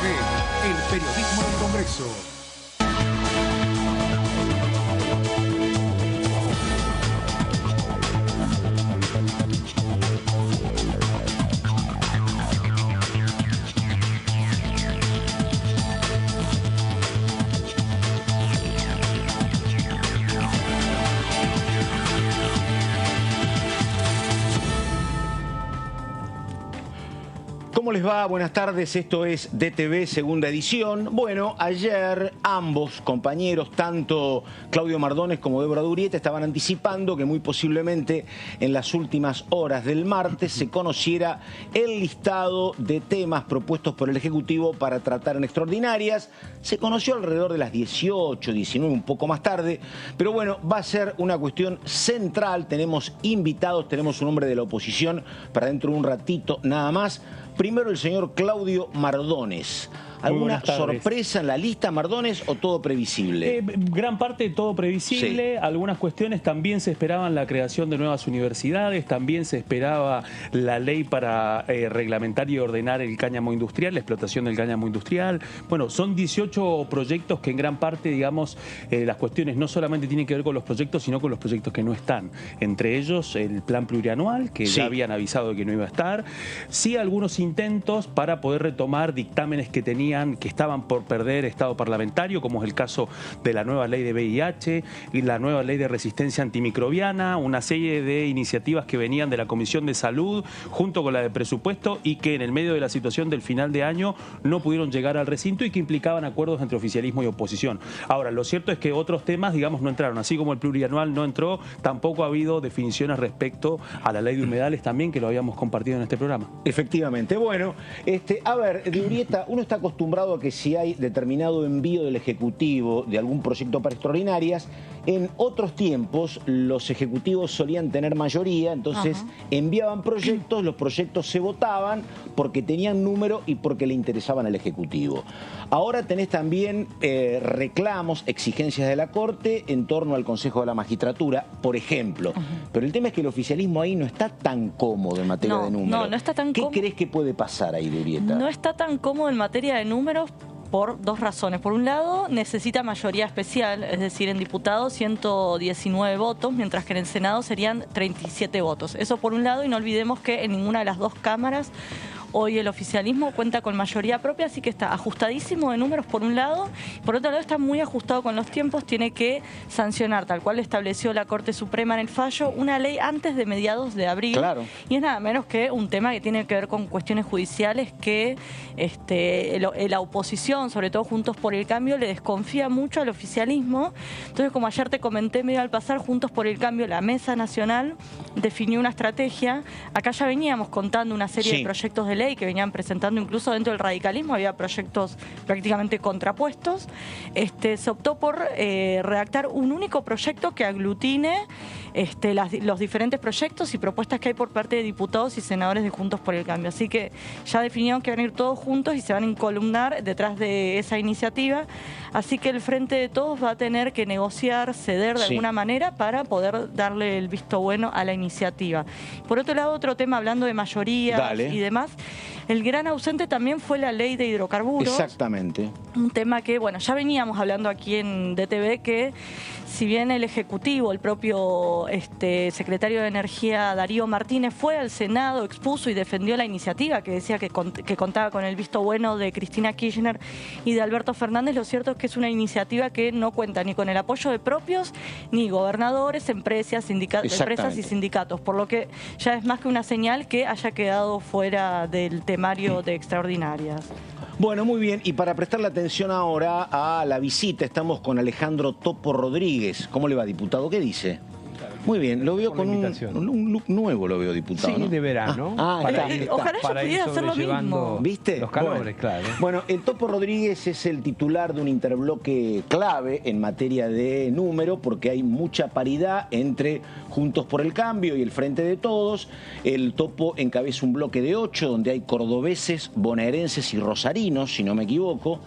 DTV, el periodismo del Congreso. ¿Cómo les va? Buenas tardes, esto es DTV Segunda Edición. Bueno, ayer ambos compañeros, tanto Claudio Mardones como Débora Durieta, estaban anticipando que muy posiblemente en las últimas horas del martes se conociera el listado de temas propuestos por el Ejecutivo para tratar en extraordinarias. Se conoció alrededor de las 18, 19, un poco más tarde, pero bueno, va a ser una cuestión central. Tenemos invitados, tenemos un hombre de la oposición para dentro de un ratito nada más. Primero el señor Claudio Mardones. ¿Alguna sorpresa en la lista, Mardones, o todo previsible? Gran parte todo previsible. Sí. Algunas cuestiones también se esperaban la creación de nuevas universidades, también se esperaba la ley para reglamentar y ordenar el cáñamo industrial, la explotación del cáñamo industrial. Bueno, son 18 proyectos que en gran parte, digamos, las cuestiones no solamente tienen que ver con los proyectos, sino con los proyectos que no están. Entre ellos, el plan plurianual, que ya habían avisado de que no iba a estar. Sí, algunos intentos para poder retomar dictámenes que tenían, que estaban por perder estado parlamentario, como es el caso de la nueva ley de VIH y la nueva ley de resistencia antimicrobiana, una serie de iniciativas que venían de la Comisión de Salud junto con la de presupuesto y que en el medio de la situación del final de año no pudieron llegar al recinto y que implicaban acuerdos entre oficialismo y oposición. Ahora, lo cierto es que otros temas, digamos, no entraron, así como el plurianual no entró, tampoco ha habido definiciones respecto a la ley de humedales también, que lo habíamos compartido en este programa. Efectivamente. Bueno, a ver, Durieta, uno está acostumbrado a que si hay determinado envío del Ejecutivo de algún proyecto para extraordinarias, en otros tiempos los ejecutivos solían tener mayoría, entonces enviaban proyectos, los proyectos se votaban porque tenían número y porque le interesaban al Ejecutivo. Ahora tenés también reclamos, exigencias de la Corte en torno al Consejo de la Magistratura, por ejemplo. Pero el tema es que el oficialismo ahí no está tan cómodo en materia de números. No está tan cómodo. ¿Qué crees que puede pasar ahí, Durieta? No está tan cómodo en materia de números por dos razones. Por un lado, necesita mayoría especial, es decir, en diputados 119 votos, mientras que en el Senado serían 37 votos. Eso por un lado, y no olvidemos que en ninguna de las dos cámaras hoy el oficialismo cuenta con mayoría propia, así que está ajustadísimo de números por un lado. Por otro lado, está muy ajustado con los tiempos, tiene que sancionar, tal cual estableció la Corte Suprema en el fallo, una ley antes de mediados de abril. Claro. Y es nada menos que un tema que tiene que ver con cuestiones judiciales que la oposición, sobre todo Juntos por el Cambio, le desconfía mucho al oficialismo. Entonces, como ayer te comenté medio al pasar, Juntos por el Cambio, la Mesa Nacional definió una estrategia. Acá ya veníamos contando una serie de proyectos de ley que venían presentando, incluso dentro del radicalismo había proyectos prácticamente contrapuestos. Se optó por redactar un único proyecto que aglutine los diferentes proyectos y propuestas que hay por parte de diputados y senadores de Juntos por el Cambio. Así que ya definieron que van a ir todos juntos y se van a encolumnar detrás de esa iniciativa. Así que el Frente de Todos va a tener que negociar, ceder de alguna manera para poder darle el visto bueno a la iniciativa. Por otro lado, otro tema, hablando de mayorías y demás, el gran ausente también fue la ley de hidrocarburos. Exactamente. Un tema que, bueno, ya veníamos hablando aquí en DTV, que si bien el Ejecutivo, el propio secretario de Energía, Darío Martínez, fue al Senado, expuso y defendió la iniciativa que decía que contaba con el visto bueno de Cristina Kirchner y de Alberto Fernández, lo cierto es que es una iniciativa que no cuenta ni con el apoyo de propios, ni gobernadores, empresas y sindicatos, por lo que ya es más que una señal que haya quedado fuera del temario de extraordinarias. Bueno, muy bien. Y para prestarle atención ahora a la visita, estamos con Alejandro Topo Rodríguez. ¿Cómo le va, diputado? ¿Qué dice? Muy bien, lo veo con un look nuevo, lo veo, diputado. Sí, ¿no? De verano. Ojalá yo pudiera hacer lo mismo. ¿Viste? Los calores, claro. Bueno, el Topo Rodríguez es el titular de un interbloque clave en materia de número, porque hay mucha paridad entre Juntos por el Cambio y el Frente de Todos. El Topo encabeza un bloque de 8, donde hay cordobeses, bonaerenses y rosarinos, si no me equivoco.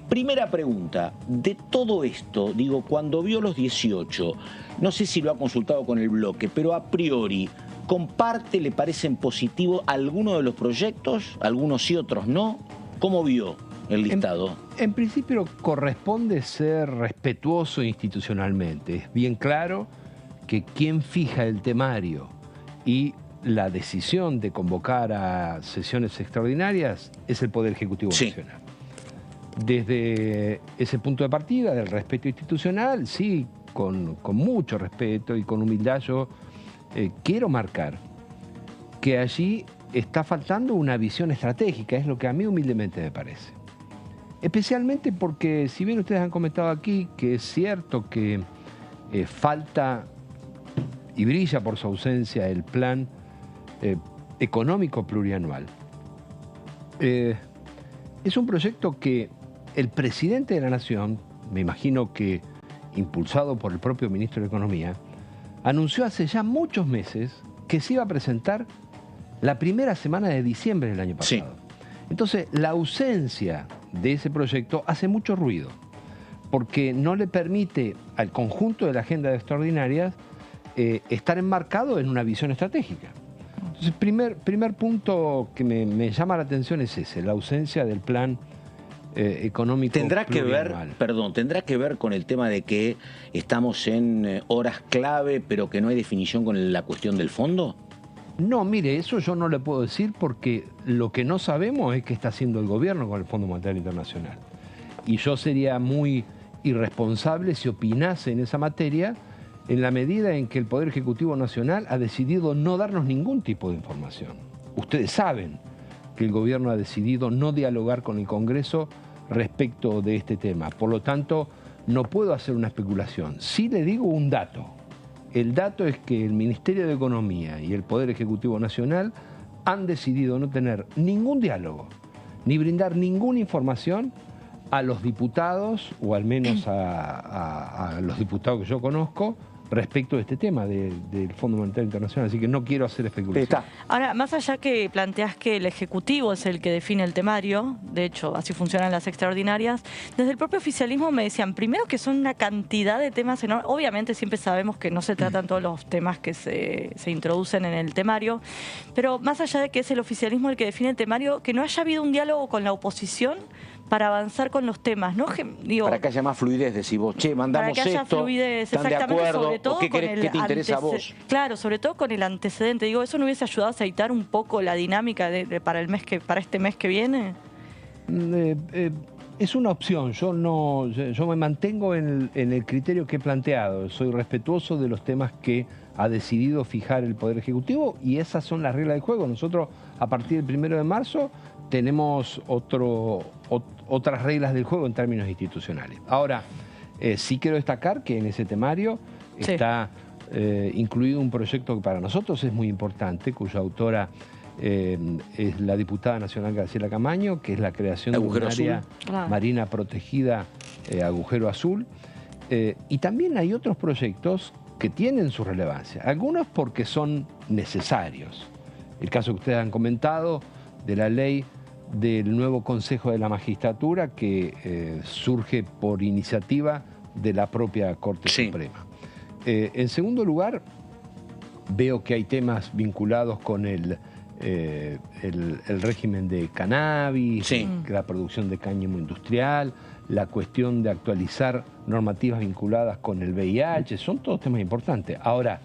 Primera pregunta, de todo esto, digo, cuando vio los 18, no sé si lo ha consultado con el bloque, pero a priori, ¿comparte, le parecen positivos algunos de los proyectos? Algunos sí, otros no. ¿Cómo vio? el listado? En principio corresponde ser respetuoso institucionalmente. Es bien claro que quien fija el temario y la decisión de convocar a sesiones extraordinarias es el Poder Ejecutivo Nacional. Desde ese punto de partida del respeto institucional, sí, con mucho respeto y con humildad, yo quiero marcar que allí está faltando una visión estratégica, es lo que a mí humildemente me parece. Especialmente porque, si bien ustedes han comentado aquí que es cierto que falta y brilla por su ausencia el plan económico plurianual, es un proyecto que el presidente de la Nación, me imagino que impulsado por el propio ministro de Economía, anunció hace ya muchos meses que se iba a presentar la primera semana de diciembre del año pasado. Sí. Entonces, la ausencia de ese proyecto hace mucho ruido, porque no le permite al conjunto de la agenda de extraordinarias estar enmarcado en una visión estratégica. Entonces, primer punto que me llama la atención es ese, la ausencia del plan económico ¿Tendrá que ver, plurianual. ¿Tendrá que ver con el tema de que estamos en horas clave, pero que no hay definición con la cuestión del fondo? No, mire, eso yo no le puedo decir porque lo que no sabemos es qué está haciendo el gobierno con el Fondo Monetario Internacional. Y yo sería muy irresponsable si opinase en esa materia en la medida en que el Poder Ejecutivo Nacional ha decidido no darnos ningún tipo de información. Ustedes saben que el gobierno ha decidido no dialogar con el Congreso respecto de este tema. Por lo tanto, no puedo hacer una especulación. Sí le digo un dato. El dato es que el Ministerio de Economía y el Poder Ejecutivo Nacional han decidido no tener ningún diálogo, ni brindar ninguna información a los diputados, o al menos a los diputados que yo conozco, respecto de este tema del Fondo Monetario Internacional. Así que no quiero hacer especulación. Ahora, más allá que planteas que el Ejecutivo es el que define el temario, de hecho, así funcionan las extraordinarias, desde el propio oficialismo me decían, primero que son una cantidad de temas enormes. Obviamente siempre sabemos que no se tratan todos los temas que se introducen en el temario, pero más allá de que es el oficialismo el que define el temario, que no haya habido un diálogo con la oposición para avanzar con los temas, ¿no? Digo, para que haya más fluidez, decís vos, che, mandamos para que haya esto, fluidez, ¿están de acuerdo? Sobre todo ¿Qué te interesa a vos? Claro, sobre todo con el antecedente. Digo, ¿eso no hubiese ayudado a aceitar un poco la dinámica para este mes que viene? Es una opción. Yo me mantengo en el criterio que he planteado. Soy respetuoso de los temas que ha decidido fijar el Poder Ejecutivo y esas son las reglas del juego. Nosotros, a partir del 1 de marzo, tenemos otras reglas del juego en términos institucionales. Ahora, sí quiero destacar que en ese temario está incluido un proyecto que para nosotros es muy importante, cuya autora es la diputada nacional Graciela Camaño, que es la creación de un área marina protegida, Agujero Azul. Y también hay otros proyectos que tienen su relevancia, algunos porque son necesarios. El caso que ustedes han comentado de la ley del nuevo Consejo de la Magistratura que surge por iniciativa de la propia Corte Suprema. En segundo lugar, veo que hay temas vinculados con el régimen de cannabis, la producción de cáñamo industrial, la cuestión de actualizar normativas vinculadas con el VIH, son todos temas importantes. Ahora,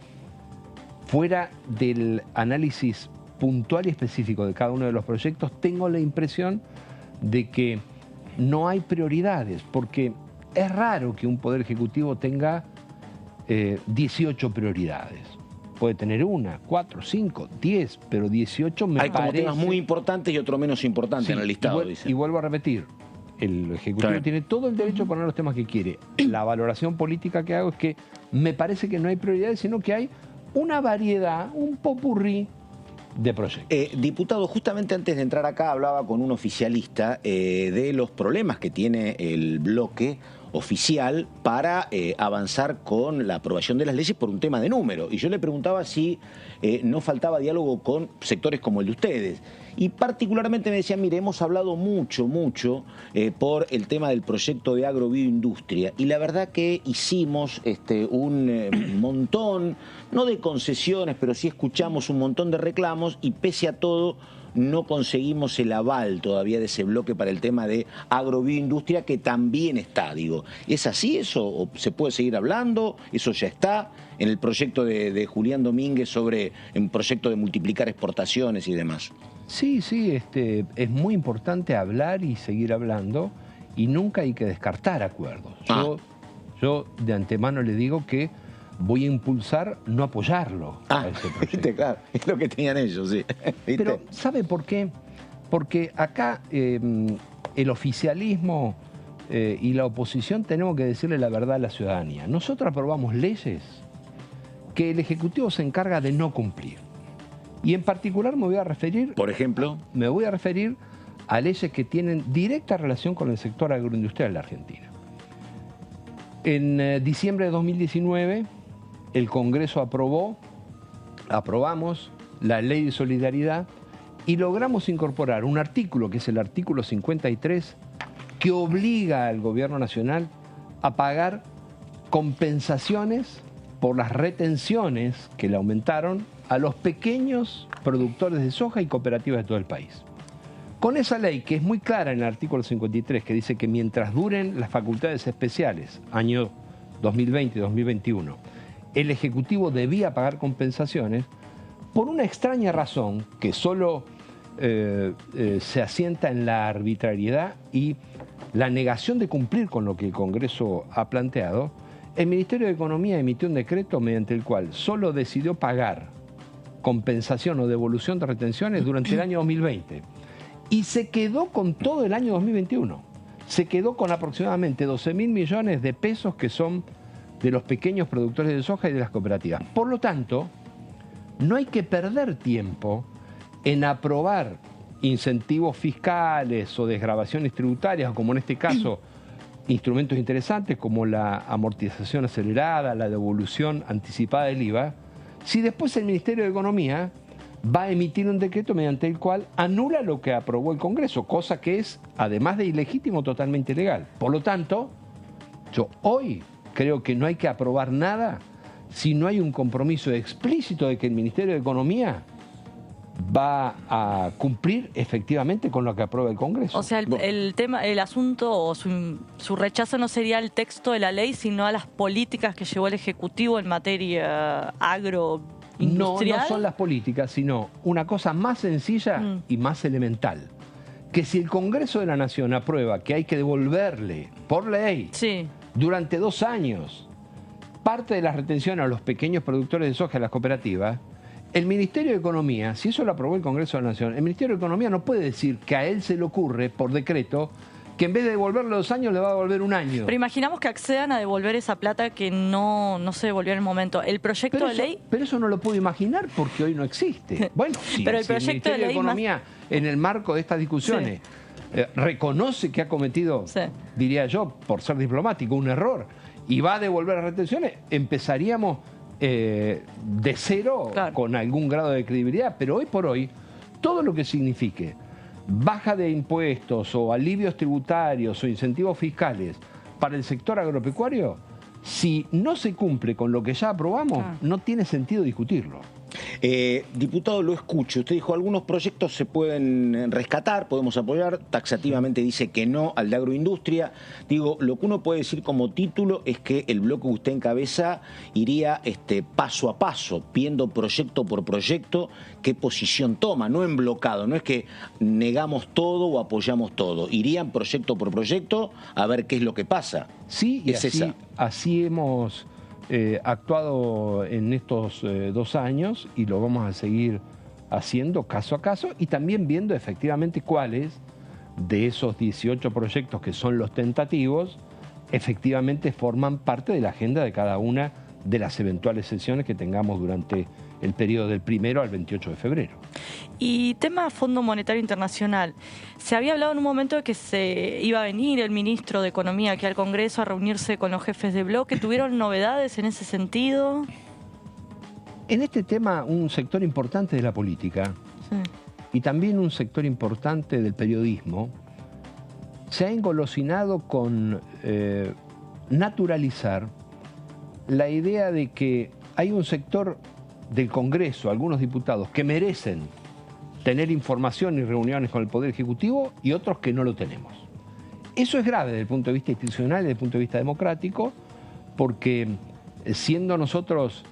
fuera del análisis puntual y específico de cada uno de los proyectos, tengo la impresión de que no hay prioridades, porque es raro que un Poder Ejecutivo tenga 18 prioridades. Puede tener 1, 4, 5, 10, pero 18 me parece... Hay como temas muy importantes y otro menos importantes en el listado, y vuelvo a repetir, el Ejecutivo tiene todo el derecho a poner los temas que quiere. La valoración política que hago es que me parece que no hay prioridades, sino que hay una variedad, un popurrí de proyectos. Diputado, justamente antes de entrar acá hablaba con un oficialista de los problemas que tiene el bloque oficial para avanzar con la aprobación de las leyes por un tema de número. Y yo le preguntaba si no faltaba diálogo con sectores como el de ustedes. Y particularmente me decían, mire, hemos hablado mucho por el tema del proyecto de agrobioindustria. Y la verdad que hicimos un montón, no de concesiones, pero sí escuchamos un montón de reclamos y pese a todo no conseguimos el aval todavía de ese bloque para el tema de agrobioindustria, que también está, digo. ¿Es así eso? ¿O se puede seguir hablando? ¿Eso ya está en el proyecto de Julián Domínguez sobre un proyecto de multiplicar exportaciones y demás? Sí, es muy importante hablar y seguir hablando, y nunca hay que descartar acuerdos. Yo de antemano le digo que voy a impulsar no apoyarlo a ese proyecto. ¿Viste? Claro, es lo que tenían ellos, sí. ¿Viste? Pero ¿sabe por qué? Porque acá el oficialismo y la oposición tenemos que decirle la verdad a la ciudadanía. Nosotros aprobamos leyes que el Ejecutivo se encarga de no cumplir. Y en particular me voy a referir... Por ejemplo... Me voy a referir a leyes que tienen directa relación con el sector agroindustrial de la Argentina. En diciembre de 2019, el Congreso aprobamos la Ley de Solidaridad y logramos incorporar un artículo, que es el artículo 53, que obliga al Gobierno Nacional a pagar compensaciones por las retenciones que le aumentaron a los pequeños productores de soja y cooperativas de todo el país. Con esa ley, que es muy clara en el artículo 53, que dice que mientras duren las facultades especiales, año 2020 y 2021, el Ejecutivo debía pagar compensaciones, por una extraña razón que solo se asienta en la arbitrariedad y la negación de cumplir con lo que el Congreso ha planteado. El Ministerio de Economía emitió un decreto mediante el cual solo decidió pagar compensación o devolución de retenciones durante el año 2020. Y se quedó con todo el año 2021. Se quedó con aproximadamente 12.000 millones de pesos que son de los pequeños productores de soja y de las cooperativas. Por lo tanto, no hay que perder tiempo en aprobar incentivos fiscales o desgravaciones tributarias, o como en este caso, instrumentos interesantes como la amortización acelerada, la devolución anticipada del IVA, si después el Ministerio de Economía va a emitir un decreto mediante el cual anula lo que aprobó el Congreso, cosa que es, además de ilegítimo, totalmente ilegal. Por lo tanto, yo hoy creo que no hay que aprobar nada si no hay un compromiso explícito de que el Ministerio de Economía va a cumplir efectivamente con lo que aprueba el Congreso. O sea, el asunto o su rechazo no sería al texto de la ley, sino a las políticas que llevó el Ejecutivo en materia agroindustrial. No son las políticas, sino una cosa más sencilla y más elemental. Que si el Congreso de la Nación aprueba que hay que devolverle por ley durante 2 años parte de las retenciones a los pequeños productores de soja y a las cooperativas, el Ministerio de Economía, si eso lo aprobó el Congreso de la Nación, el Ministerio de Economía no puede decir que a él se le ocurre, por decreto, que en vez de devolverle 2 años, le va a devolver 1 año. Pero imaginamos que accedan a devolver esa plata que no se devolvió en el momento. El proyecto de ley... Pero eso no lo puedo imaginar porque hoy no existe. Bueno, pero el si el Ministerio de Economía, en el marco de estas discusiones, reconoce que ha cometido, diría yo, por ser diplomático, un error, y va a devolver las retenciones, empezaríamos de cero, con algún grado de credibilidad. Pero hoy por hoy, todo lo que signifique baja de impuestos o alivios tributarios o incentivos fiscales para el sector agropecuario, si no se cumple con lo que ya aprobamos, no tiene sentido discutirlo. Diputado, lo escucho. Usted dijo, algunos proyectos se pueden rescatar, podemos apoyar. Taxativamente dice que no al de agroindustria. Digo, lo que uno puede decir como título es que el bloque que usted encabeza iría paso a paso, viendo proyecto por proyecto qué posición toma, no en blocado. No es que negamos todo o apoyamos todo. Irían proyecto por proyecto a ver qué es lo que pasa. Sí, y así hemos actuado en estos 2 años y lo vamos a seguir haciendo caso a caso y también viendo efectivamente cuáles de esos 18 proyectos que son los tentativos efectivamente forman parte de la agenda de cada una de las eventuales sesiones que tengamos durante el periodo del 1 al 28 de febrero. Y tema Fondo Monetario Internacional. Se había hablado en un momento de que se iba a venir el ministro de Economía aquí al Congreso a reunirse con los jefes de bloque. ¿Tuvieron novedades en ese sentido? En este tema, un sector importante de la política y también un sector importante del periodismo se ha engolosinado con naturalizar la idea de que hay un sector del Congreso, algunos diputados, que merecen tener información y reuniones con el Poder Ejecutivo y otros que no lo tenemos. Eso es grave desde el punto de vista institucional y desde el punto de vista democrático, porque siendo nosotros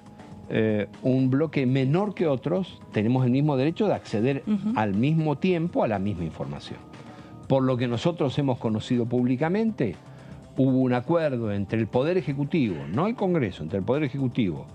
un bloque menor que otros, tenemos el mismo derecho de acceder al mismo tiempo a la misma información. Por lo que nosotros hemos conocido públicamente, hubo un acuerdo entre el Poder Ejecutivo, no el Congreso, entre el Poder Ejecutivo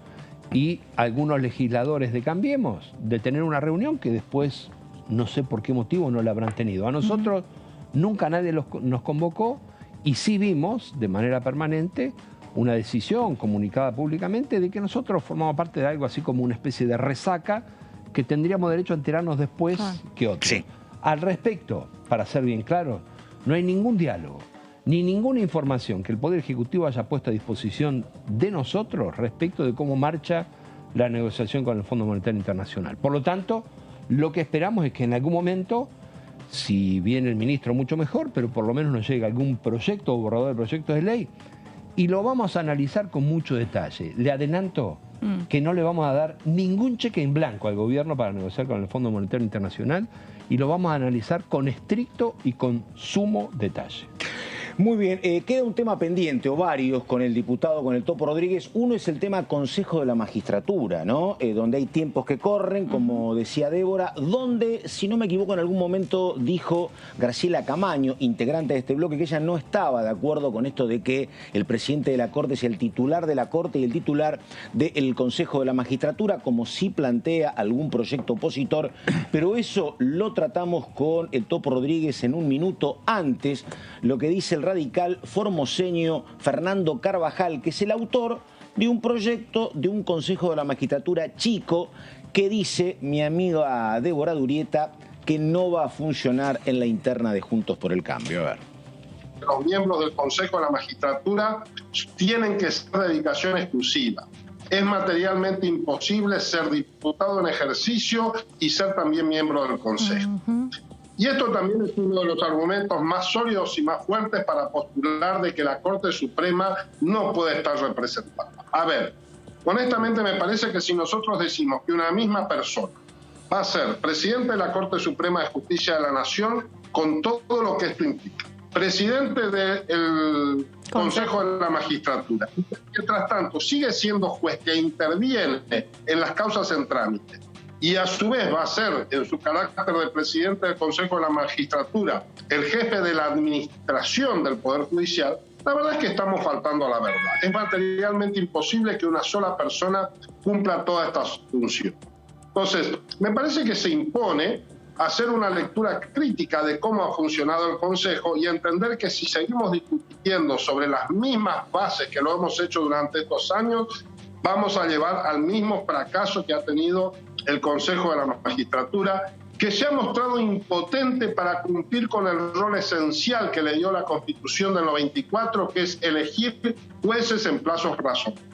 y algunos legisladores de Cambiemos, de tener una reunión que después, no sé por qué motivo, no la habrán tenido. A nosotros nunca nadie nos convocó y sí vimos de manera permanente una decisión comunicada públicamente de que nosotros formamos parte de algo así como una especie de resaca que tendríamos derecho a enterarnos después que otros. Sí. Al respecto, para ser bien claro, no hay ningún diálogo ni ninguna información que el Poder Ejecutivo haya puesto a disposición de nosotros respecto de cómo marcha la negociación con el Fondo Monetario Internacional. Por lo tanto, lo que esperamos es que en algún momento, si viene el ministro mucho mejor, pero por lo menos nos llegue algún proyecto o borrador de proyectos de ley, y lo vamos a analizar con mucho detalle. Le adelanto que no le vamos a dar ningún cheque en blanco al gobierno para negociar con el Fondo Monetario Internacional y lo vamos a analizar con estricto y con sumo detalle. Muy bien, queda un tema pendiente, o varios, con el diputado, con el Topo Rodríguez. Uno es el tema Consejo de la Magistratura, ¿no? Donde hay tiempos que corren, como decía Débora, donde, si no me equivoco, en algún momento dijo Graciela Camaño, integrante de este bloque, que ella no estaba de acuerdo con esto de que el presidente de la Corte sea el titular de la Corte y el titular del Consejo de la Magistratura, como sí plantea algún proyecto opositor, pero eso lo tratamos con el Topo Rodríguez en un minuto antes, lo que dice el radical formoseño Fernando Carvajal, que es el autor de un proyecto de un Consejo de la Magistratura chico que dice mi amiga Débora Durieta que no va a funcionar en la interna de Juntos por el Cambio. A ver. Los miembros del Consejo de la Magistratura tienen que ser de dedicación exclusiva. Es materialmente imposible ser diputado en ejercicio y ser también miembro del Consejo. Y esto también es uno de los argumentos más sólidos y más fuertes para postular de que la Corte Suprema no puede estar representada. A ver, honestamente me parece que si nosotros decimos que una misma persona va a ser presidente de la Corte Suprema de Justicia de la Nación, con todo lo que esto implica, presidente del Consejo de la Magistratura, mientras tanto sigue siendo juez que interviene en las causas en trámite, y a su vez va a ser, en su carácter de presidente del Consejo de la Magistratura, el jefe de la administración del Poder Judicial, la verdad es que estamos faltando a la verdad. Es materialmente imposible que una sola persona cumpla todas estas funciones. Entonces, me parece que se impone hacer una lectura crítica de cómo ha funcionado el Consejo y entender que si seguimos discutiendo sobre las mismas bases que lo hemos hecho durante estos años, vamos a llevar al mismo fracaso que ha tenido el Consejo de la Magistratura, que se ha mostrado impotente para cumplir con el rol esencial que le dio la Constitución del 94, que es elegir jueces en plazos razonables.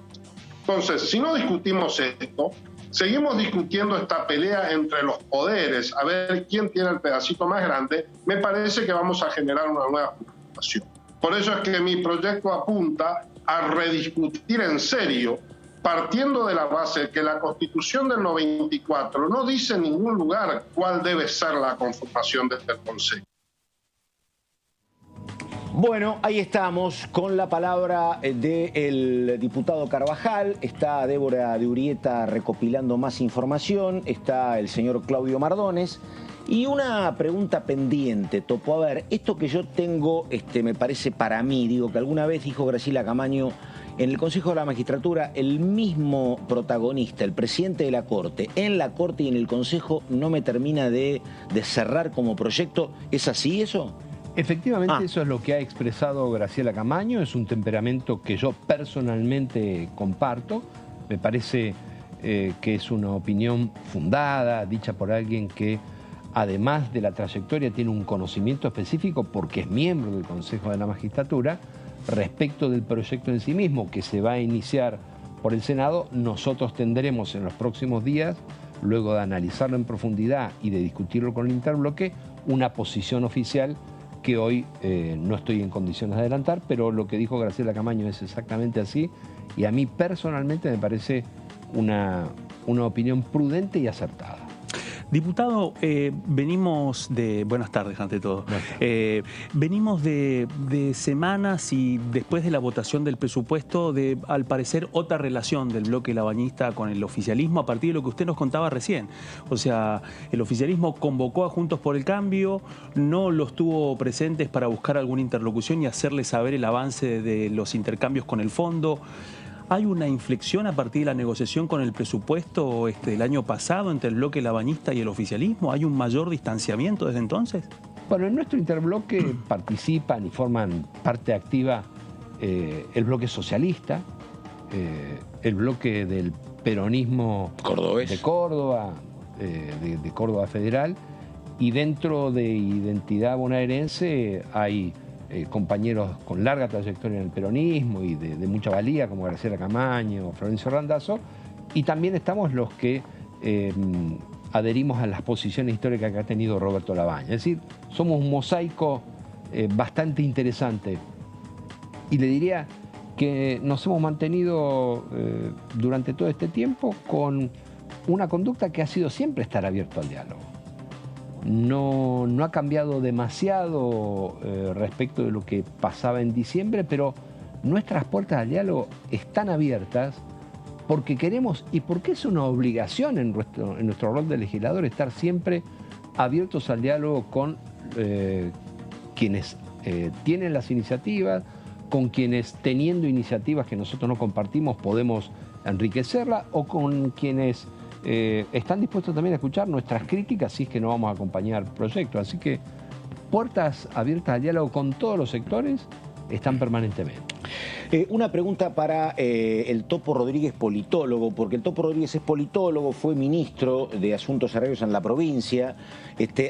Entonces, si no discutimos esto, seguimos discutiendo esta pelea entre los poderes, a ver quién tiene el pedacito más grande, me parece que vamos a generar una nueva frustración. Por eso es que mi proyecto apunta a rediscutir en serio, partiendo de la base que la Constitución del 94 no dice en ningún lugar cuál debe ser la conformación de este Consejo. Bueno, ahí estamos con la palabra del diputado Carvajal. Está Débora de Urieta recopilando más información. Está el señor Claudio Mardones. Y una pregunta pendiente, Topo. A ver, esto que yo tengo, me parece para mí, digo que alguna vez dijo Graciela Camaño, en el Consejo de la Magistratura, el mismo protagonista, el presidente de la Corte, en la Corte y en el Consejo, no me termina de cerrar como proyecto. ¿Es así eso? Efectivamente, eso es lo que ha expresado Graciela Camaño, es un temperamento que yo personalmente comparto, me parece que es una opinión fundada, dicha por alguien que además de la trayectoria tiene un conocimiento específico porque es miembro del Consejo de la Magistratura, respecto del proyecto en sí mismo que se va a iniciar por el Senado. Nosotros tendremos en los próximos días, luego de analizarlo en profundidad y de discutirlo con el interbloque, una posición oficial que hoy no estoy en condiciones de adelantar, pero lo que dijo Graciela Camaño es exactamente así y a mí personalmente me parece una opinión prudente y acertada. Diputado, venimos de... Buenas tardes, ante todo. Venimos de semanas y después de la votación del presupuesto de, al parecer, otra relación del bloque labañista con el oficialismo a partir de lo que usted nos contaba recién. O sea, el oficialismo convocó a Juntos por el Cambio, no los tuvo presentes para buscar alguna interlocución y hacerles saber el avance de los intercambios con el fondo. ¿Hay una inflexión a partir de la negociación con el presupuesto del año pasado entre el bloque labañista y el oficialismo? ¿Hay un mayor distanciamiento desde entonces? Bueno, en nuestro interbloque participan y forman parte activa el bloque socialista, el bloque del peronismo Cordobés. de Córdoba, de Córdoba Federal, y dentro de Identidad Bonaerense hay compañeros con larga trayectoria en el peronismo y de mucha valía, como Graciela Camaño, Florencio Randazzo, y también estamos los que adherimos a las posiciones históricas que ha tenido Roberto Labaña. Es decir, somos un mosaico bastante interesante. Y le diría que nos hemos mantenido durante todo este tiempo con una conducta que ha sido siempre estar abierto al diálogo. No ha cambiado demasiado respecto de lo que pasaba en diciembre, pero nuestras puertas al diálogo están abiertas porque queremos y porque es una obligación en nuestro rol de legislador estar siempre abiertos al diálogo con quienes tienen las iniciativas, con quienes teniendo iniciativas que nosotros no compartimos podemos enriquecerla, o con quienes están dispuestos también a escuchar nuestras críticas si es que no vamos a acompañar proyectos. Así que puertas abiertas al diálogo con todos los sectores están permanentemente. Una pregunta para el Topo Rodríguez, politólogo, porque el Topo Rodríguez es politólogo, fue ministro de Asuntos Agrarios en la provincia,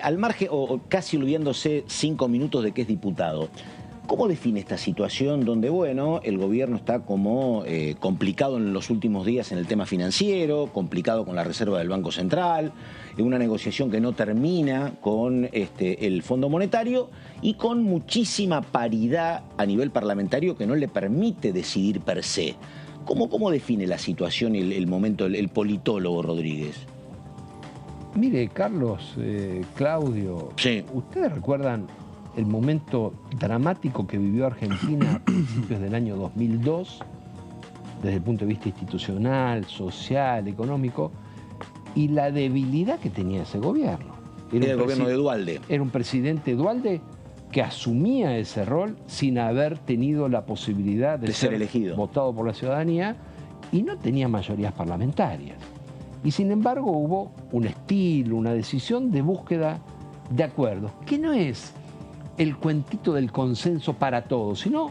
al margen, o casi olvidándose 5 minutos de que es diputado. ¿Cómo define esta situación donde, bueno, el gobierno está como complicado en los últimos días en el tema financiero, complicado con la reserva del Banco Central, en una negociación que no termina con el Fondo Monetario y con muchísima paridad a nivel parlamentario que no le permite decidir per se? ¿Cómo define la situación y el momento el politólogo Rodríguez? Mire, Carlos, Claudio, sí. ¿Ustedes recuerdan el momento dramático que vivió Argentina a principios del año 2002, desde el punto de vista institucional, social, económico, y la debilidad que tenía ese gobierno? Era el gobierno de Duhalde. Era un presidente Duhalde que asumía ese rol sin haber tenido la posibilidad de ser elegido, votado por la ciudadanía, y no tenía mayorías parlamentarias. Y sin embargo hubo un estilo, una decisión de búsqueda de acuerdos, que no es el cuentito del consenso para todos, sino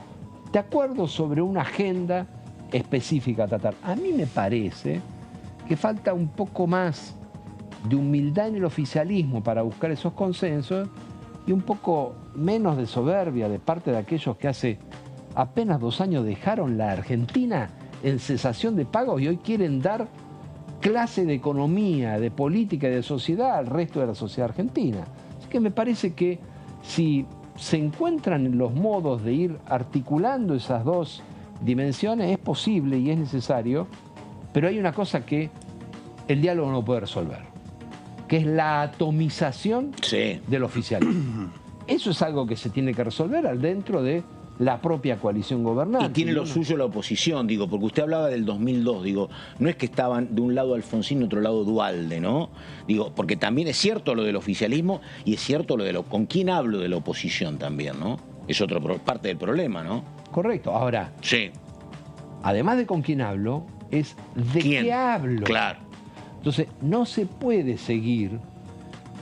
de acuerdo sobre una agenda específica a tratar. A mí me parece que falta un poco más de humildad en el oficialismo para buscar esos consensos y un poco menos de soberbia de parte de aquellos que hace apenas 2 años dejaron la Argentina en cesación de pagos y hoy quieren dar clase de economía, de política y de sociedad al resto de la sociedad argentina. Así que me parece que si se encuentran los modos de ir articulando esas dos dimensiones, es posible y es necesario, pero hay una cosa que el diálogo no puede resolver, que es la atomización del oficialismo. Eso es algo que se tiene que resolver dentro de la propia coalición gobernante. Y tiene lo suyo la oposición, digo, porque usted hablaba del 2002, digo, no es que estaban de un lado Alfonsín y de otro lado Duhalde, ¿no? Digo, porque también es cierto lo del oficialismo y es cierto lo de con quién hablo de la oposición también, ¿no? Es otra parte del problema, ¿no? Correcto. Ahora, sí, además de con quién hablo, es de qué hablo. Claro. Entonces, no se puede seguir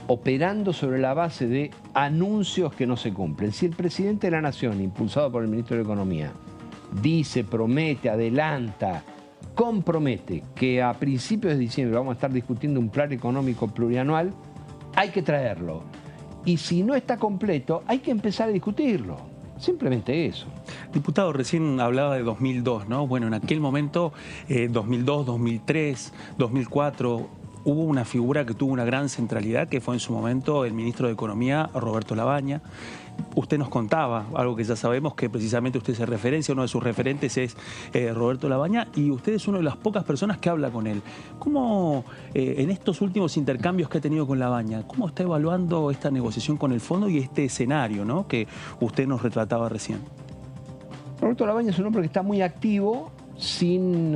operando sobre la base de anuncios que no se cumplen. Si el presidente de la Nación, impulsado por el ministro de Economía, dice, promete, adelanta, compromete que a principios de diciembre vamos a estar discutiendo un plan económico plurianual, hay que traerlo. Y si no está completo, hay que empezar a discutirlo. Simplemente eso. Diputado, recién hablaba de 2002, ¿no? Bueno, en aquel momento, 2002, 2003, 2004... hubo una figura que tuvo una gran centralidad, que fue en su momento el ministro de Economía, Roberto Labaña. Usted nos contaba, algo que ya sabemos, que precisamente usted se referencia, uno de sus referentes es Roberto Labaña, y usted es una de las pocas personas que habla con él. ¿Cómo, en estos últimos intercambios que ha tenido con Labaña, cómo está evaluando esta negociación con el fondo y este escenario, ¿no?, que usted nos retrataba recién? Roberto Labaña es un hombre que está muy activo, sin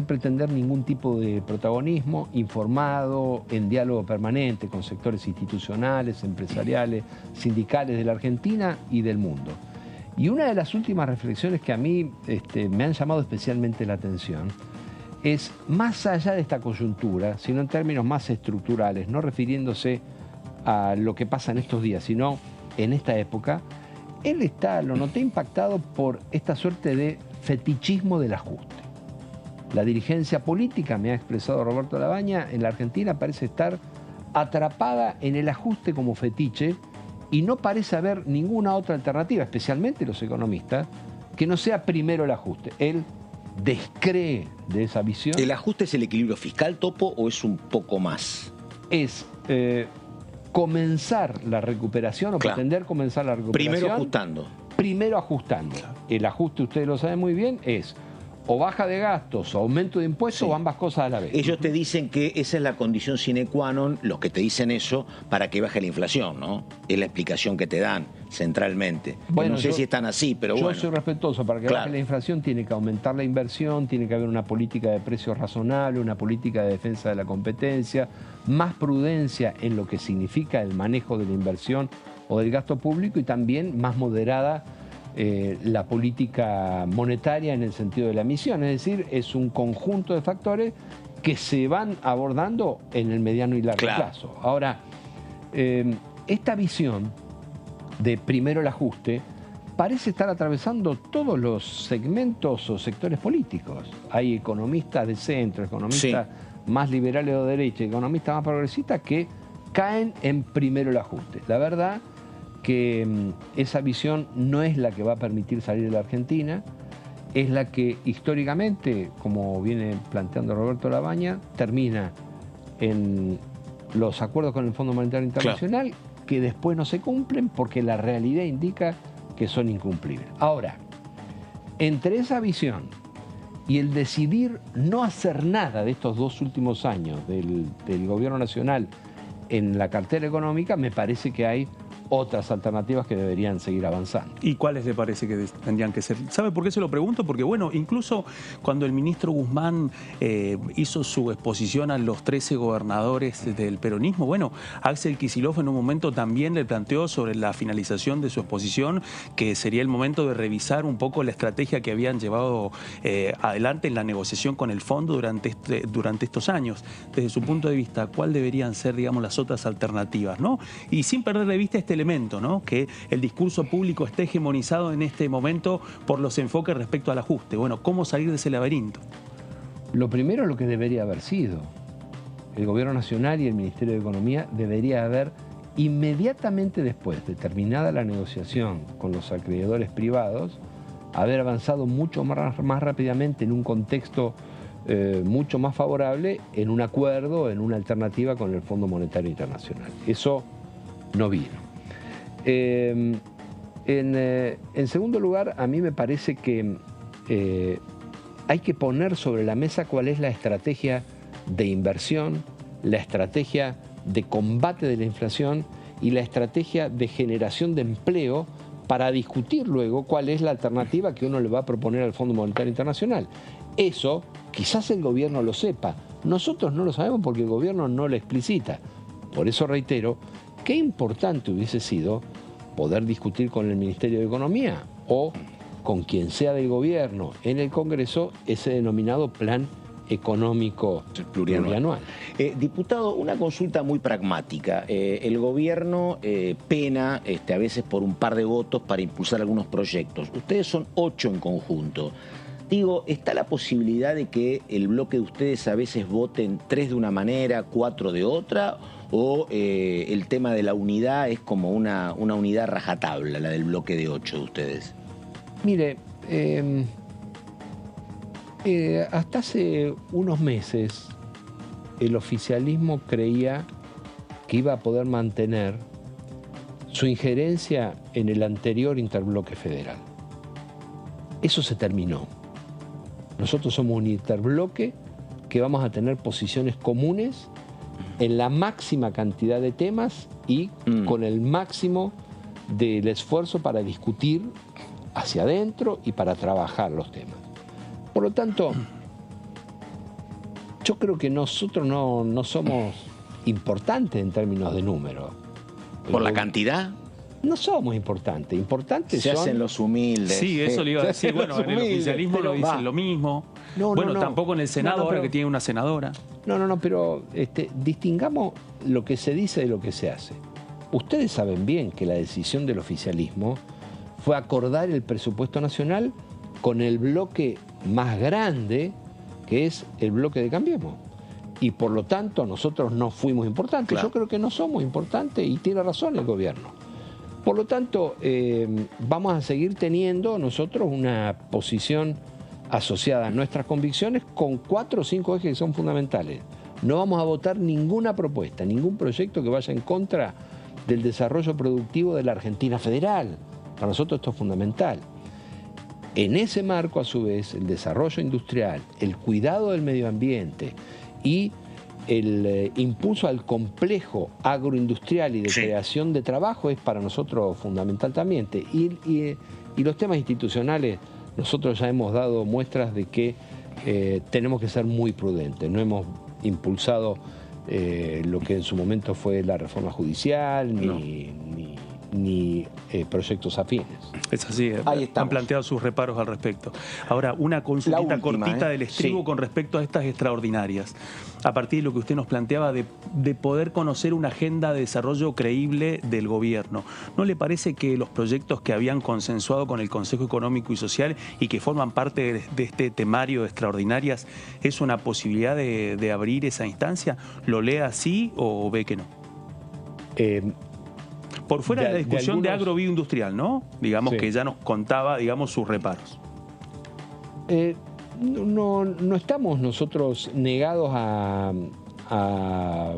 pretender ningún tipo de protagonismo, informado, en diálogo permanente con sectores institucionales, empresariales, sindicales de la Argentina y del mundo. Y una de las últimas reflexiones que a mí me han llamado especialmente la atención es, más allá de esta coyuntura, sino en términos más estructurales, no refiriéndose a lo que pasa en estos días, sino en esta época, él está, lo noté, impactado por esta suerte de fetichismo del ajuste. La dirigencia política, me ha expresado Roberto Labaña, en la Argentina parece estar atrapada en el ajuste como fetiche y no parece haber ninguna otra alternativa, especialmente los economistas, que no sea primero el ajuste. Él descree de esa visión. ¿El ajuste es el equilibrio fiscal, Topo, o es un poco más? Es comenzar la recuperación o pretender comenzar la recuperación. Primero ajustando. Primero ajustando. El ajuste, ustedes lo saben muy bien, es o baja de gastos o aumento de impuestos, o ambas cosas a la vez. Ellos te dicen que esa es la condición sine qua non, los que te dicen eso, para que baje la inflación, ¿no? Es la explicación que te dan centralmente. Bueno, no sé si están así, pero bueno. Yo soy respetuoso. Para que baje la inflación tiene que aumentar la inversión, tiene que haber una política de precios razonable, una política de defensa de la competencia, más prudencia en lo que significa el manejo de la inversión o del gasto público, y también más moderada la política monetaria en el sentido de la emisión. Es decir, es un conjunto de factores que se van abordando en el mediano y largo plazo. Ahora, esta visión de primero el ajuste parece estar atravesando todos los segmentos o sectores políticos. Hay economistas de centro, economistas más liberales o de derecha, economistas más progresistas que caen en primero el ajuste. La verdad que esa visión no es la que va a permitir salir de la Argentina, es la que históricamente, como viene planteando Roberto Labaña, termina en los acuerdos con el Fondo Monetario Internacional, que después no se cumplen porque la realidad indica que son incumplibles. Ahora, entre esa visión y el decidir no hacer nada de estos 2 últimos años del gobierno nacional en la cartera económica, me parece que hay otras alternativas que deberían seguir avanzando. ¿Y cuáles le parece que tendrían que ser? ¿Sabe por qué se lo pregunto? Porque, bueno, incluso cuando el ministro Guzmán hizo su exposición a los 13 gobernadores del peronismo, bueno, Axel Kicillof en un momento también le planteó sobre la finalización de su exposición que sería el momento de revisar un poco la estrategia que habían llevado adelante en la negociación con el fondo durante estos años. Desde su punto de vista, ¿cuál deberían ser, digamos, las otras alternativas, ¿no? Y sin perder de vista este elemento, ¿no?, que el discurso público esté hegemonizado en este momento por los enfoques respecto al ajuste. Bueno, ¿cómo salir de ese laberinto? Lo primero, lo que debería haber sido. El Gobierno Nacional y el Ministerio de Economía debería haber, inmediatamente después de terminada la negociación con los acreedores privados, haber avanzado mucho más rápidamente en un contexto mucho más favorable, en un acuerdo, en una alternativa con el Fondo Monetario Internacional. Eso no vino. En segundo lugar, a mí me parece que hay que poner sobre la mesa cuál es la estrategia de inversión, la estrategia de combate de la inflación y la estrategia de generación de empleo, para discutir luego cuál es la alternativa que uno le va a proponer al Fondo Monetario Internacional. Eso quizás el gobierno lo sepa, nosotros no lo sabemos porque el gobierno no lo explicita. Por eso reitero, qué importante hubiese sido poder discutir con el Ministerio de Economía o con quien sea del gobierno en el Congreso ese denominado plan económico plurianual. Diputado, una consulta muy pragmática. El gobierno pena a veces por un par de votos para impulsar algunos proyectos. Ustedes son 8 en conjunto. Digo, ¿está la posibilidad de que el bloque de ustedes a veces voten 3 de una manera, 4 de otra? ¿O el tema de la unidad es como una unidad rajatabla, la del bloque de 8 de ustedes? Mire, hasta hace unos meses el oficialismo creía que iba a poder mantener su injerencia en el anterior interbloque federal. Eso se terminó. Nosotros somos un interbloque que vamos a tener posiciones comunes en la máxima cantidad de temas y con el máximo del esfuerzo para discutir hacia adentro y para trabajar los temas. Por lo tanto, yo creo que nosotros no somos importantes en términos de número. ¿Por la cantidad? No somos importantes. Importantes Se son... hacen los humildes. Sí, eso le iba a decir. Bueno, en el oficialismo lo dicen lo mismo. No, tampoco en el Senado, ahora que tiene una senadora. No, pero distingamos lo que se dice de lo que se hace. Ustedes saben bien que la decisión del oficialismo fue acordar el presupuesto nacional con el bloque más grande, que es el bloque de Cambiemos. Y por lo tanto nosotros no fuimos importantes. Claro. Yo creo que no somos importantes y tiene razón el gobierno. Por lo tanto, vamos a seguir teniendo nosotros una posición asociada a nuestras convicciones con 4 o 5 ejes que son fundamentales. No vamos a votar ninguna propuesta, ningún proyecto que vaya en contra del desarrollo productivo de la Argentina federal. Para nosotros esto es fundamental. En ese marco, a su vez, el desarrollo industrial, el cuidado del medio ambiente y el impulso al complejo agroindustrial y de creación de trabajo es para nosotros fundamental también. Y los temas institucionales, nosotros ya hemos dado muestras de que tenemos que ser muy prudentes. No hemos impulsado lo que en su momento fue la reforma judicial, ni proyectos afines. Es así, han planteado sus reparos al respecto. Ahora, una consultita cortita del estribo con respecto a estas extraordinarias. A partir de lo que usted nos planteaba de poder conocer una agenda de desarrollo creíble del gobierno, ¿no le parece que los proyectos que habían consensuado con el Consejo Económico y Social y que forman parte de este temario de extraordinarias es una posibilidad de abrir esa instancia? ¿Lo lee así o ve que no? Por fuera de la discusión de agrobioindustrial, ¿no? Digamos que ya nos contaba, sus reparos. No estamos nosotros negados a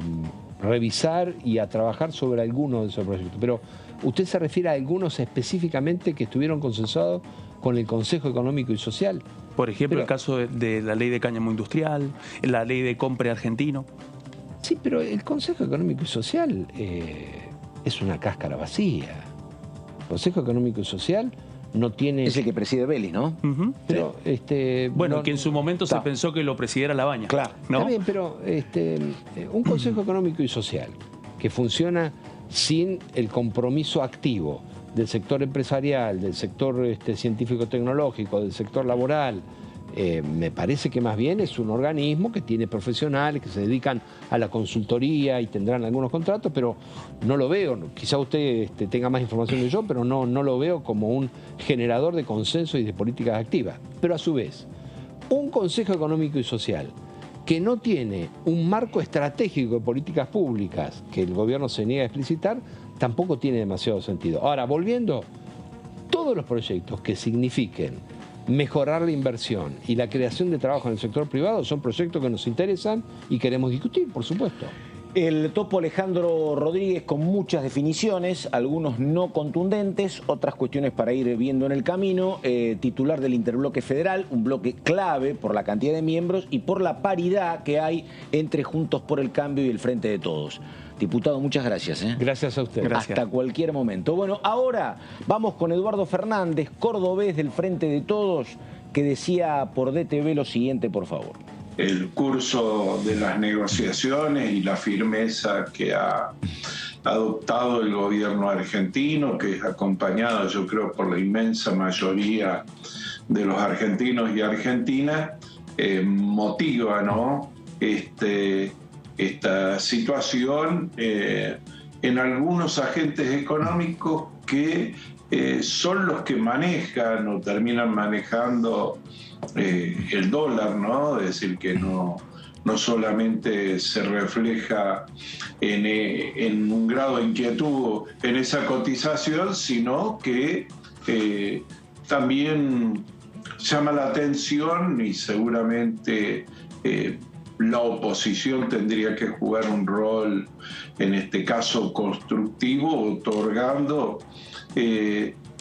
revisar y a trabajar sobre algunos de esos proyectos, pero usted se refiere a algunos específicamente que estuvieron consensuados con el Consejo Económico y Social. Por ejemplo, el caso de la ley de cáñamo industrial, la ley de compre argentino. Sí, pero el Consejo Económico y Social es una cáscara vacía. El Consejo Económico y Social no tiene... Es el que preside Vélez, ¿no? Pero, bueno, que en su momento se pensó que lo presidiera Labaña. Claro. ¿No? Está bien, pero un Consejo Económico y Social que funciona sin el compromiso activo del sector empresarial, del sector científico-tecnológico, del sector laboral, me parece que más bien es un organismo que tiene profesionales que se dedican a la consultoría y tendrán algunos contratos, pero no lo veo, quizá usted tenga más información que yo, pero no lo veo como un generador de consenso y de políticas activas. Pero a su vez, un Consejo Económico y Social que no tiene un marco estratégico de políticas públicas que el gobierno se niega a explicitar, tampoco tiene demasiado sentido. Ahora, volviendo, todos los proyectos que signifiquen mejorar la inversión y la creación de trabajo en el sector privado son proyectos que nos interesan y queremos discutir, por supuesto. El topo Alejandro Rodríguez con muchas definiciones, algunos no contundentes, otras cuestiones para ir viendo en el camino. Titular del Interbloque Federal, un bloque clave por la cantidad de miembros y por la paridad que hay entre Juntos por el Cambio y el Frente de Todos. Diputado, muchas gracias. Gracias a usted. Gracias. Hasta cualquier momento. Bueno, ahora vamos con Eduardo Fernández, cordobés del Frente de Todos, que decía por DTV lo siguiente, por favor. El curso de las negociaciones y la firmeza que ha adoptado el gobierno argentino, que es acompañado, yo creo, por la inmensa mayoría de los argentinos y argentinas, motiva, ¿no? Esta situación en algunos agentes económicos que son los que manejan o terminan manejando el dólar, ¿no? Es decir, que no solamente se refleja en un grado de inquietud en esa cotización, sino que también llama la atención y seguramente la oposición tendría que jugar un rol, en este caso constructivo, otorgando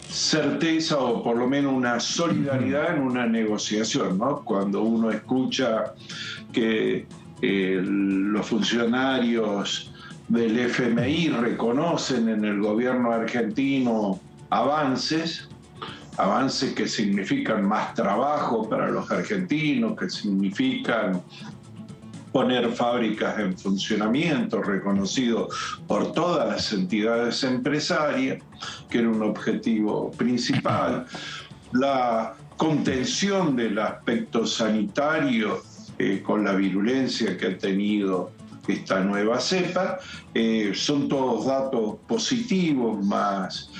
certeza o por lo menos una solidaridad en una negociación, ¿no? Cuando uno escucha que los funcionarios del FMI reconocen en el gobierno argentino avances que significan más trabajo para los argentinos, que significan poner fábricas en funcionamiento, reconocido por todas las entidades empresarias, que era un objetivo principal, la contención del aspecto sanitario con la virulencia que ha tenido esta nueva cepa, son todos datos positivos, más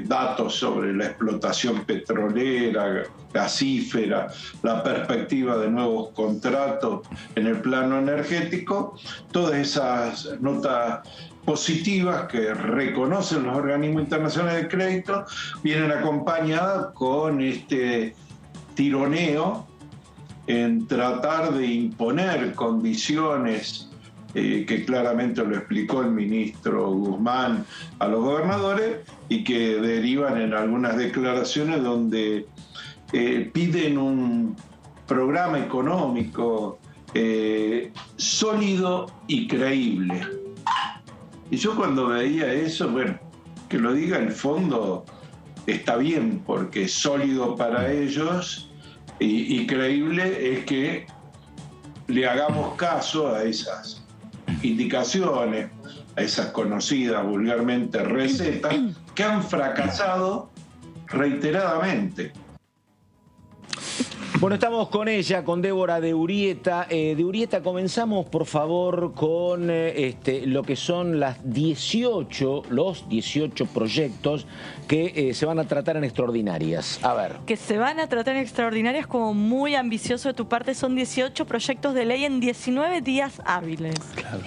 datos sobre la explotación petrolera, gasífera, la perspectiva de nuevos contratos en el plano energético, todas esas notas positivas que reconocen los organismos internacionales de crédito vienen acompañadas con este tironeo en tratar de imponer condiciones que claramente lo explicó el ministro Guzmán a los gobernadores y que derivan en algunas declaraciones donde piden un programa económico sólido y creíble. Y yo cuando veía eso, bueno, que lo diga el fondo está bien, porque sólido para ellos y creíble es que le hagamos caso a esas indicaciones, a esas conocidas vulgarmente recetas que han fracasado reiteradamente. Bueno, estamos con ella, con Débora de Urrieta. De Urrieta, comenzamos por favor con lo que son los 18 proyectos que se van a tratar en extraordinarias. A ver. Que se van a tratar en extraordinarias, como muy ambicioso de tu parte, son 18 proyectos de ley en 19 días hábiles. Claro.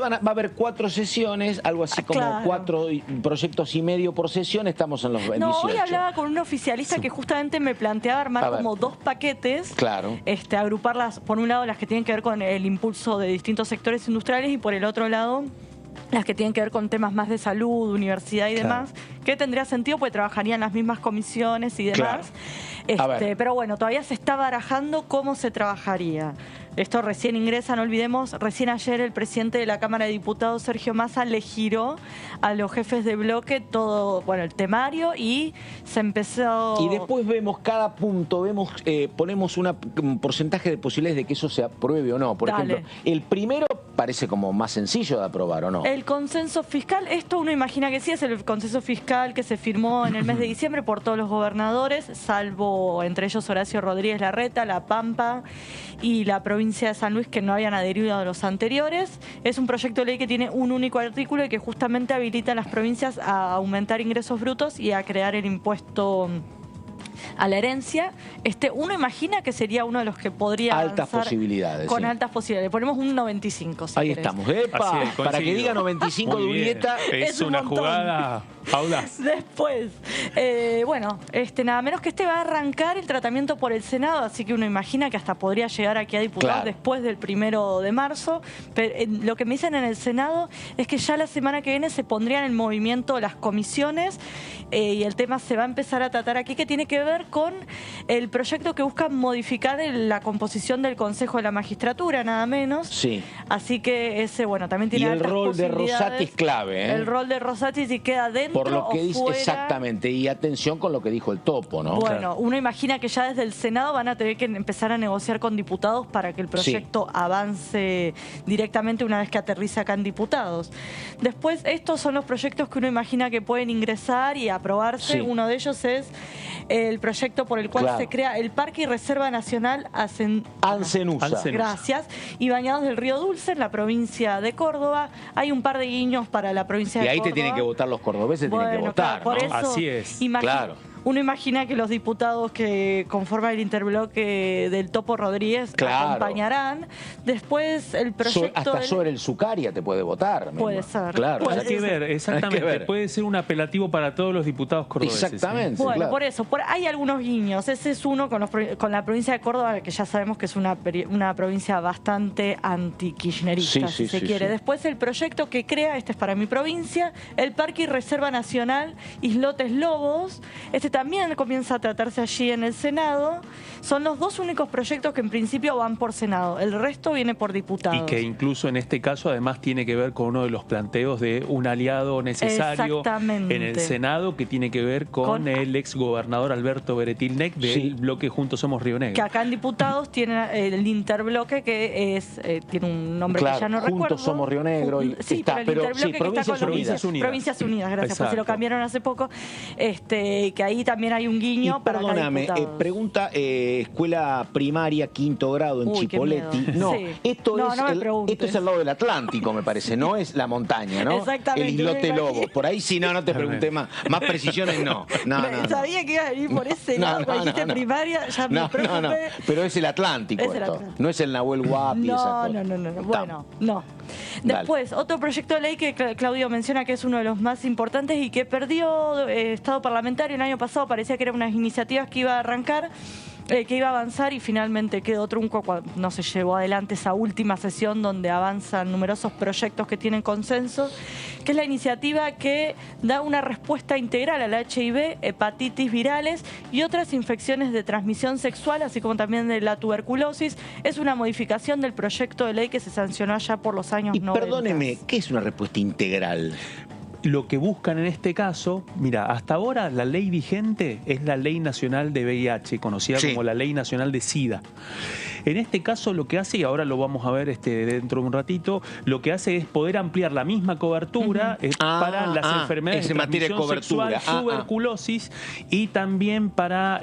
Va a haber 4 sesiones, algo así como claro. 4 proyectos y medio por sesión, estamos en los 18. No, hoy hablaba con un oficialista que justamente me planteaba armar como 2 paquetes. Claro. Agruparlas, por un lado, las que tienen que ver con el impulso de distintos sectores industriales y por el otro lado, las que tienen que ver con temas más de salud, universidad y demás, que tendría sentido porque trabajarían las mismas comisiones y demás. Claro. Pero bueno, todavía se está barajando cómo se trabajaría. Esto recién ingresa, no olvidemos, recién ayer el presidente de la Cámara de Diputados, Sergio Massa, le giró a los jefes de bloque todo, bueno, el temario y se empezó... Y después vemos cada punto, ponemos un porcentaje de posibilidades de que eso se apruebe o no. Por ejemplo, el primero parece como más sencillo de aprobar, ¿o no? El consenso fiscal, esto uno imagina que sí, es el consenso fiscal que se firmó en el mes de diciembre por todos los gobernadores, salvo entre ellos Horacio Rodríguez Larreta, La Pampa y la provincia de San Luis, que no habían adherido a los anteriores. Es un proyecto de ley que tiene un único artículo y que justamente habilita a las provincias a aumentar ingresos brutos y a crear el impuesto a la herencia. Uno imagina que sería uno de los que podría altas posibilidades. Con altas posibilidades. Le ponemos un 95. Si ahí querés. Estamos. ¡Epa! Para que diga 95 de Urrieta. Es una jugada audaz. Después, bueno, nada menos que va a arrancar el tratamiento por el Senado, así que uno imagina que hasta podría llegar aquí a diputados después del 1 de marzo. Pero lo que me dicen en el Senado es que ya la semana que viene se pondrían en movimiento las comisiones y el tema se va a empezar a tratar aquí, que tiene que ver con el proyecto que busca modificar la composición del Consejo de la Magistratura, nada menos. Sí. Así que ese, bueno, también tiene altas posibilidades. Y el rol de Rosati es clave, ¿eh? El rol de Rosati si queda dentro por lo que dice, fuera. exactamente, y atención con lo que dijo el Topo, ¿no? Bueno, uno imagina que ya desde el Senado van a tener que empezar a negociar con diputados para que el proyecto avance directamente una vez que aterriza acá en diputados. Después, estos son los proyectos que uno imagina que pueden ingresar y aprobarse. Sí. Uno de ellos es el proyecto por el cual se crea el Parque y Reserva Nacional Ancenusa. Gracias. Y Bañados del Río Dulce, en la provincia de Córdoba. Hay un par de guiños para la provincia de Córdoba. Y ahí te tienen que votar los cordobeses, tienen que votar, claro, por ¿no? eso, así es. Claro. uno imagina que los diputados que conforman el interbloque del Topo Rodríguez acompañarán. Después el proyecto... Hasta sobre el Zucaria te puede votar. Puede ser. Claro. Hay que ver, exactamente. Puede ser un apelativo para todos los diputados cordobeses. Exactamente. Bueno, claro. por eso, hay algunos guiños. Ese es uno con la provincia de Córdoba, que ya sabemos que es una provincia bastante anti-kirchnerista, si se quiere. Sí. Después el proyecto que crea, este es para mi provincia, el Parque y Reserva Nacional Islotes Lobos. Este también comienza a tratarse allí en el Senado. Son los dos únicos proyectos que en principio van por Senado. El resto viene por diputados. Y que incluso en este caso además tiene que ver con uno de los planteos de un aliado necesario en el Senado, que tiene que ver con el ex gobernador Alberto Beretilnec del bloque Juntos Somos Río Negro. Que acá en diputados tiene el interbloque, que es tiene un nombre que ya no recuerdo. Juntos Somos Río Negro. Sí, pero el interbloque que está con Provincias Unidas. Provincias Unidas, gracias, Exacto. pues se lo cambiaron hace poco. Que ahí también hay un guiño para perdóname, pregunta escuela primaria, quinto grado en Chipoleti. No, sí. esto es el lado del Atlántico, me parece, no es la montaña, ¿no? Exactamente. El islote Lobo. Por ahí sí, no te pregunté más. Más precisiones no. Sabía que iba a venir por ese lado, cuando dijiste primaria, ya me preocupé. No, pero es el Atlántico esto. No es el Nahuel Huapi. No. Bueno, no. Después, otro proyecto de ley que Claudio menciona que es uno de los más importantes y que perdió estado parlamentario el año pasado. Parecía que eran unas iniciativas que iba a arrancar, que iba a avanzar, y finalmente quedó trunco cuando no se llevó adelante esa última sesión donde avanzan numerosos proyectos que tienen consenso, que es la iniciativa que da una respuesta integral al HIV, hepatitis virales y otras infecciones de transmisión sexual, así como también de la tuberculosis. Es una modificación del proyecto de ley que se sancionó allá por los años 90. Perdóneme, ¿qué es una respuesta integral? Lo que buscan en este caso, mira, hasta ahora la ley vigente es la Ley Nacional de VIH, conocida como la Ley Nacional de SIDA. En este caso lo que hace, y ahora lo vamos a ver dentro de un ratito, lo que hace es poder ampliar la misma cobertura para las enfermedades de transmisión sexual, tuberculosis y también para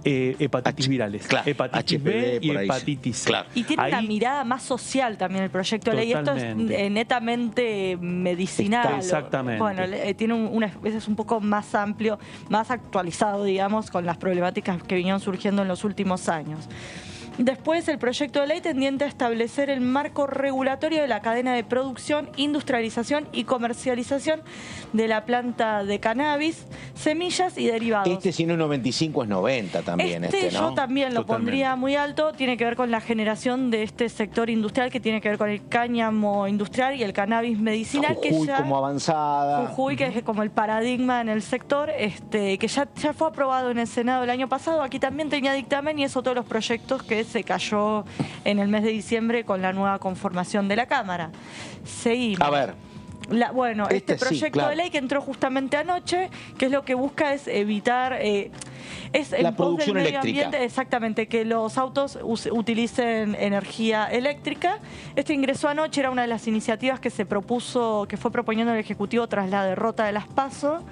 hepatitis virales, hepatitis B y hepatitis C. Claro. Y tiene una mirada más social también el proyecto de ley. Esto es netamente medicinal. Exactamente. Bueno, tiene es un poco más amplio, más actualizado, digamos, con las problemáticas que vinieron surgiendo en los últimos años. Después, el proyecto de ley tendiente a establecer el marco regulatorio de la cadena de producción, industrialización y comercialización de la planta de cannabis, semillas y derivados. Si no es 95 es 90 también. ¿no? Yo también lo pondría muy alto. Tiene que ver con la generación de este sector industrial que tiene que ver con el cáñamo industrial y el cannabis medicinal. Jujuy como avanzada. Jujuy, que es como el paradigma en el sector, que ya fue aprobado en el Senado el año pasado. Aquí también tenía dictamen y es otro de los proyectos que se cayó en el mes de diciembre con la nueva conformación de la Cámara. Seguimos. A ver. Este proyecto de ley que entró justamente anoche, que es lo que busca es evitar... la producción eléctrica. Exactamente, que los autos utilicen energía eléctrica. Este ingresó anoche, era una de las iniciativas que se propuso, que fue proponiendo el Ejecutivo tras la derrota de las PASO.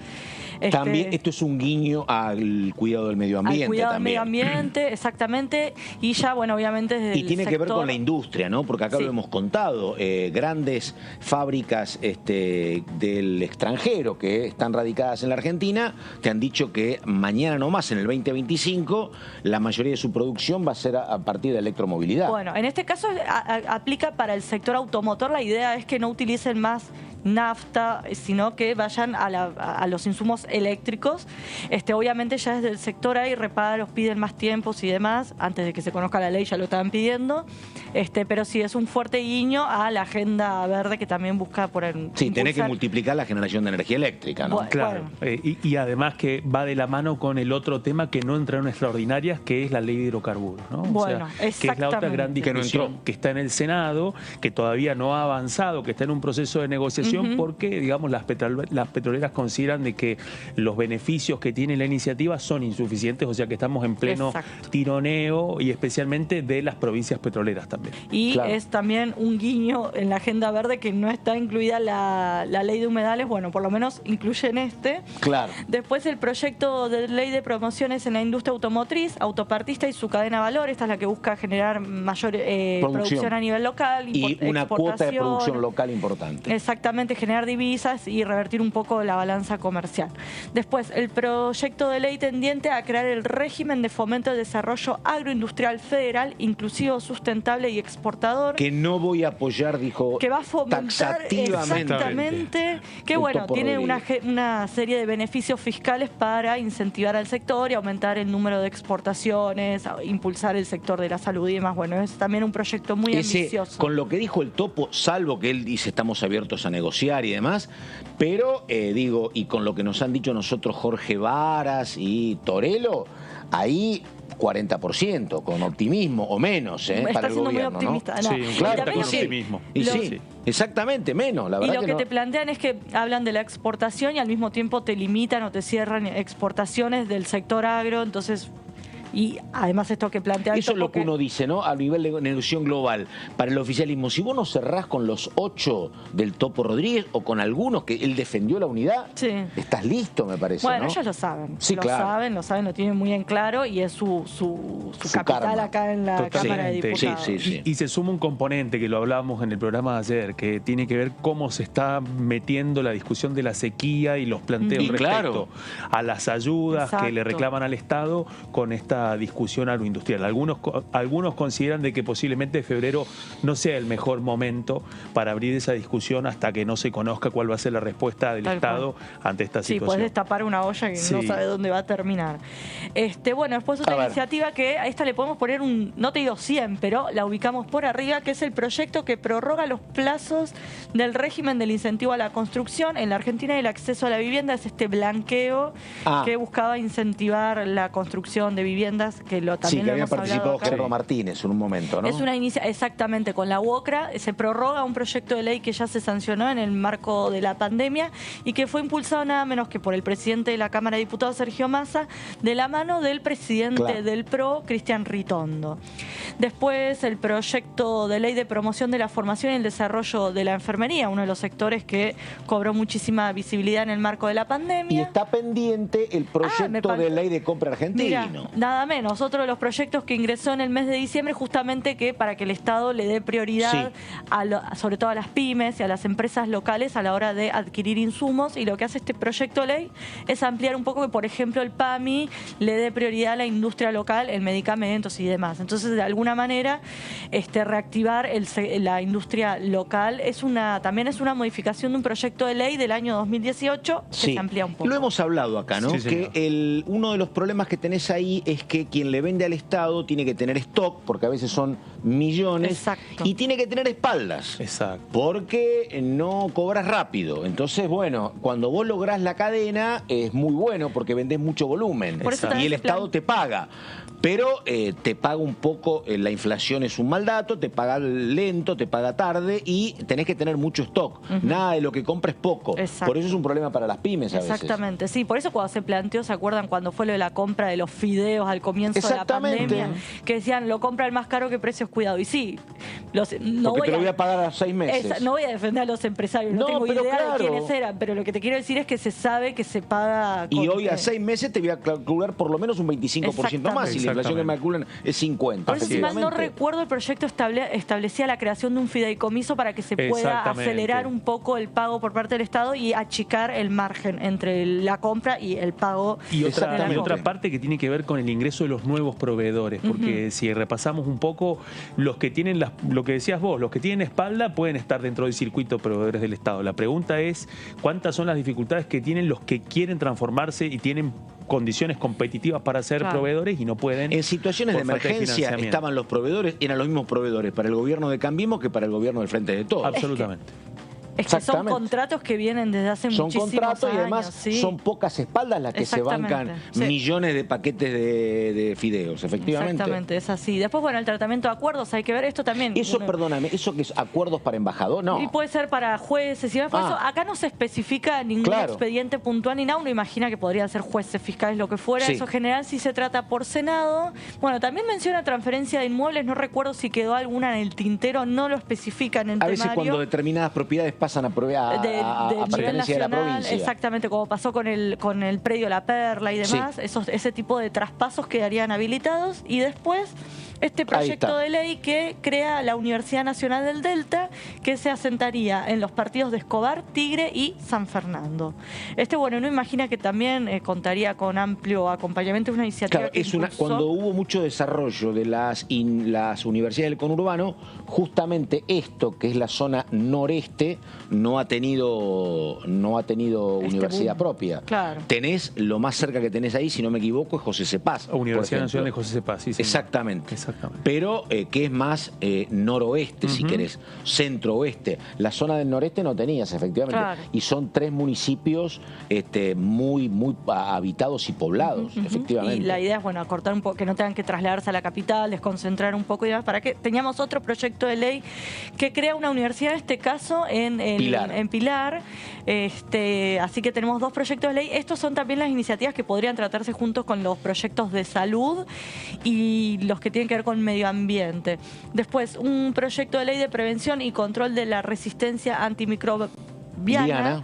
También esto es un guiño al cuidado del medio ambiente. Al cuidado también. del medio ambiente, exactamente. Y ya, obviamente desde y tiene que ver con la industria, ¿no? Porque acá lo hemos contado. Grandes fábricas del extranjero que están radicadas en la Argentina te han dicho que mañana nomás, en el 2025, la mayoría de su producción va a ser a partir de electromovilidad. Bueno, en este caso aplica para el sector automotor. La idea es que no utilicen más nafta, sino que vayan a los insumos eléctricos. Obviamente ya desde el sector hay reparos, piden más tiempos y demás. Antes de que se conozca la ley ya lo estaban pidiendo. Pero sí es un fuerte guiño a la agenda verde que también busca por el tenés que multiplicar la generación de energía eléctrica, ¿no? Claro. Y además que va de la mano con el otro tema que no entraron extraordinarias, que es la ley de hidrocarburos, ¿no? Que es la otra gran discusión que está en el Senado, que todavía no ha avanzado, que está en un proceso de negociación, porque, digamos, las petroleras consideran de que los beneficios que tiene la iniciativa son insuficientes, o sea que estamos en pleno tironeo, y especialmente de las provincias petroleras también. Y es también un guiño en la agenda verde que no está incluida la ley de humedales. Bueno, por lo menos incluyen Claro. Después el proyecto de ley de promociones en la industria automotriz, autopartista y su cadena de valor. Esta es la que busca generar mayor producción a nivel local. Y una cuota de producción local importante. Exactamente. justamente generar divisas y revertir un poco la balanza comercial. Después, el proyecto de ley tendiente a crear el régimen de fomento del desarrollo agroindustrial federal, inclusivo, sustentable y exportador. Que no voy a apoyar, dijo, que va a fomentar taxativamente. Exactamente. Que El bueno, Topo tiene Rodríguez. una serie de beneficios fiscales para incentivar al sector y aumentar el número de exportaciones, impulsar el sector de la salud y demás. Bueno, es también un proyecto muy ambicioso. Con lo que dijo el Topo, salvo que él dice estamos abiertos a negociar y demás, pero digo, y con lo que nos han dicho nosotros Jorge Varas y Torello, ahí 40%, con optimismo o menos, para el siendo gobierno, muy optimista. ¿no? ¿no? Sí, Claro, con sí. optimismo. Y sí, exactamente, menos, la verdad. Y lo que no. te plantean es que hablan de la exportación y al mismo tiempo te limitan o te cierran exportaciones del sector agro, entonces... Y además esto que plantea... Eso es lo que uno dice, ¿no? A nivel de negociación global. Para el oficialismo, si vos no cerrás con los 8 del Topo Rodríguez o con algunos que él defendió la unidad, Sí. estás listo, me parece, Bueno, ¿no? ellos lo saben. Sí, lo claro. saben, lo tienen muy en claro y es su capital karma. acá en la Cámara de Diputados. Sí. Y se suma un componente que lo hablábamos en el programa de ayer, que tiene que ver cómo se está metiendo la discusión de la sequía y los planteos Y respecto claro. a las ayudas que le Exacto. reclaman al Estado con esta discusión agroindustrial. Algunos consideran de que posiblemente febrero no sea el mejor momento para abrir esa discusión hasta que no se conozca cuál va a ser la respuesta del Tal Estado ante esta Sí, situación. puedes destapar una olla que no Sí. sabe dónde va a terminar. Bueno, después A otra ver. iniciativa que a esta le podemos poner no te digo 100, pero la ubicamos por arriba, que es el proyecto que prorroga los plazos del régimen del incentivo a la construcción. En la Argentina el acceso a la vivienda es este blanqueo que buscaba incentivar la construcción de viviendas, que también Sí, que lo había hemos hablado participado acá. Gerardo Martínez en un momento, ¿no? Es una iniciativa, exactamente, con la UOCRA se prorroga un proyecto de ley que ya se sancionó en el marco de la pandemia y que fue impulsado nada menos que por el presidente de la Cámara de Diputados, Sergio Massa, de la mano del presidente del PRO, Cristian Ritondo. Después el proyecto de ley de promoción de la formación y el desarrollo de la enfermería, uno de los sectores que cobró muchísima visibilidad en el marco de la pandemia. Y está pendiente el proyecto de ley de compra argentino. Mira, nada menos, otro de los proyectos que ingresó en el mes de diciembre, justamente que para que el Estado le dé prioridad sobre todo a las pymes y a las empresas locales a la hora de adquirir insumos, y lo que hace este proyecto de ley es ampliar un poco que, por ejemplo, el PAMI le dé prioridad a la industria local en medicamentos y demás. Entonces, de alguna manera, reactivar la industria local también es una modificación de un proyecto de ley del año 2018 que se amplía un poco. Lo hemos hablado acá, ¿no? Sí, señor. Que uno de los problemas que tenés ahí es que quien le vende al Estado tiene que tener stock, porque a veces son millones, Exacto. y tiene que tener espaldas. Exacto. Porque no cobras rápido. Entonces, bueno, cuando vos lográs la cadena es muy bueno porque vendés mucho volumen. Por eso Y también el Estado te paga. Pero te paga un poco, la inflación es un mal dato, te paga lento, te paga tarde y tenés que tener mucho stock. Nada de lo que compres poco. Exacto. Por eso es un problema para las pymes a veces. Exactamente, sí. Por eso cuando se planteó, ¿se acuerdan cuando fue lo de la compra de los fideos al comienzo de la pandemia? Que decían, lo compra el más caro que precios cuidado. Y sí, no porque te lo voy a pagar a 6 meses. no voy a defender a los empresarios, no tengo idea de quiénes eran, pero lo que te quiero decir es que se sabe que se paga... Y hoy a 6 meses te voy a calcular por lo menos un 25% más. Y la inflación que me calculan es 50%. Por eso, si mal no recuerdo, el proyecto establecía la creación de un fideicomiso para que se pueda acelerar un poco el pago por parte del Estado y achicar el margen entre la compra y el pago. Y otra compra. parte que tiene que ver con el ingreso de los nuevos proveedores, porque si repasamos un poco, los que tienen lo que decías vos, los que tienen espalda pueden estar dentro del circuito de proveedores del Estado. La pregunta es, ¿cuántas son las dificultades que tienen los que quieren transformarse y tienen condiciones competitivas para ser proveedores y no pueden? En situaciones de por falta emergencia financiamiento. estaban los proveedores, eran los mismos proveedores para el gobierno de Cambiemos que para el gobierno del Frente de Todos. Absolutamente. Es que son contratos que vienen desde hace muchísimos años. Son contratos y además son pocas espaldas las que se bancan millones de paquetes de fideos, efectivamente. Exactamente, es así. Después, bueno, el tratamiento de acuerdos, hay que ver esto también. Eso, perdóname, ¿eso que es acuerdos para embajador? No. Y puede ser para jueces y demás. Por eso, acá no se especifica ningún expediente puntual ni nada. Uno imagina que podrían ser jueces, fiscales, lo que fuera. Eso en general si se trata por Senado. Bueno, también menciona transferencia de inmuebles. No recuerdo si quedó alguna en el tintero. No lo especifica en el temario. A veces cuando determinadas propiedades pasan a pertenencia de la provincia. Exactamente, como pasó con el predio La Perla y demás, ese tipo de traspasos quedarían habilitados. Y después este proyecto de ley que crea la Universidad Nacional del Delta, que se asentaría en los partidos de Escobar, Tigre y San Fernando. Bueno, uno imagina que también contaría con amplio acompañamiento, una iniciativa que cuando hubo mucho desarrollo de las universidades del conurbano, justamente esto, que es la zona noreste, no ha tenido universidad propia. Claro. Tenés, lo más cerca que tenés ahí, si no me equivoco, es José Cepaz. Universidad Nacional de José Cepaz, sí. Exactamente. Pero que es más noroeste, si querés, centro-oeste. La zona del noreste no tenías, efectivamente. Claro. Y son 3 municipios muy habitados y poblados, efectivamente. Y la idea es, bueno, acortar un poco, que no tengan que trasladarse a la capital, desconcentrar un poco y demás. ¿Para qué? Teníamos otro proyecto de ley que crea una universidad, en este caso, en Pilar. Así que tenemos 2 proyectos de ley. Estos son también las iniciativas que podrían tratarse juntos con los proyectos de salud y los que tienen que ver con medio ambiente. Después, un proyecto de ley de prevención y control de la resistencia antimicrobiana.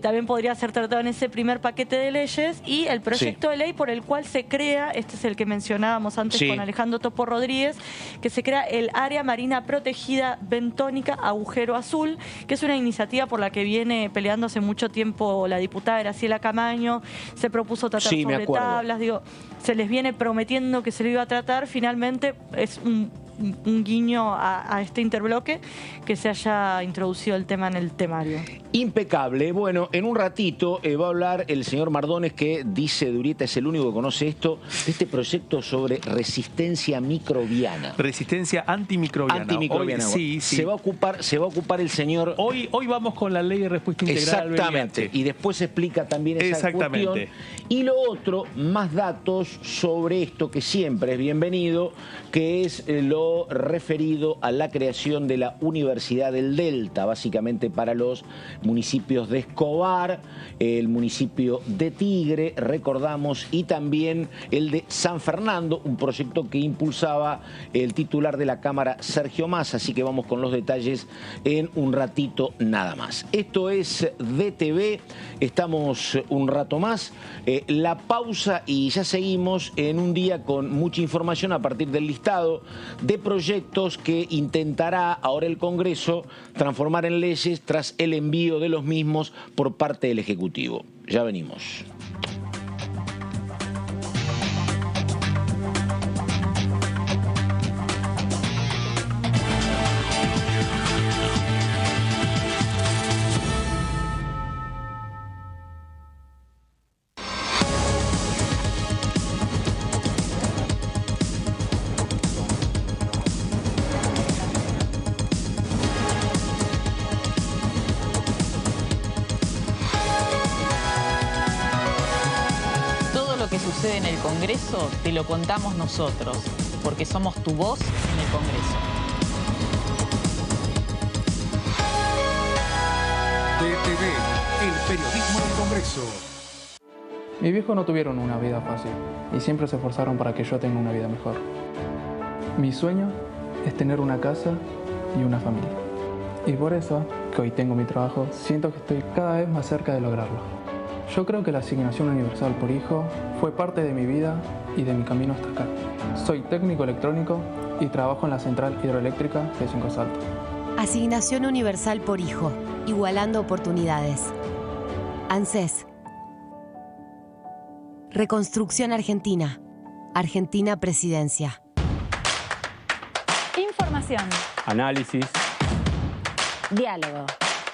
También podría ser tratado en ese primer paquete de leyes, y el proyecto de ley por el cual se crea, este es el que mencionábamos antes con Alejandro Topo Rodríguez, que se crea el Área Marina Protegida Bentónica Agujero Azul, que es una iniciativa por la que viene peleando hace mucho tiempo la diputada Graciela Camaño. Se propuso tratar sobre tablas, se les viene prometiendo que se lo iba a tratar. Finalmente es un guiño a este interbloque que se haya introducido el tema en el temario. Impecable. Bueno, en un ratito va a hablar el señor Mardones, que dice, Durieta es el único que conoce esto, de este proyecto sobre resistencia microbiana. Resistencia antimicrobiana. Antimicrobiana. Hoy, se va a ocupar el señor. Hoy vamos con la ley de respuesta integral. Exactamente. Y después explica también esa cuestión. Y lo otro, más datos sobre esto, que siempre es bienvenido, que es lo referido a la creación de la Universidad del Delta, básicamente para los municipios de Escobar, el municipio de Tigre, recordamos, y también el de San Fernando, un proyecto que impulsaba el titular de la Cámara, Sergio Massa. Así que vamos con los detalles en un ratito nada más. Esto es DTV, estamos un rato más, la pausa y ya seguimos en un día con mucha información a partir del listado de proyectos que intentará ahora el Congreso transformar en leyes tras el envío de los mismos por parte del Ejecutivo. Ya venimos. En el Congreso te lo contamos nosotros, porque somos tu voz en el Congreso. DTV, el periodismo del Congreso. Mis viejos no tuvieron una vida fácil y siempre se esforzaron para que yo tenga una vida mejor. Mi sueño es tener una casa y una familia. Y por eso, que hoy tengo mi trabajo, siento que estoy cada vez más cerca de lograrlo. Yo creo que la asignación universal por hijo fue parte de mi vida y de mi camino hasta acá. Soy técnico electrónico y trabajo en la central hidroeléctrica de Cinco Saltos. Asignación universal por hijo, igualando oportunidades. ANSES. Reconstrucción Argentina. Argentina Presidencia. Información. Análisis. Diálogo.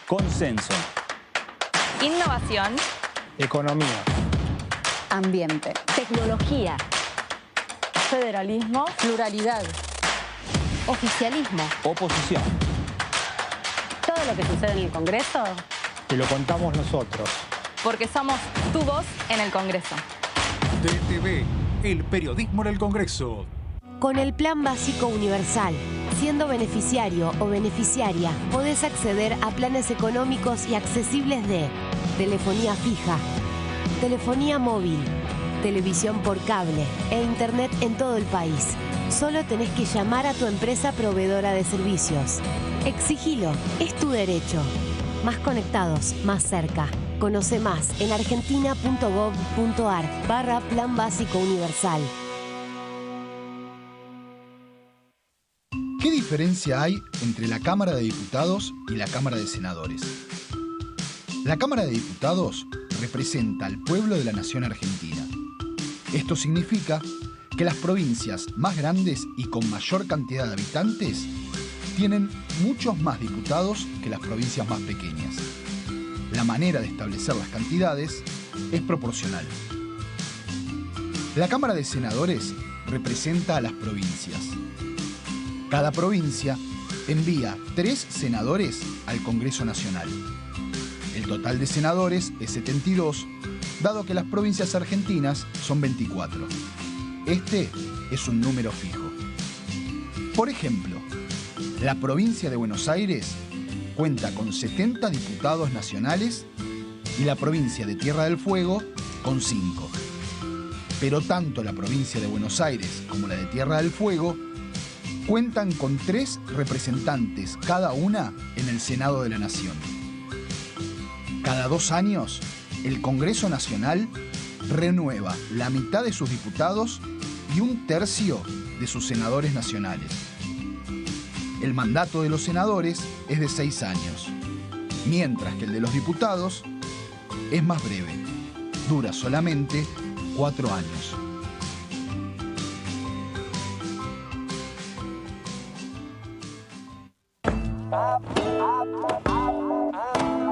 Consenso. Innovación. Economía. Ambiente. Tecnología. Federalismo. Pluralidad. Oficialismo. Oposición. Todo lo que sucede en el Congreso. Te lo contamos nosotros. Porque somos tu voz en el Congreso. DTV, el periodismo en el Congreso. Con el Plan Básico Universal, siendo beneficiario o beneficiaria, podés acceder a planes económicos y accesibles de telefonía fija, telefonía móvil, televisión por cable e internet en todo el país. Solo tenés que llamar a tu empresa proveedora de servicios. Exigilo, es tu derecho. Más conectados, más cerca. Conoce más en argentina.gov.ar/Plan Básico Universal. diferencia hay entre la Cámara de Diputados y la Cámara de Senadores? La Cámara de Diputados representa al pueblo de la nación argentina. Esto significa que las provincias más grandes y con mayor cantidad de habitantes tienen muchos más diputados que las provincias más pequeñas. La manera de establecer las cantidades es proporcional. La Cámara de Senadores representa a las provincias. Cada provincia envía 3 senadores al Congreso Nacional. El total de senadores es 72, dado que las provincias argentinas son 24. Este es un número fijo. Por ejemplo, la provincia de Buenos Aires cuenta con 70 diputados nacionales y la provincia de Tierra del Fuego con 5. Pero tanto la provincia de Buenos Aires como la de Tierra del Fuego cuentan con 3 representantes cada una en el Senado de la Nación. Cada 2 años, el Congreso Nacional renueva la mitad de sus diputados y 1/3 de sus senadores nacionales. El mandato de los senadores es de 6 años, mientras que el de los diputados es más breve, dura solamente 4 años.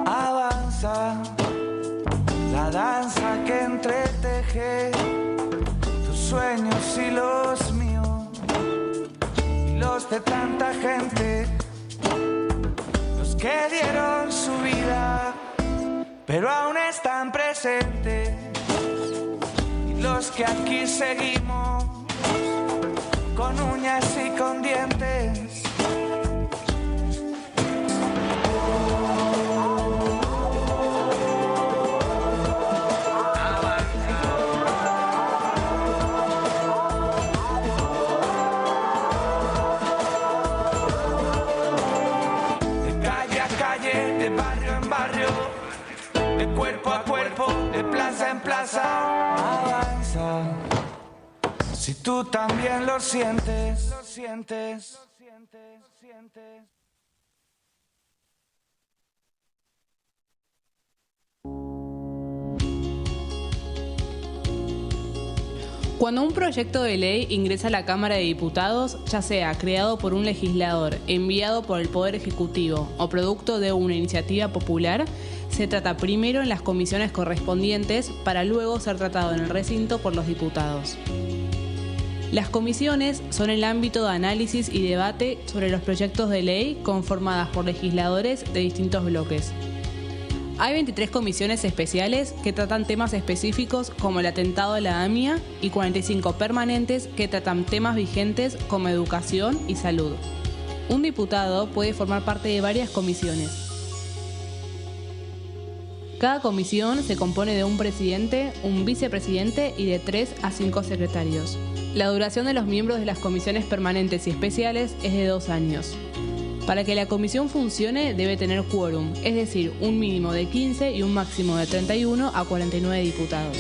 Avanza la danza que entreteje tus sueños y los míos y los de tanta gente, los que dieron su vida pero aún están presentes, y los que aquí seguimos con uñas y con dientes. Cuerpo a cuerpo, de plaza en plaza, avanza. Si tú también lo sientes, lo sientes, lo sientes, lo sientes. Cuando un proyecto de ley ingresa a la Cámara de Diputados, ya sea creado por un legislador, enviado por el Poder Ejecutivo o producto de una iniciativa popular, se trata primero en las comisiones correspondientes para luego ser tratado en el recinto por los diputados. Las comisiones son el ámbito de análisis y debate sobre los proyectos de ley conformadas por legisladores de distintos bloques. Hay 23 comisiones especiales que tratan temas específicos como el atentado a la AMIA y 45 permanentes que tratan temas vigentes como educación y salud. Un diputado puede formar parte de varias comisiones. Cada comisión se compone de un presidente, un vicepresidente y de 3 a 5 secretarios. La duración de los miembros de las comisiones permanentes y especiales es de 2 años. Para que la comisión funcione debe tener quórum, es decir, un mínimo de 15 y un máximo de 31 a 49 diputados.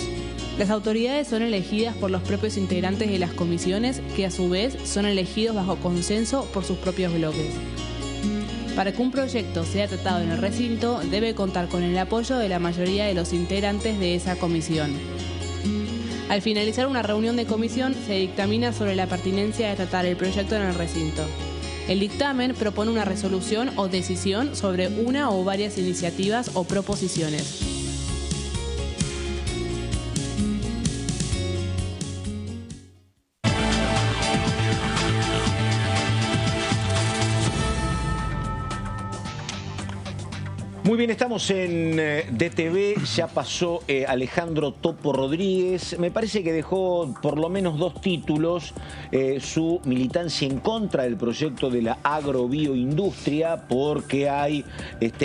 Las autoridades son elegidas por los propios integrantes de las comisiones, que a su vez son elegidos bajo consenso por sus propios bloques. Para que un proyecto sea tratado en el recinto, debe contar con el apoyo de la mayoría de los integrantes de esa comisión. Al finalizar una reunión de comisión, se dictamina sobre la pertinencia de tratar el proyecto en el recinto. El dictamen propone una resolución o decisión sobre una o varias iniciativas o proposiciones. Muy bien, estamos en DTV, ya pasó Alejandro Topo Rodríguez, me parece que dejó por lo menos 2 títulos, su militancia en contra del proyecto de la agrobioindustria, porque hay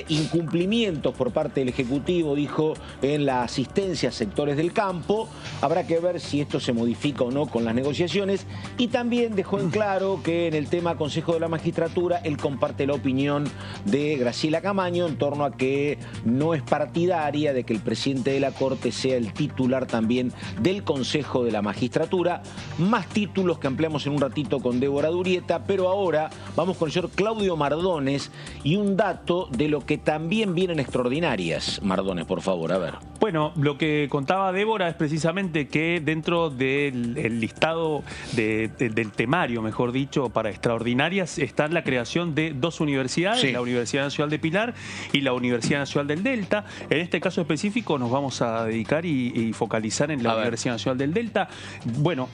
incumplimientos por parte del Ejecutivo, dijo, en la asistencia a sectores del campo. Habrá que ver si esto se modifica o no con las negociaciones, y también dejó en claro que en el tema Consejo de la Magistratura él comparte la opinión de Graciela Camaño en torno a que no es partidaria de que el presidente de la Corte sea el titular también del Consejo de la Magistratura. Más títulos que ampliamos en un ratito con Débora Durieta, pero ahora vamos con el señor Claudio Mardones y un dato de lo que también vienen extraordinarias. Mardones, por favor, a ver. Bueno, lo que contaba Débora es precisamente que dentro del listado del temario, mejor dicho, para extraordinarias, está la creación de dos universidades, sí, la Universidad Nacional de Pilar y la Universidad Nacional del Delta. En este caso específico nos vamos a dedicar y focalizar en la Universidad Nacional del Delta. Bueno,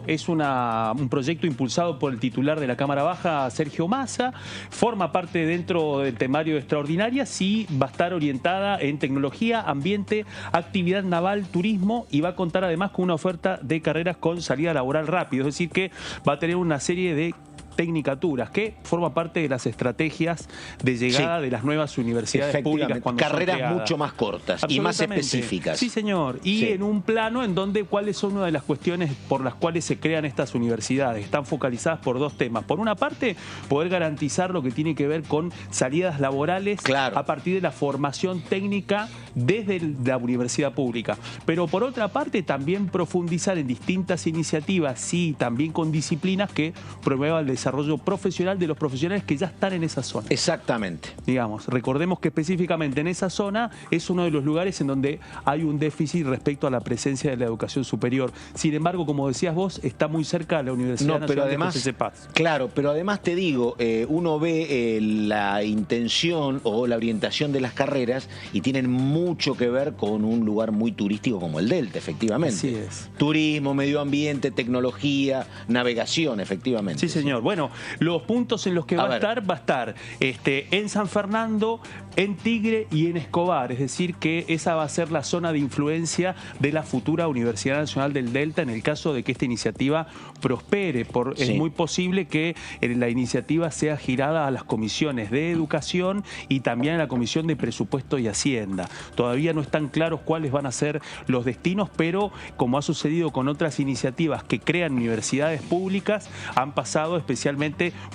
es un proyecto impulsado por el titular de la Cámara Baja, Sergio Massa, forma parte dentro del temario de extraordinarias y va a estar orientada en tecnología, ambiente, actividad naval, turismo, y va a contar además con una oferta de carreras con salida laboral rápido, es decir que va a tener una serie de tecnicaturas, que forma parte de las estrategias de llegada de las nuevas universidades públicas cuando carreras son creadas. Mucho más cortas y más específicas. Sí, señor. Y en un plano en donde cuáles son una de las cuestiones por las cuales se crean estas universidades. Están focalizadas por dos temas. Por una parte, poder garantizar lo que tiene que ver con salidas laborales a partir de la formación técnica desde la universidad pública. Pero por otra parte, también profundizar en distintas iniciativas y también con disciplinas que promuevan el desarrollo profesional de los profesionales que ya están en esa zona. Exactamente. Digamos, recordemos que específicamente en esa zona es uno de los lugares en donde hay un déficit respecto a la presencia de la educación superior. Sin embargo, como decías vos, está muy cerca de la Universidad Nacional de José C. Paz. Claro, pero además te digo, uno ve la intención o la orientación de las carreras y tienen mucho que ver con un lugar muy turístico como el Delta, efectivamente. Así es. Turismo, medio ambiente, tecnología, navegación, efectivamente. Sí, señor. Bueno, los puntos en los que va a estar en San Fernando, en Tigre y en Escobar. Es decir, que esa va a ser la zona de influencia de la futura Universidad Nacional del Delta en el caso de que esta iniciativa prospere. Es muy posible que la iniciativa sea girada a las comisiones de Educación y también a la Comisión de Presupuesto y Hacienda. Todavía no están claros cuáles van a ser los destinos, pero como ha sucedido con otras iniciativas que crean universidades públicas, han pasado especialmente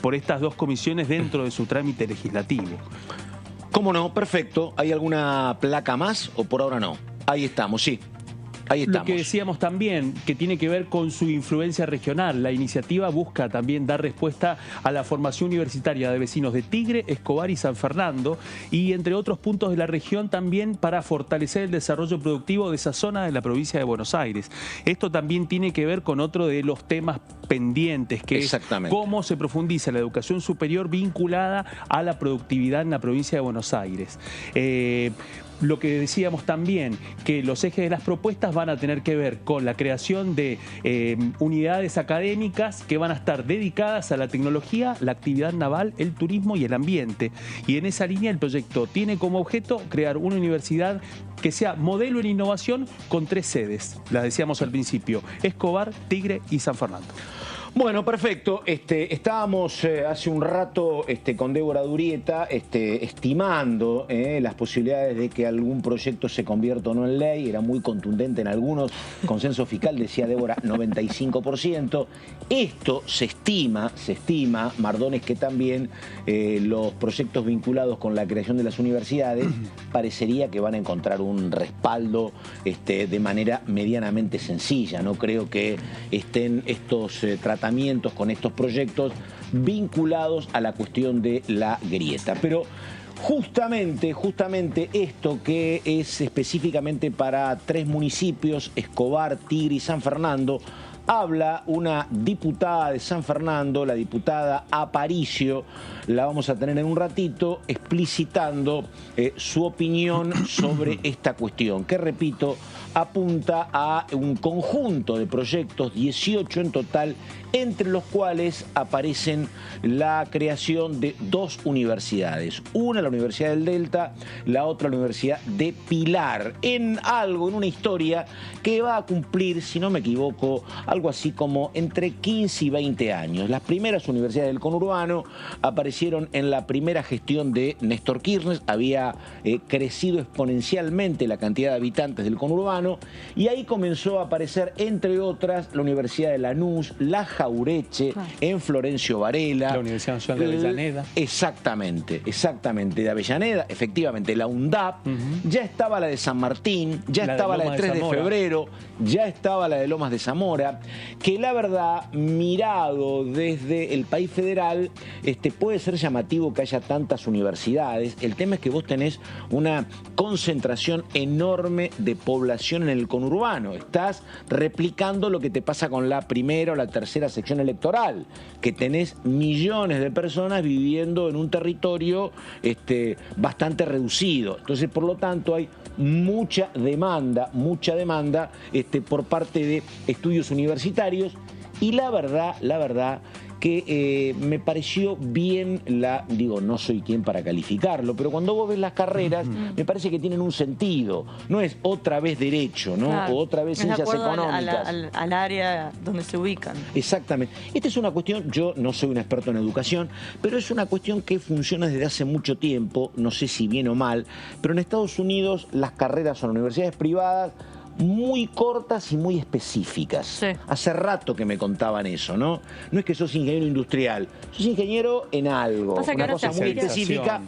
por estas dos comisiones dentro de su trámite legislativo. ¿Cómo no? Perfecto. ¿Hay alguna placa más o por ahora no? Ahí estamos, sí. Ahí estamos. Lo que decíamos también, que tiene que ver con su influencia regional. La iniciativa busca también dar respuesta a la formación universitaria de vecinos de Tigre, Escobar y San Fernando, y entre otros puntos de la región también para fortalecer el desarrollo productivo de esa zona de la provincia de Buenos Aires. Esto también tiene que ver con otro de los temas pendientes, que es cómo se profundiza la educación superior vinculada a la productividad en la provincia de Buenos Aires. Lo que decíamos también, que los ejes de las propuestas van a tener que ver con la creación de unidades académicas que van a estar dedicadas a la tecnología, la actividad naval, el turismo y el ambiente. Y en esa línea el proyecto tiene como objeto crear una universidad que sea modelo en innovación con 3 sedes. Las decíamos al principio: Escobar, Tigre y San Fernando. Bueno, perfecto. Estábamos hace un rato con Débora Durieta estimando las posibilidades de que algún proyecto se convierta o no en ley. Era muy contundente en algunos. Consenso fiscal, decía Débora, 95%. Esto se estima, Mardones, que también los proyectos vinculados con la creación de las universidades parecería que van a encontrar un respaldo de manera medianamente sencilla. No creo que estén estos tratamientos con estos proyectos vinculados a la cuestión de la grieta. Pero justamente esto, que es específicamente para 3 municipios, Escobar, Tigre y San Fernando, habla una diputada de San Fernando, la diputada Aparicio. La vamos a tener en un ratito, explicitando su opinión sobre esta cuestión, que, repito, apunta a un conjunto de proyectos, 18 en total, entre los cuales aparecen la creación de 2 universidades. Una, la Universidad del Delta, la otra, la Universidad de Pilar, en una historia que va a cumplir, si no me equivoco, algo así como entre 15 y 20 años. Las primeras universidades del conurbano aparecieron en la primera gestión de Néstor Kirchner. Había crecido exponencialmente la cantidad de habitantes del conurbano. conurbano, y ahí comenzó a aparecer, entre otras, la Universidad de Lanús, la Jaureche, en Florencio Varela. La Universidad Nacional de Avellaneda. Exactamente, de Avellaneda, efectivamente, la UNDAP, ya estaba la de San Martín, ya estaba la de 3 de febrero, ya estaba la de Lomas de Zamora, que la verdad, mirado desde el país federal, puede ser llamativo que haya tantas universidades. El tema es que vos tenés una concentración enorme de población en el conurbano. Estás replicando lo que te pasa con la primera o la tercera sección electoral, que tenés millones de personas viviendo en un territorio bastante reducido. Entonces, por lo tanto, hay mucha demanda por parte de estudios universitarios, y la verdad que me pareció bien digo, no soy quien para calificarlo, pero cuando vos ves las carreras, me parece que tienen un sentido. No es otra vez derecho, ¿no? Claro. O otra vez ciencias económicas. Al área donde se ubican. Exactamente. Esta es una cuestión, yo no soy un experto en educación, pero es una cuestión que funciona desde hace mucho tiempo, no sé si bien o mal, pero en Estados Unidos las carreras son universidades privadas muy cortas y muy específicas. Sí. Hace rato que me contaban eso, ¿no? No es que sos ingeniero industrial, sos ingeniero en algo, una cosa muy específica,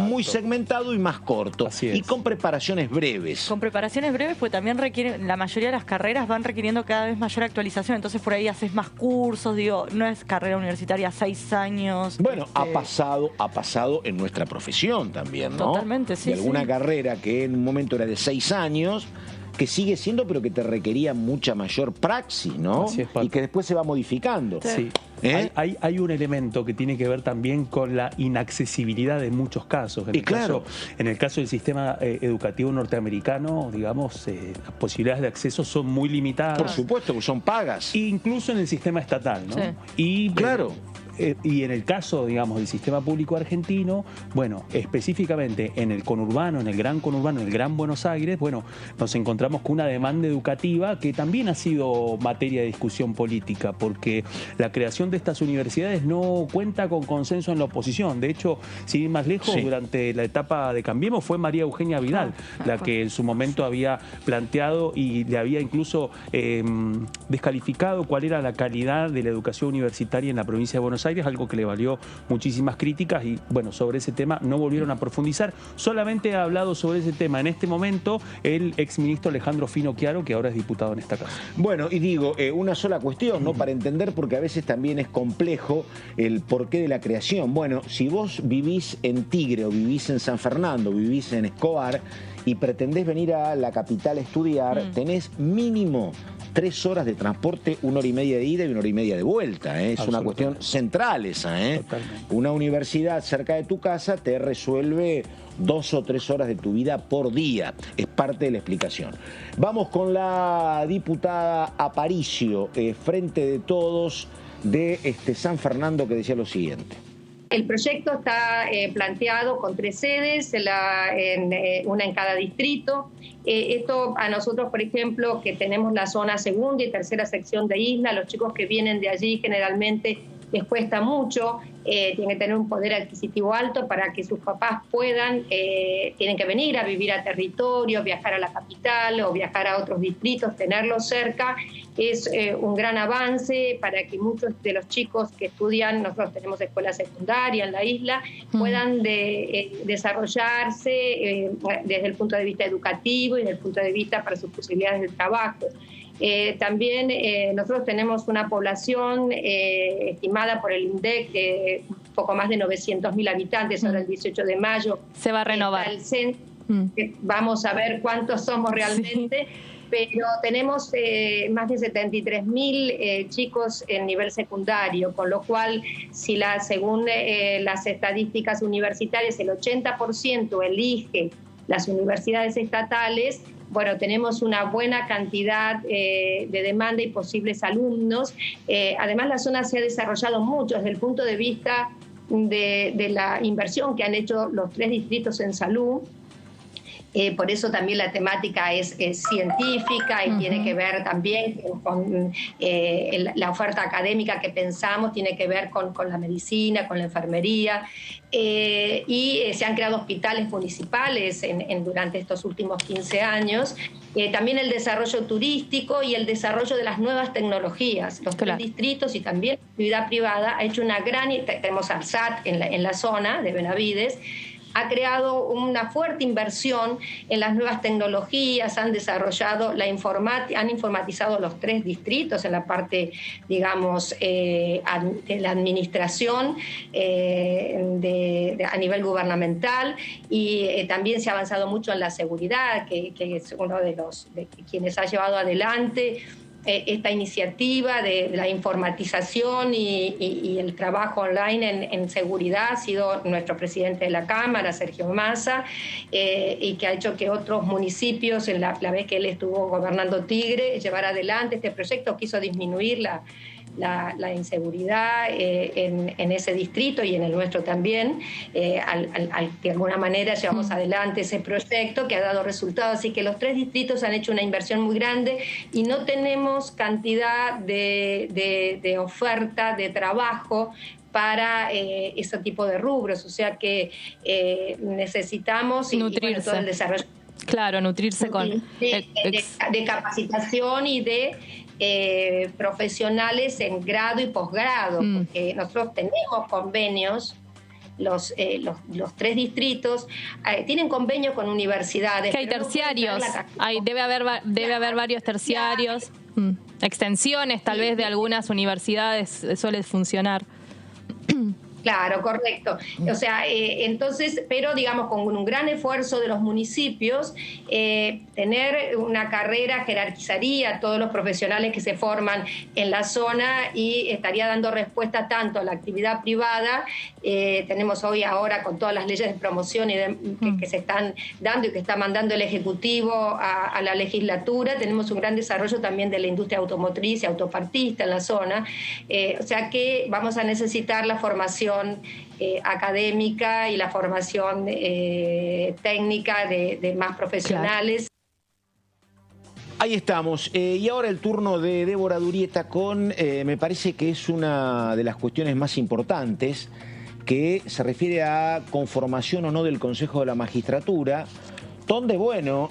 muy segmentado y más corto, y con preparaciones breves. Con preparaciones breves, pues también requieren, la mayoría de las carreras van requiriendo cada vez mayor actualización, entonces por ahí haces más cursos, digo, no es carrera universitaria 6 años. Bueno, ha pasado en nuestra profesión también, ¿no? Totalmente, sí. De alguna carrera que en un momento era de 6 años, que sigue siendo, pero que te requería mucha mayor praxis, ¿no? Así es, y que después se va modificando. Sí. Hay un elemento que tiene que ver también con la inaccesibilidad en muchos casos. En el caso del sistema educativo norteamericano, digamos, las posibilidades de acceso son muy limitadas. Por supuesto, que son pagas. Incluso en el sistema estatal, ¿no? Sí. Y claro. Y en el caso, digamos, del sistema público argentino, bueno, específicamente en el conurbano, en el gran conurbano, en el Gran Buenos Aires, bueno, nos encontramos con una demanda educativa que también ha sido materia de discusión política, porque la creación de estas universidades no cuenta con consenso en la oposición. De hecho, sin ir más lejos, durante la etapa de Cambiemos fue María Eugenia Vidal la que en su momento había planteado y le había incluso descalificado cuál era la calidad de la educación universitaria en la provincia de Buenos Aires, algo que le valió muchísimas críticas, y bueno, sobre ese tema no volvieron a profundizar. Solamente ha hablado sobre ese tema en este momento el exministro Alejandro Fino Chiaro, que ahora es diputado en esta casa. Bueno, y digo, una sola cuestión, ¿no? Para entender, porque a veces también es complejo el porqué de la creación. Bueno, si vos vivís en Tigre o vivís en San Fernando, vivís en Escobar y pretendés venir a la capital a estudiar, tenés mínimo 3 horas de transporte, 1 hora y media de ida y 1 hora y media de vuelta. Es una cuestión central esa. Una universidad cerca de tu casa te resuelve 2 o 3 horas de tu vida por día. Es parte de la explicación. Vamos con la diputada Aparicio, Frente de Todos de San Fernando, que decía lo siguiente. El proyecto está planteado con 3 sedes, una en cada distrito. Esto a nosotros, por ejemplo, que tenemos la zona segunda y tercera sección de isla, los chicos que vienen de allí generalmente les cuesta mucho, tienen que tener un poder adquisitivo alto para que sus papás puedan, tienen que venir a vivir a territorio, viajar a la capital o viajar a otros distritos, tenerlos cerca. Es un gran avance para que muchos de los chicos que estudian, nosotros tenemos escuela secundaria en la isla, puedan desarrollarse desde el punto de vista educativo y desde el punto de vista para sus posibilidades de trabajo. También nosotros tenemos una población estimada por el INDEC un poco más de 900.000 habitantes, ahora el 18 de mayo. Se va a renovar. Vamos a ver cuántos somos realmente, pero tenemos más de 73.000 chicos en nivel secundario, con lo cual, si según las estadísticas universitarias el 80% elige las universidades estatales, bueno, tenemos una buena cantidad de demanda y posibles alumnos. Además, la zona se ha desarrollado mucho desde el punto de vista de la inversión que han hecho los 3 distritos en salud. Por eso también la temática es científica y tiene que ver también con la oferta académica que pensamos, tiene que ver con la medicina, con la enfermería. Y se han creado hospitales municipales durante estos últimos 15 años. También el desarrollo turístico y el desarrollo de las nuevas tecnologías. Los 3 distritos y también la actividad privada ha hecho una gran... Tenemos al SAT en la zona de Benavides, ha creado una fuerte inversión en las nuevas tecnologías, han desarrollado han informatizado los 3 distritos en la parte, digamos, de la administración a nivel gubernamental, y también se ha avanzado mucho en la seguridad, que es uno de quienes ha llevado adelante esta iniciativa de la informatización y el trabajo online en seguridad. Ha sido nuestro presidente de la Cámara, Sergio Massa, y que ha hecho que otros municipios, en la vez que él estuvo gobernando Tigre, llevar adelante este proyecto. Quiso disminuir la inseguridad en ese distrito y en el nuestro también. De alguna manera llevamos adelante ese proyecto que ha dado resultados. Así que los 3 distritos han hecho una inversión muy grande y no tenemos cantidad de oferta de trabajo para ese tipo de rubros. O sea que necesitamos nutrirse. Todo el desarrollo. Claro, nutrirse con... de capacitación y de profesionales en grado y posgrado, porque nosotros tenemos convenios, los 3 distritos tienen convenio con universidades. Que hay terciarios, debe haber varios terciarios, extensiones tal vez de algunas universidades suele funcionar. Claro, correcto. O sea, entonces, pero digamos con un gran esfuerzo de los municipios, tener una carrera jerarquizaría a todos los profesionales que se forman en la zona y estaría dando respuesta tanto a la actividad privada. Tenemos hoy ahora con todas las leyes de promoción que se están dando y que está mandando el Ejecutivo a la legislatura, tenemos un gran desarrollo también de la industria automotriz y autopartista en la zona. O sea que vamos a necesitar la formación académica y la formación técnica de más profesionales. Ahí estamos. Y ahora el turno de Débora Durieta con, me parece que es una de las cuestiones más importantes, que se refiere a conformación o no del Consejo de la Magistratura, donde, bueno,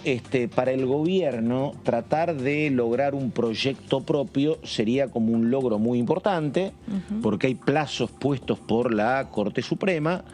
para el gobierno tratar de lograr un proyecto propio sería como un logro muy importante, porque hay plazos puestos por la Corte Suprema,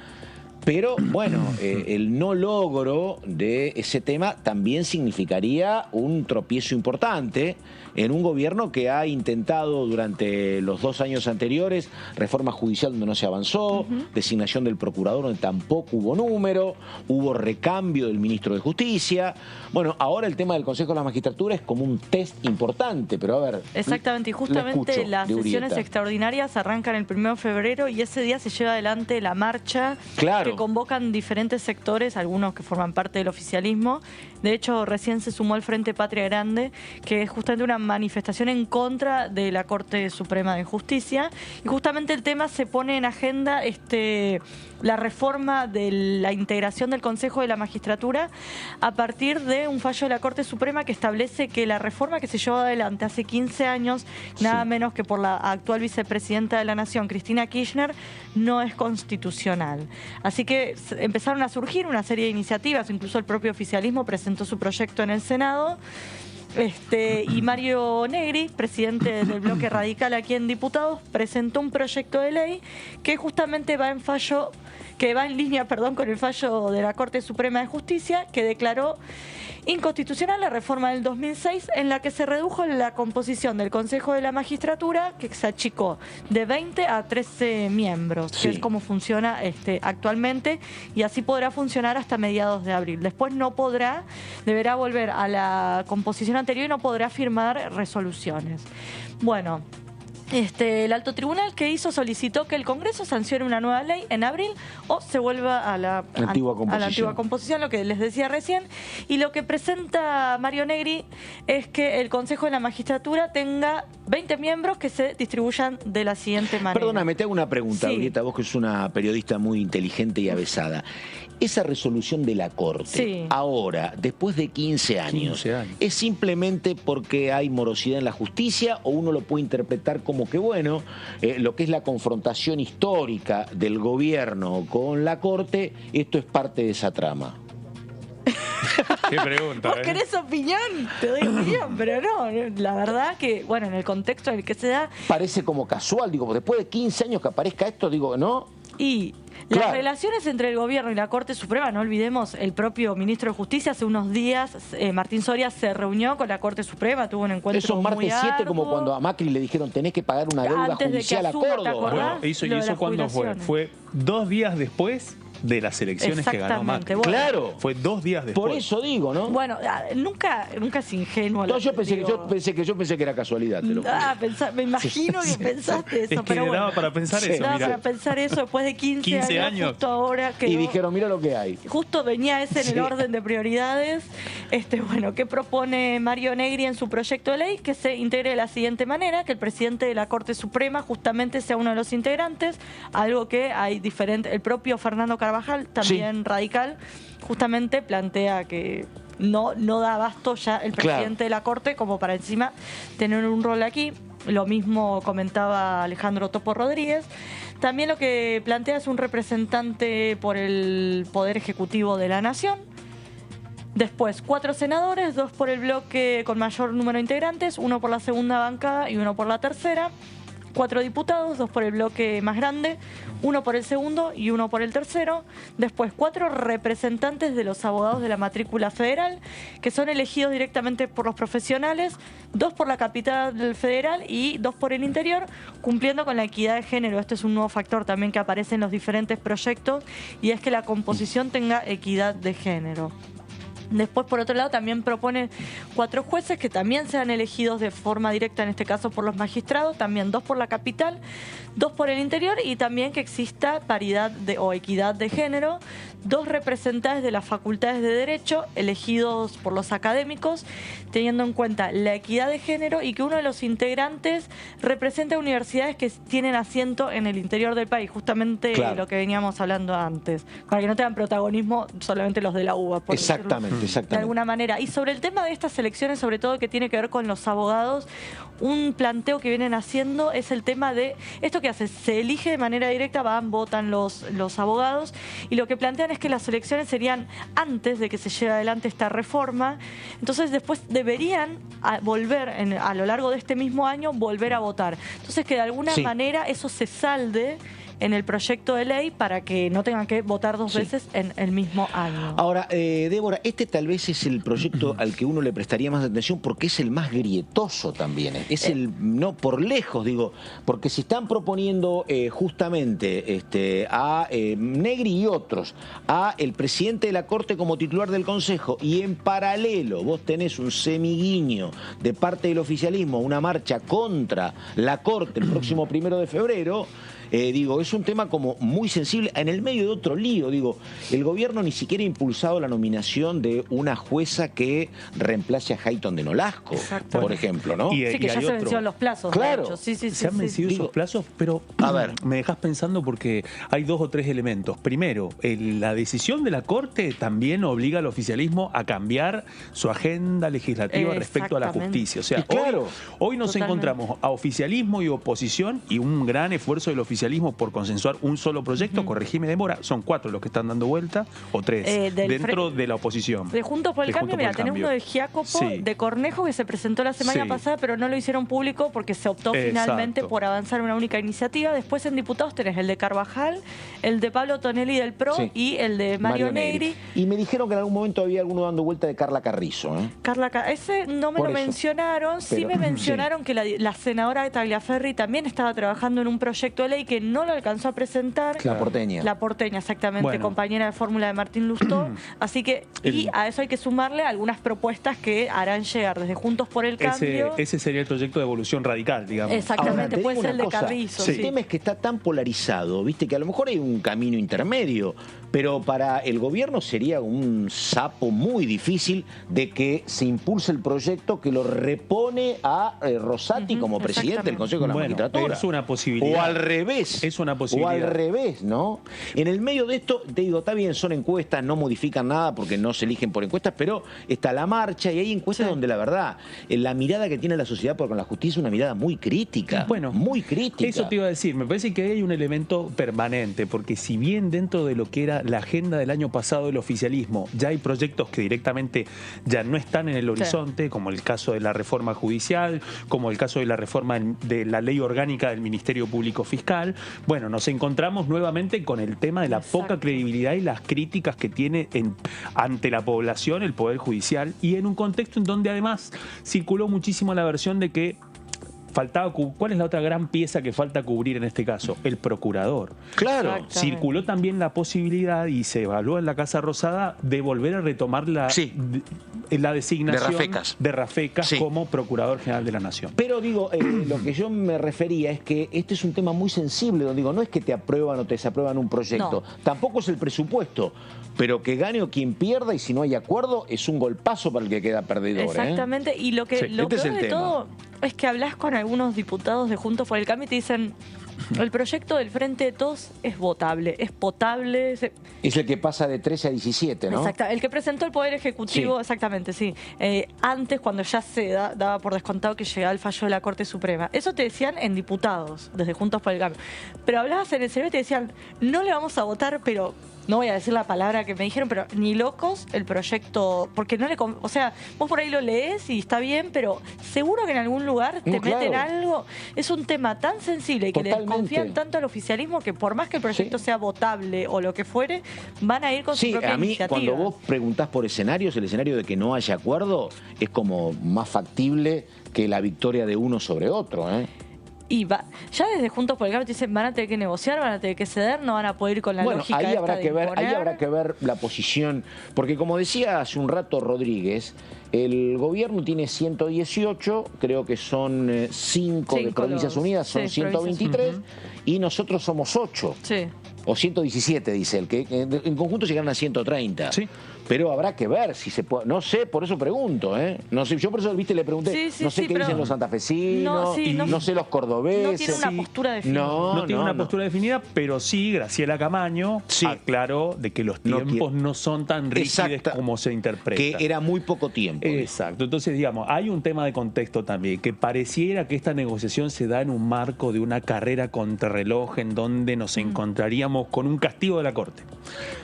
pero, bueno, el no logro de ese tema también significaría un tropiezo importante en un gobierno que ha intentado durante los 2 años anteriores reforma judicial donde no se avanzó, designación del procurador donde tampoco hubo número, hubo recambio del ministro de Justicia. Bueno, ahora el tema del Consejo de la Magistratura es como un test importante, pero a ver... Exactamente, y justamente las sesiones extraordinarias arrancan el 1 de febrero y ese día se lleva adelante la marcha que convocan diferentes sectores, algunos que forman parte del oficialismo. De hecho, recién se sumó el Frente Patria Grande, que es justamente una manifestación en contra de la Corte Suprema de Justicia. Y justamente el tema se pone en agenda la reforma de la integración del Consejo de la Magistratura a partir de un fallo de la Corte Suprema que establece que la reforma que se llevó adelante hace 15 años, nada menos que por la actual vicepresidenta de la Nación, Cristina Kirchner, no es constitucional. Así que empezaron a surgir una serie de iniciativas, incluso el propio oficialismo presentó su proyecto en el Senado. Y Mario Negri, presidente del bloque radical aquí en Diputados, presentó un proyecto de ley que justamente va en línea con el fallo de la Corte Suprema de Justicia, que declaró inconstitucional la reforma del 2006 en la que se redujo la composición del Consejo de la Magistratura, que se achicó de 20 a 13 miembros, que es como funciona actualmente, y así podrá funcionar hasta mediados de abril. Después deberá volver a la composición anterior y no podrá firmar resoluciones. Bueno, el alto tribunal que solicitó que el Congreso sancione una nueva ley en abril o se vuelva a la antigua composición, lo que les decía recién. Y lo que presenta Mario Negri es que el Consejo de la Magistratura tenga 20 miembros que se distribuyan de la siguiente manera. Perdóname, te hago una pregunta, Urieta, vos que sos una periodista muy inteligente y avesada. Esa resolución de la Corte, ahora, después de 15 años, ¿es simplemente porque hay morosidad en la justicia o uno lo puede interpretar como que, bueno, lo que es la confrontación histórica del gobierno con la Corte, esto es parte de esa trama? Qué pregunta. ¿Vos querés opinión? Te doy opinión, pero no, la verdad que, bueno, en el contexto en el que se da... Parece como casual, digo, después de 15 años que aparezca esto, digo, ¿no? Y las relaciones entre el gobierno y la Corte Suprema, no olvidemos, el propio ministro de Justicia hace unos días, Martín Soria, se reunió con la Corte Suprema, tuvo un encuentro Eso martes 7, como cuando a Macri le dijeron tenés que pagar una deuda judicial a Córdoba. Bueno, ¿y eso cuándo fue? Fue 2 días después de las elecciones que ganó Macri. Bueno. Claro. Fue 2 días después. Por eso digo, ¿no? Bueno, nunca es ingenuo. No, yo pensé que era casualidad. Te lo me imagino que pensaste eso. Es que pero bueno, daba para pensar eso. Daba para pensar eso después de 15 años. Justo ahora que y dijeron, mira lo que hay. Justo venía ese en el orden de prioridades. Bueno, ¿qué propone Mario Negri en su proyecto de ley? Que se integre de la siguiente manera, que el presidente de la Corte Suprema justamente sea uno de los integrantes, algo que hay diferente. El propio Fernando Carvajal, también radical, justamente plantea que no da abasto ya el presidente de la Corte como para encima tener un rol aquí. Lo mismo comentaba Alejandro Topo Rodríguez. También lo que plantea es un representante por el Poder Ejecutivo de la Nación. Después, 4 senadores, 2 por el bloque con mayor número de integrantes, 1 por la segunda bancada y 1 por la tercera. 4 diputados, 2 por el bloque más grande, 1 por el segundo y 1 por el tercero. Después 4 representantes de los abogados de la matrícula federal, que son elegidos directamente por los profesionales, 2 por la capital federal y 2 por el interior, cumpliendo con la equidad de género. Este es un nuevo factor también que aparece en los diferentes proyectos, y es que la composición tenga equidad de género. Después, por otro lado, también propone 4 jueces que también sean elegidos de forma directa, en este caso por los magistrados, también 2 por la capital, 2 por el interior, y también que exista paridad o equidad de género, 2 representantes de las facultades de Derecho elegidos por los académicos, teniendo en cuenta la equidad de género, y que uno de los integrantes represente a universidades que tienen asiento en el interior del país, justamente lo que veníamos hablando antes, para que no tengan protagonismo solamente los de la UBA, por exactamente. De alguna manera. Y sobre el tema de estas elecciones, sobre todo que tiene que ver con los abogados, un planteo que vienen haciendo es el tema de esto que hace, se elige de manera directa, votan los abogados, y lo que plantean es que las elecciones serían antes de que se lleve adelante esta reforma. Entonces después deberían volver, a lo largo de este mismo año, volver a votar. Entonces que de alguna manera eso se salde en el proyecto de ley para que no tengan que votar 2 veces en el mismo año. Ahora, Débora, este tal vez es el proyecto al que uno le prestaría más atención porque es el más grietoso también. Es no por lejos, digo, porque si están proponiendo justamente a Negri y otros, a el presidente de la Corte como titular del Consejo, y en paralelo vos tenés un semiguiño de parte del oficialismo, una marcha contra la Corte el próximo 1 de febrero, digo, es un tema como muy sensible en el medio de otro lío. Digo, el gobierno ni siquiera ha impulsado la nominación de una jueza que reemplace a Hayton de Nolasco, por ejemplo, ¿no? Sí, que ya se vencieron los plazos. Claro. De hecho. Sí, se han vencido esos plazos, pero a ver, me dejas pensando porque hay 2 o 3 elementos. Primero, la decisión de la Corte también obliga al oficialismo a cambiar su agenda legislativa respecto a la justicia. O sea, hoy nos encontramos a oficialismo y oposición, y un gran esfuerzo del oficialismo por consensuar un solo proyecto. Corregime, Débora, son 4 los que están dando vuelta, o 3 dentro de la oposición. De Juntos por el Cambio, mira, tenés uno de Giacopo, de Cornejo, que se presentó la semana pasada, pero no lo hicieron público porque se optó finalmente por avanzar una única iniciativa. Después en diputados tenés el de Carvajal, el de Pablo Tonelli del PRO y el de Mario Negri. Y me dijeron que en algún momento había alguno dando vuelta de Carla Carrizo. Ese no me lo mencionaron, sí me mencionaron que la senadora de Tagliaferri también estaba trabajando en un proyecto de ley que no lo alcanzó a presentar. La porteña. La porteña, exactamente, Bueno. compañera de fórmula de Martín Lustó. Así que, y a eso hay que sumarle algunas propuestas que harán llegar desde Juntos por el Cambio. Ese sería el proyecto de evolución radical, digamos. Exactamente, Ahora, te puede digo ser el una de cosa, Carrizo. El tema es que está tan polarizado, viste, que a lo mejor hay un camino intermedio, pero para el gobierno sería un sapo muy difícil de que se impulse el proyecto que lo repone a Rosati como presidente del Consejo de la Magistratura. Es una posibilidad. O al revés. Es una O posibilidad. al revés, ¿no? En el medio de esto, te digo, está bien, son encuestas, no modifican nada porque no se eligen por encuestas, pero está la marcha y hay encuestas donde la verdad, la mirada que tiene la sociedad con la justicia es una mirada muy crítica. Bueno, muy crítica. Eso te iba a decir, me parece que hay un elemento permanente, porque si bien dentro de lo que era la agenda del año pasado del oficialismo, ya hay proyectos que directamente ya no están en el horizonte, como el caso de la reforma judicial, como el caso de la reforma de la ley orgánica del Ministerio Público Fiscal, bueno, nos encontramos nuevamente con el tema de la poca credibilidad y las críticas que tiene ante la población el Poder Judicial, y en un contexto en donde además circuló muchísimo la versión de que faltaba, ¿cuál es la otra gran pieza que falta cubrir en este caso? El procurador. Claro. Circuló también la posibilidad, y se evaluó en la Casa Rosada, de volver a retomar la designación de Rafecas como Procurador General de la Nación. Pero digo, lo que yo me refería es que este es un tema muy sensible, donde digo, no es que te aprueban o te desaprueban un proyecto, tampoco es el presupuesto, pero que gane o quien pierda, y si no hay acuerdo, es un golpazo para el que queda perdedor. Exactamente, y lo que lo peor de todo es que hablas con algunos diputados de Juntos por el Cambio y te dicen, el proyecto del Frente de Todos es votable, es potable. Es el que pasa de 13 a 17, ¿no? Exacto, el que presentó el Poder Ejecutivo, exactamente, sí. Antes, cuando ya se daba por descontado que llegaba el fallo de la Corte Suprema. Eso te decían en diputados, desde Juntos por el Cambio. Pero hablabas en el Senado y te decían, no le vamos a votar, pero... No voy a decir la palabra que me dijeron, pero ni locos el proyecto, porque no le... O sea, vos por ahí lo lees y está bien, pero seguro que en algún lugar te meten algo. Es un tema tan sensible y que le desconfían tanto al oficialismo que por más que el proyecto sea votable o lo que fuere, van a ir con su propia iniciativa. Cuando vos preguntás por escenarios, el escenario de que no haya acuerdo es como más factible que la victoria de uno sobre otro, Y ya desde Juntos por el Cambio te dicen, van a tener que negociar, van a tener que ceder, no van a poder ir con la lógica ahí habrá esta que ver, imponer. ahí habrá que ver la posición, porque como decía hace un rato Rodríguez, el gobierno tiene 118, creo que son 5 de Provincias Unidas, son 123, y nosotros somos 8. Sí. O 117, dice él, que en conjunto llegaron a 130. Sí. Pero habrá que ver si se puede. No sé, por eso pregunto, No sé, yo por eso, viste, le pregunté, no sé qué dicen los santafesinos, no sé los cordobeses. No tiene una postura definida. No tiene una postura definida, pero sí, Graciela Camaño aclaró de que los tiempos no son tan rígidos como se interpreta. Que era muy poco tiempo. Exacto. Entonces, digamos, hay un tema de contexto también, que pareciera que esta negociación se da en un marco de una carrera contrarreloj en donde nos encontraríamos con un castigo de la Corte.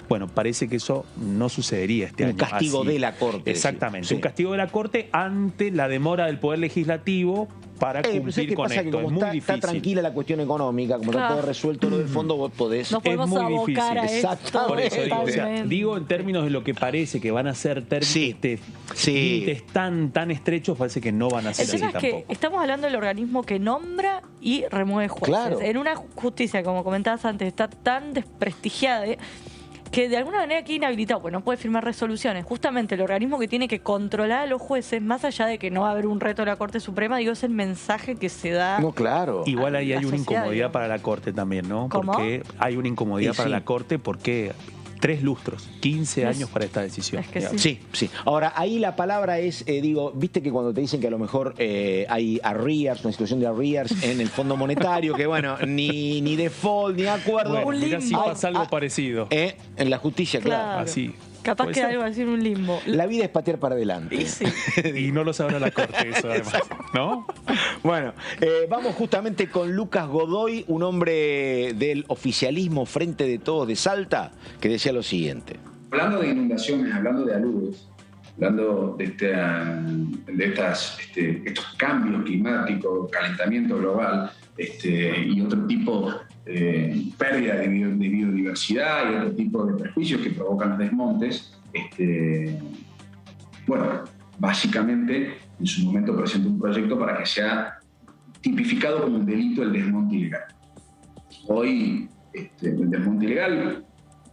Bueno, parece que eso no sucedería este año. Un castigo de la Corte. Exactamente, un castigo de la Corte ante la demora del Poder Legislativo para cumplir con esto. Como es muy difícil. Está tranquila la cuestión económica, como está todo resuelto lo del fondo, vos podés... No podemos es muy abocar difícil. a esto. Por eso digo, o sea, digo en términos de lo que parece que van a ser límites tan estrechos, parece que no van a ser así tampoco. El tema es que estamos hablando del organismo que nombra y remueve jueces. Claro. En una justicia, como comentabas antes, está tan desprestigiada que de alguna manera queda inhabilitado, pues no puede firmar resoluciones. Justamente el organismo que tiene que controlar a los jueces, más allá de que no va a haber un reto de la Corte Suprema, digo, es el mensaje que se da. No, claro. Igual ahí hay una sociedad, incomodidad para la Corte también, ¿no? ¿Cómo? Porque hay una incomodidad para la Corte porque 3 lustros, 15 años para esta decisión. Es que sí. Ahora, ahí la palabra es, viste que cuando te dicen que a lo mejor hay arrears, una situación de arrears en el Fondo Monetario, que bueno, ni default, ni acuerdo. Bueno, mirá si pasa algo parecido. En la justicia, claro. Así. Capaz que algo así en un limbo. La vida es patear para adelante. Y no lo sabrá la Corte eso, además, ¿no? Bueno, vamos justamente con Lucas Godoy, un hombre del oficialismo Frente de Todos de Salta, que decía lo siguiente. Hablando de inundaciones, hablando de aludes, hablando de estos cambios climáticos, calentamiento global y otro tipo de pérdida de biodiversidad y otro tipo de perjuicios que provocan los desmontes, bueno, básicamente en su momento presentó un proyecto para que sea tipificado como un delito el desmonte ilegal. Hoy, el desmonte ilegal,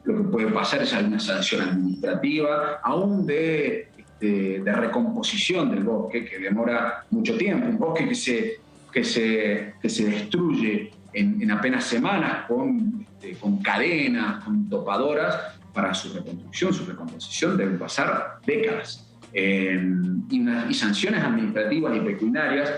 lo que puede pasar es alguna sanción administrativa, aún de recomposición del bosque, que demora mucho tiempo. Un bosque que se destruye en apenas semanas con cadenas, con topadoras, para su reconstrucción, su recomposición deben pasar décadas. Y sanciones administrativas y pecuniarias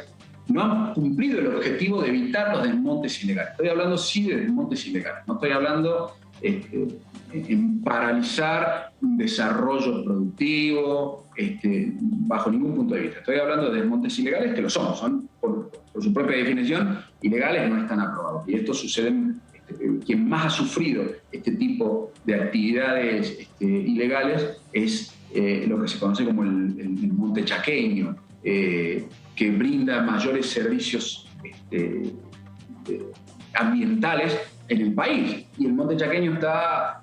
no han cumplido el objetivo de evitar los desmontes ilegales. Estoy hablando sí de desmontes ilegales, no estoy hablando en paralizar un desarrollo productivo bajo ningún punto de vista. Estoy hablando de desmontes ilegales, que lo son por su propia definición, ilegales, no están aprobados. Y esto sucede, quien más ha sufrido este tipo de actividades ilegales es lo que se conoce como el monte chaqueño, que brinda mayores servicios ambientales en el país. Y el monte chaqueño está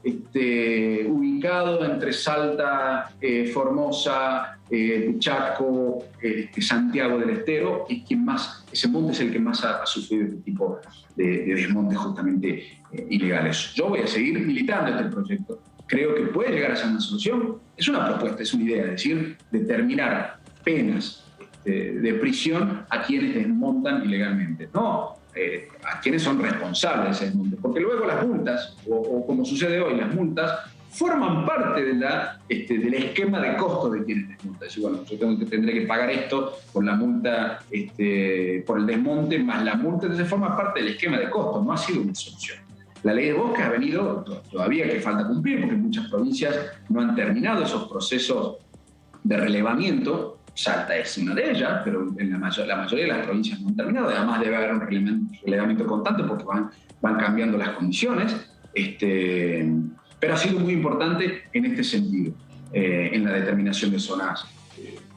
ubicado entre Salta, Formosa, Chaco, Santiago del Estero, y ese monte es el que más ha sufrido este tipo de desmontes justamente ilegales. Yo voy a seguir militando este proyecto. Creo que puede llegar a ser una solución. Es una propuesta, es una idea, es decir, determinar penas de prisión a quienes desmontan ilegalmente. No a quienes son responsables de ese desmonte. Porque luego las multas, o como sucede hoy, las multas forman parte del esquema de costo de quienes desmontan. Es decir, bueno, yo tendré que pagar esto por la multa, por el desmonte, más la multa. Entonces forma parte del esquema de costo, no ha sido una solución. La ley de bosques ha venido, todavía que falta cumplir, porque muchas provincias no han terminado esos procesos de relevamiento. Salta es una de ellas, pero en la mayoría de las provincias no han terminado. Además debe haber un relevamiento constante porque van cambiando las condiciones. Pero ha sido muy importante en este sentido, en la determinación de zonas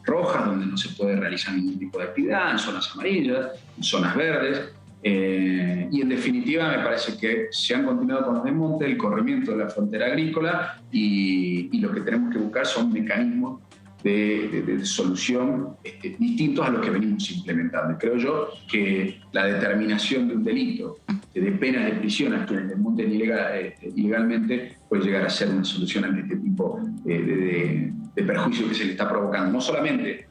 rojas, donde no se puede realizar ningún tipo de actividad, en zonas amarillas, en zonas verdes. Y en definitiva me parece que se han continuado con los desmontes, el corrimiento de la frontera agrícola, y lo que tenemos que buscar son mecanismos de solución distintos a los que venimos implementando. Creo yo que la determinación de un delito, de penas de prisión a quienes desmonten ilegalmente, puede llegar a ser una solución ante este tipo de perjuicio que se le está provocando, no solamente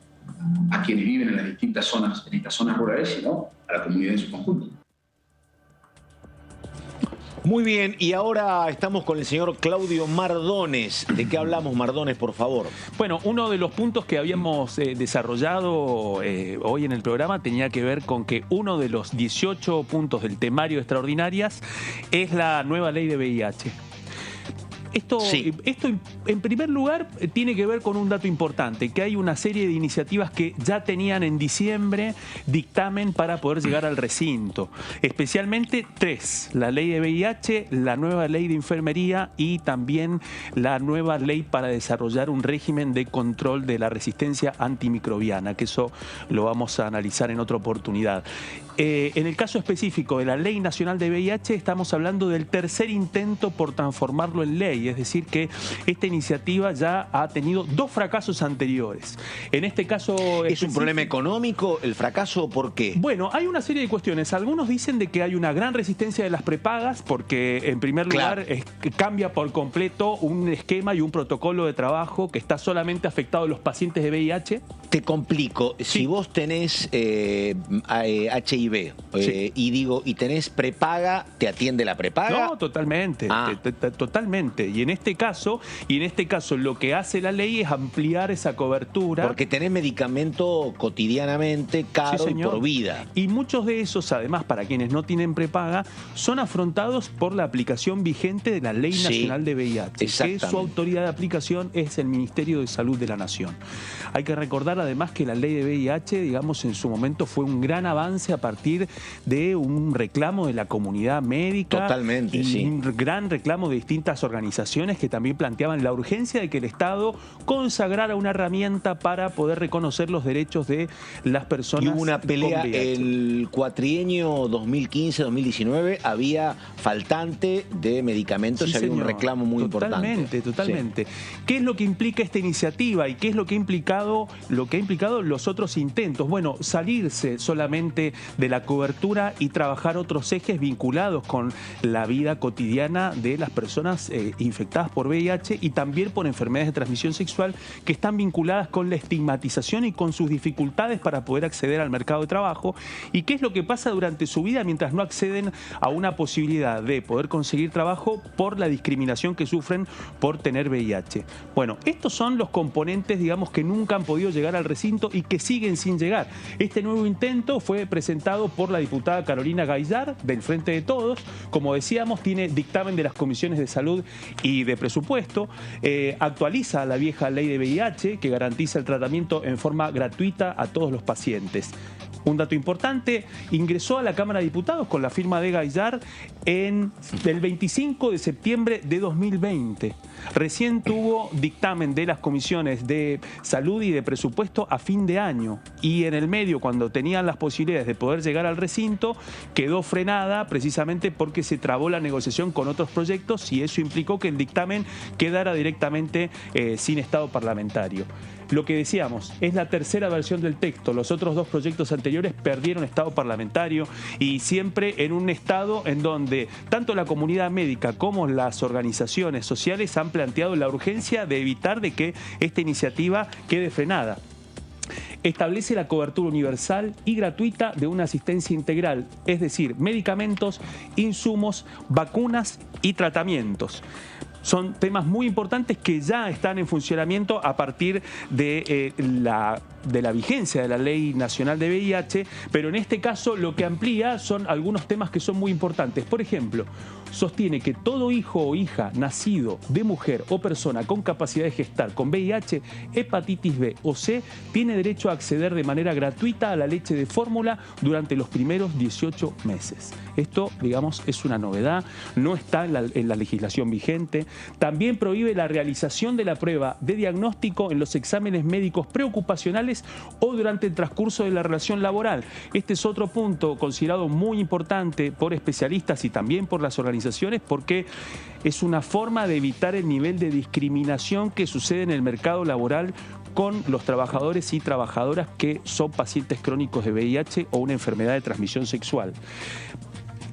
a quienes viven en las distintas zonas, en estas zonas rurales, sino a la comunidad en su conjunto. Muy bien, y ahora estamos con el señor Claudio Mardones. ¿De qué hablamos, Mardones, por favor? Bueno, uno de los puntos que habíamos desarrollado hoy en el programa tenía que ver con que uno de los 18 puntos del temario extraordinarias es la nueva ley de VIH. Esto, en primer lugar, tiene que ver con un dato importante, que hay una serie de iniciativas que ya tenían en diciembre dictamen para poder llegar al recinto. Especialmente 3, la ley de VIH, la nueva ley de enfermería y también la nueva ley para desarrollar un régimen de control de la resistencia antimicrobiana, que eso lo vamos a analizar en otra oportunidad. En el caso específico de la Ley Nacional de VIH, estamos hablando del tercer intento por transformarlo en ley, es decir que esta iniciativa ya ha tenido 2 fracasos anteriores. En este caso... ¿Es un problema económico el fracaso? ¿Por qué? Bueno, hay una serie de cuestiones. Algunos dicen de que hay una gran resistencia de las prepagas porque, en primer lugar, cambia por completo un esquema y un protocolo de trabajo que está solamente afectado a los pacientes de VIH. Te complico. Si vos tenés HIV y tenés prepaga, ¿te atiende la prepaga? No, totalmente, totalmente. Y en este caso lo que hace la ley es ampliar esa cobertura. Porque tenés medicamento cotidianamente caro y por vida. Y muchos de esos, además, para quienes no tienen prepaga, son afrontados por la aplicación vigente de la Ley Nacional de VIH, que su autoridad de aplicación es el Ministerio de Salud de la Nación. Hay que recordar además que la ley de VIH, digamos, en su momento fue un gran avance a partir de un reclamo de la comunidad médica. Totalmente, y un gran reclamo de distintas organizaciones organizaciones que también planteaban la urgencia de que el Estado consagrara una herramienta para poder reconocer los derechos de las personas. Y hubo una pelea con VIH. el cuatrienio 2015-2019, había faltante de medicamentos, Sí, había un señor. reclamo muy importante. Totalmente. Sí. ¿Qué es lo que implica esta iniciativa y qué es lo que ha implicado los otros intentos? Bueno, salirse solamente de la cobertura y trabajar otros ejes vinculados con la vida cotidiana de las personas infectadas por VIH y también por enfermedades de transmisión sexual que están vinculadas con la estigmatización y con sus dificultades para poder acceder al mercado de trabajo. ¿Y qué es lo que pasa durante su vida mientras no acceden a una posibilidad de poder conseguir trabajo por la discriminación que sufren por tener VIH? Bueno, estos son los componentes, digamos, que nunca han podido llegar al recinto y que siguen sin llegar. Este nuevo intento fue presentado por la diputada Carolina Gaillard, del Frente de Todos. Como decíamos, tiene dictamen de las comisiones de salud y de presupuesto, actualiza la vieja ley de VIH que garantiza el tratamiento en forma gratuita a todos los pacientes. Un dato importante, ingresó a la Cámara de Diputados con la firma de Gaillard el 25 de septiembre de 2020. Recién tuvo dictamen de las comisiones de salud y de presupuesto a fin de año. Y en el medio, cuando tenían las posibilidades de poder llegar al recinto, quedó frenada precisamente porque se trabó la negociación con otros proyectos y eso implicó que el dictamen quedara directamente sin estado parlamentario. Lo que decíamos, es la tercera versión del texto. Los otros dos proyectos anteriores perdieron estado parlamentario y siempre en un estado en donde tanto la comunidad médica como las organizaciones sociales han planteado la urgencia de evitar de que esta iniciativa quede frenada. Establece la cobertura universal y gratuita de una asistencia integral, es decir, medicamentos, insumos, vacunas y tratamientos. Son temas muy importantes que ya están en funcionamiento a partir de la vigencia de la Ley Nacional de VIH, pero en este caso lo que amplía son algunos temas que son muy importantes. Por ejemplo, sostiene que todo hijo o hija nacido de mujer o persona con capacidad de gestar con VIH, hepatitis B o C, tiene derecho a acceder de manera gratuita a la leche de fórmula durante los primeros 18 meses. Esto, digamos, es una novedad, no está en la legislación vigente. También prohíbe la realización de la prueba de diagnóstico en los exámenes médicos preocupacionales o durante el transcurso de la relación laboral. Este es otro punto considerado muy importante por especialistas y también por las organizaciones porque es una forma de evitar el nivel de discriminación que sucede en el mercado laboral con los trabajadores y trabajadoras que son pacientes crónicos de VIH o una enfermedad de transmisión sexual.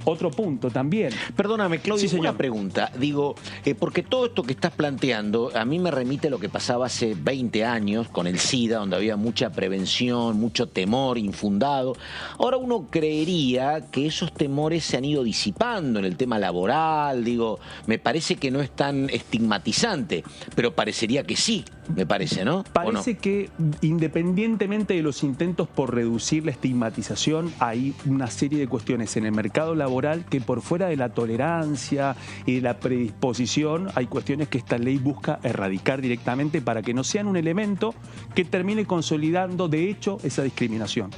Otro punto también. Perdóname, Claudio, sí, una pregunta. Digo, porque todo esto que estás planteando a mí me remite a lo que pasaba hace 20 años con el SIDA, donde había mucha prevención, mucho temor infundado. Ahora uno creería que esos temores se han ido disipando en el tema laboral. Digo, me parece que no es tan estigmatizante, pero parecería que sí, me parece, ¿no? Parece que independientemente de los intentos por reducir la estigmatización, hay una serie de cuestiones en el mercado laboral que por fuera de la tolerancia y de la predisposición hay cuestiones que esta ley busca erradicar directamente para que no sean un elemento que termine consolidando de hecho esa discriminación.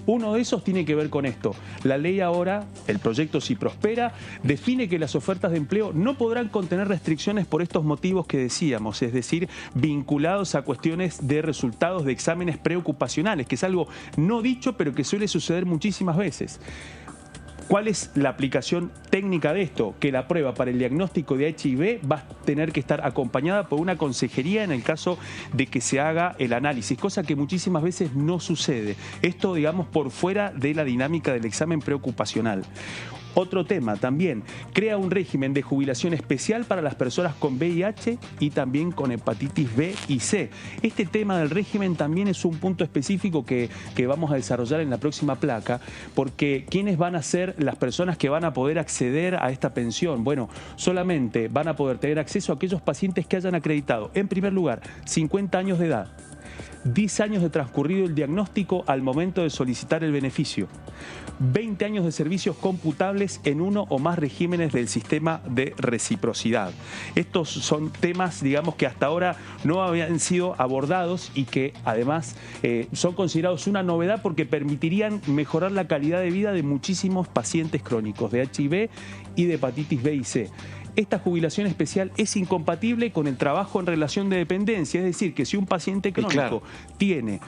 Uno de esos tiene que ver con esto. La ley ahora, el proyecto si prospera, define que las ofertas de empleo no podrán contener restricciones por estos motivos que decíamos, es decir, vinculados a cuestiones de resultados de exámenes preocupacionales, que es algo no dicho pero que suele suceder muchísimas veces. ¿Cuál es la aplicación técnica de esto? Que la prueba para el diagnóstico de HIV va a tener que estar acompañada por una consejería en el caso de que se haga el análisis, cosa que muchísimas veces no sucede. Esto, digamos, por fuera de la dinámica del examen preocupacional. Otro tema también, crea un régimen de jubilación especial para las personas con VIH y también con hepatitis B y C. Este tema del régimen también es un punto específico que vamos a desarrollar en la próxima placa, porque ¿quiénes van a ser las personas que van a poder acceder a esta pensión? Bueno, solamente van a poder tener acceso a aquellos pacientes que hayan acreditado, en primer lugar, 50 años de edad, 10 años de transcurrido el diagnóstico al momento de solicitar el beneficio, 20 años de servicios computables en uno o más regímenes del sistema de reciprocidad. Estos son temas, digamos, que hasta ahora no habían sido abordados y que además son considerados una novedad porque permitirían mejorar la calidad de vida de muchísimos pacientes crónicos de HIV y de hepatitis B y C. esta jubilación especial es incompatible con el trabajo en relación de dependencia. Es decir, que si un paciente crónico tiene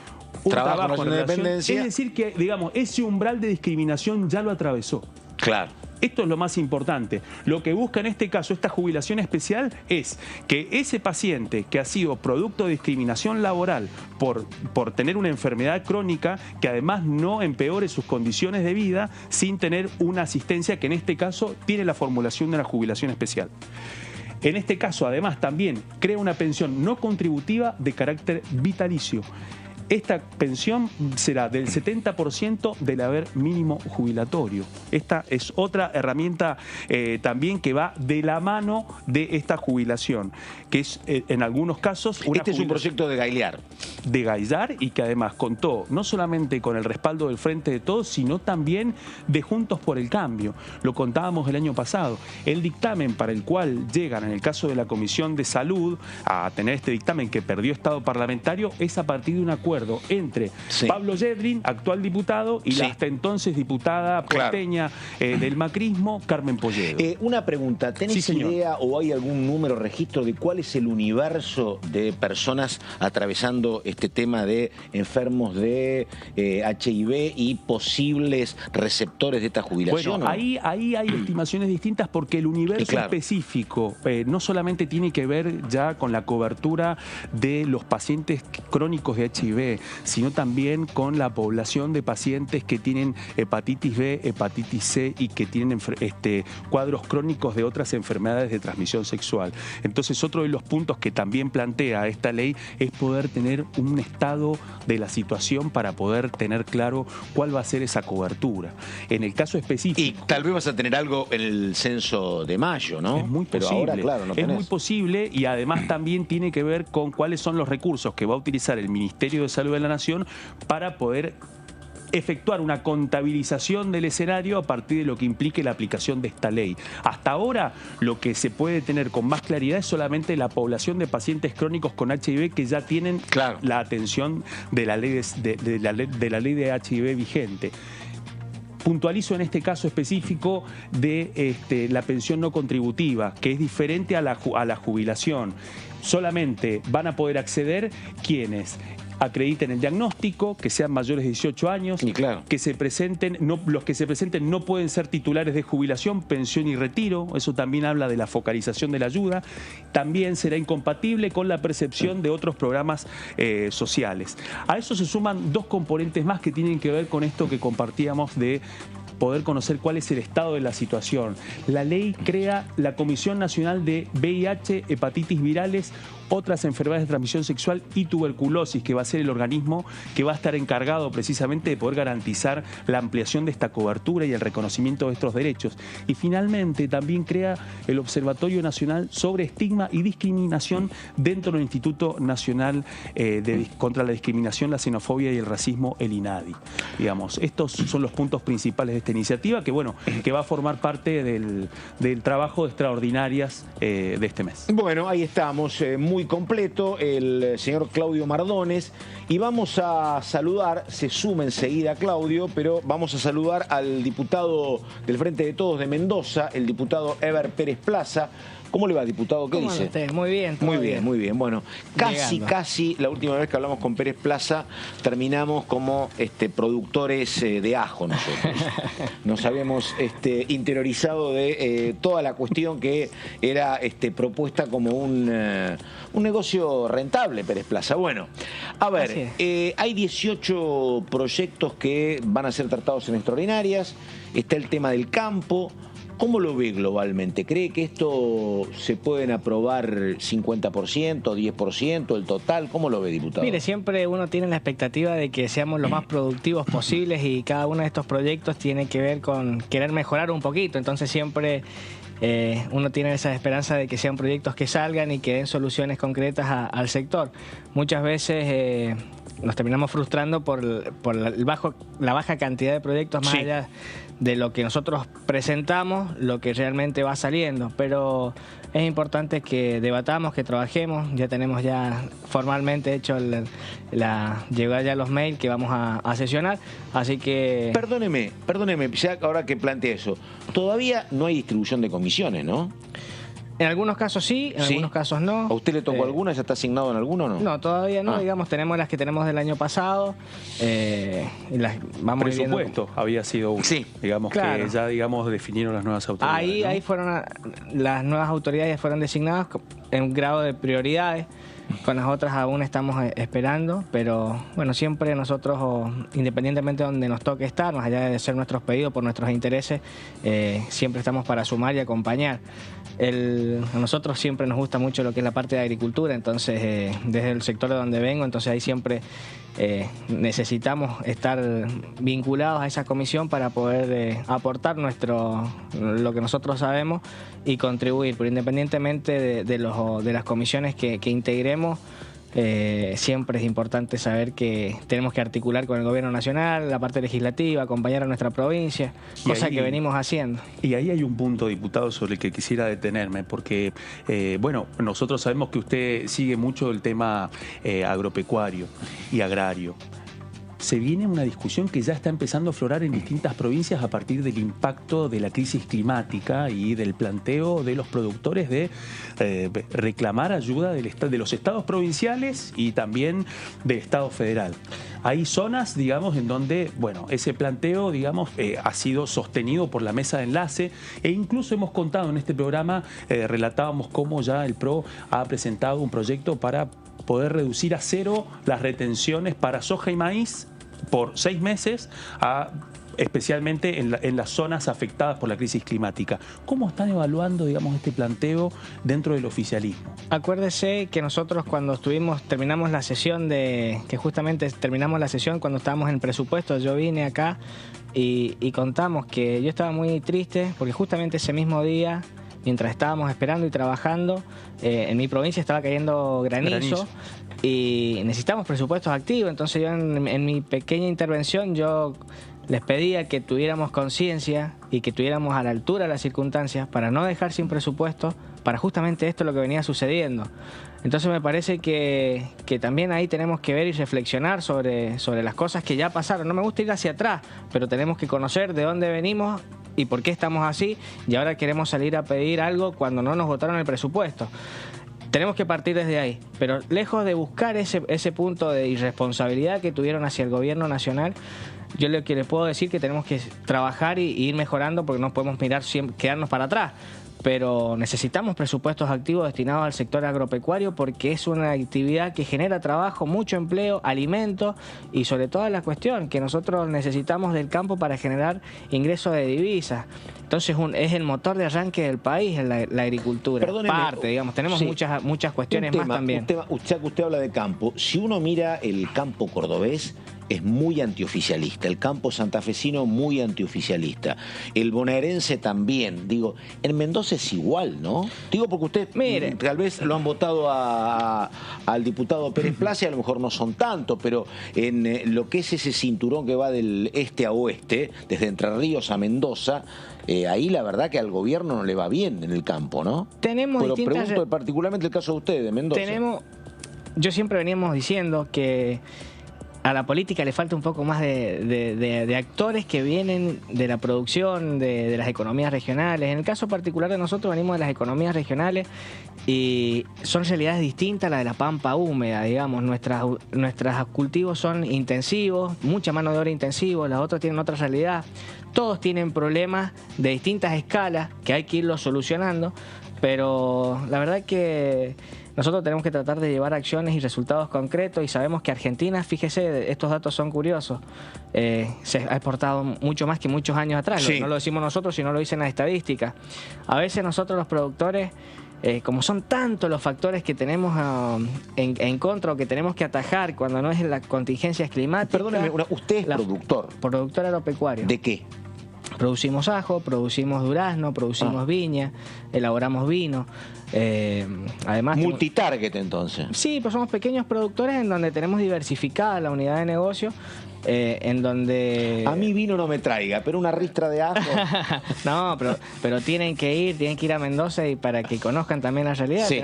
un trabajo en relación de dependencia, es decir, que digamos, ese umbral de discriminación ya lo atravesó. Claro. Esto es lo más importante. Lo que busca en este caso esta jubilación especial es que ese paciente que ha sido producto de discriminación laboral por tener una enfermedad crónica, que además no empeore sus condiciones de vida sin tener una asistencia que en este caso tiene la formulación de una jubilación especial. En este caso, además, también crea una pensión no contributiva de carácter vitalicio. Esta pensión será del 70% del haber mínimo jubilatorio. Esta es otra herramienta también que va de la mano de esta jubilación, que es en algunos casos una Este es un proyecto de Gaillar. De Gaillar, y que además contó no solamente con el respaldo del Frente de Todos, sino también de Juntos por el Cambio. Lo contábamos el año pasado. El dictamen para el cual llegan, en el caso de la Comisión de Salud, a tener este dictamen que perdió estado parlamentario, es a partir de un acuerdo entre Pablo Yedlin, actual diputado, y la hasta entonces diputada porteña del macrismo, Carmen Polledo. Una pregunta, ¿tenés idea o hay algún número, registro de cuál es el universo de personas atravesando este tema de enfermos de HIV y posibles receptores de esta jubilación? Bueno, ahí hay estimaciones distintas, porque el universo específico no solamente tiene que ver ya con la cobertura de los pacientes crónicos de HIV, sino también con la población de pacientes que tienen hepatitis B, hepatitis C y que tienen cuadros crónicos de otras enfermedades de transmisión sexual. Entonces, otro de los puntos que también plantea esta ley es poder tener un estado de la situación para poder tener claro cuál va a ser esa cobertura. En el caso específico... Y tal vez vas a tener algo en el censo de mayo, ¿no? Es muy posible. Pero ahora, claro, no tenés. Es muy posible, y además también tiene que ver con cuáles son los recursos que va a utilizar el Ministerio de Salud de la Nación para poder efectuar una contabilización del escenario a partir de lo que implique la aplicación de esta ley. Hasta ahora, lo que se puede tener con más claridad es solamente la población de pacientes crónicos con HIV que ya tienen la atención de la ley de la ley de HIV vigente. Puntualizo en este caso específico de la pensión no contributiva, que es diferente a la jubilación. Solamente van a poder acceder quienes acrediten el diagnóstico, que sean mayores de 18 años, que se presenten, los que se presenten no pueden ser titulares de jubilación, pensión y retiro. Eso también habla de la focalización de la ayuda. También será incompatible con la percepción de otros programas sociales. A eso se suman dos componentes más que tienen que ver con esto que compartíamos de poder conocer cuál es el estado de la situación. La ley crea la Comisión Nacional de VIH, hepatitis virales, otras enfermedades de transmisión sexual y tuberculosis, que va a ser el organismo que va a estar encargado precisamente de poder garantizar la ampliación de esta cobertura y el reconocimiento de estos derechos. Y finalmente también crea el Observatorio Nacional sobre Estigma y Discriminación dentro del Instituto Nacional contra la Discriminación, la Xenofobia y el Racismo, el INADI. Digamos, estos son los puntos principales de esta iniciativa, que bueno, que va a formar parte del trabajo de extraordinarias de este mes. Bueno, ahí estamos, muy completo, el señor Claudio Mardones, y vamos a saludar, se suma enseguida Claudio, pero vamos a saludar al diputado del Frente de Todos de Mendoza, el diputado Eber Pérez Plaza. ¿Cómo le va, diputado? ¿Qué dice? Usted? Muy bien. Muy bien, muy bien. Bueno, casi la última vez que hablamos con Pérez Plaza terminamos como productores de ajo nosotros. Nos habíamos interiorizado de toda la cuestión que era propuesta como un negocio rentable, Pérez Plaza. Bueno, a ver, hay 18 proyectos que van a ser tratados en extraordinarias. Está el tema del campo. ¿Cómo lo ve globalmente? ¿Cree que esto se pueden aprobar 50%, 10%, el total? ¿Cómo lo ve, diputado? Mire, siempre uno tiene la expectativa de que seamos lo más productivos posibles, y cada uno de estos proyectos tiene que ver con querer mejorar un poquito. Entonces siempre uno tiene esa esperanza de que sean proyectos que salgan y que den soluciones concretas al sector. Muchas veces nos terminamos frustrando por la baja cantidad de proyectos, más allá de lo que nosotros presentamos, lo que realmente va saliendo. Pero es importante que debatamos, que trabajemos. Ya tenemos formalmente hecho llegó ya los mails que vamos a sesionar, así que... Perdóneme, ya ahora que plantea eso, todavía no hay distribución de comisiones, ¿no? En algunos casos sí, en algunos casos no. ¿A usted le tocó alguna? ¿Ya está asignado en alguno o no? No, todavía no. Digamos, tenemos las que tenemos del año pasado. Y las vamos presupuesto había sido uno. Sí. Digamos Claro. que ya, digamos, definieron las nuevas autoridades. ¿no? Ahí fueron las nuevas autoridades fueron designadas en un grado de prioridades. Con las otras aún estamos esperando, pero bueno, siempre nosotros, independientemente de donde nos toque estar, más allá de ser nuestros pedidos por nuestros intereses, siempre estamos para sumar y acompañar. A nosotros siempre nos gusta mucho lo que es la parte de agricultura, entonces desde el sector de donde vengo, entonces ahí siempre necesitamos estar vinculados a esa comisión para poder aportar lo que nosotros sabemos y contribuir, pero independientemente de las comisiones que integremos, siempre es importante saber que tenemos que articular con el gobierno nacional, la parte legislativa, acompañar a nuestra provincia, cosa que venimos haciendo. Y ahí hay un punto, diputado, sobre el que quisiera detenerme, porque, bueno, nosotros sabemos que usted sigue mucho el tema agropecuario y agrario. Se viene una discusión que ya está empezando a aflorar en distintas provincias a partir del impacto de la crisis climática y del planteo de los productores de reclamar ayuda de los estados provinciales y también del Estado federal. Hay zonas, digamos, en donde, bueno, ese planteo, digamos, ha sido sostenido por la mesa de enlace e incluso hemos contado en este programa, relatábamos cómo ya el PRO ha presentado un proyecto para poder reducir a cero las retenciones para soja y maíz por 6 meses, especialmente en las zonas afectadas por la crisis climática. ¿Cómo están evaluando, digamos, este planteo dentro del oficialismo? Acuérdese que nosotros cuando terminamos la sesión terminamos la sesión cuando estábamos en presupuesto, yo vine acá y contamos que yo estaba muy triste porque justamente ese mismo día, mientras estábamos esperando y trabajando, en mi provincia estaba cayendo granizo. Y necesitamos presupuestos activos, entonces yo en mi pequeña intervención yo les pedía que tuviéramos conciencia y que tuviéramos a la altura de las circunstancias para no dejar sin presupuesto para justamente esto lo que venía sucediendo. Entonces me parece que también ahí tenemos que ver y reflexionar sobre las cosas que ya pasaron. No me gusta ir hacia atrás, pero tenemos que conocer de dónde venimos y por qué estamos así y ahora queremos salir a pedir algo cuando no nos votaron el presupuesto. Tenemos que partir desde ahí, pero lejos de buscar ese punto de irresponsabilidad que tuvieron hacia el gobierno nacional, yo lo que les puedo decir que tenemos que trabajar y ir mejorando porque no podemos quedarnos para atrás. Pero necesitamos presupuestos activos destinados al sector agropecuario porque es una actividad que genera trabajo, mucho empleo, alimentos y sobre todo la cuestión que nosotros necesitamos del campo para generar ingresos de divisas. Entonces es el motor de arranque del país, la agricultura. Perdóneme, digamos, tenemos muchas cuestiones más también. Usted habla de campo. Si uno mira el campo cordobés, es muy antioficialista. El campo santafesino muy antioficialista. El bonaerense también. Digo, en Mendoza es igual, ¿no? Digo porque usted tal vez lo han votado al diputado Pérez Plaza y a lo mejor no son tanto, pero en lo que es ese cinturón que va del este a oeste, desde Entre Ríos a Mendoza, ahí la verdad que al gobierno no le va bien en el campo, ¿no? Pero pregunto particularmente el caso de ustedes, de Mendoza. Yo siempre veníamos diciendo que a la política le falta un poco más de actores que vienen de la producción, de las economías regionales. En el caso particular de nosotros venimos de las economías regionales y son realidades distintas a la de la pampa húmeda, digamos. Nuestros cultivos son intensivos, mucha mano de obra intensiva, las otras tienen otra realidad. Todos tienen problemas de distintas escalas que hay que irlos solucionando, pero la verdad que nosotros tenemos que tratar de llevar acciones y resultados concretos y sabemos que Argentina, fíjese, estos datos son curiosos, se ha exportado mucho más que muchos años atrás. Sí. No lo decimos nosotros, sino lo dicen las estadísticas. A veces nosotros los productores, como son tantos los factores que tenemos en contra o que tenemos que atajar cuando no es la contingencia climática. Perdóneme, usted es productor. Productor agropecuario. ¿De qué? Producimos ajo, producimos durazno, producimos viña, elaboramos vino. Además, multitarget entonces. Sí, pues somos pequeños productores en donde tenemos diversificada la unidad de negocio, en donde... A mí vino no me traiga, pero una ristra de ajo. No, pero tienen que ir a Mendoza y para que conozcan también la realidad. Sí.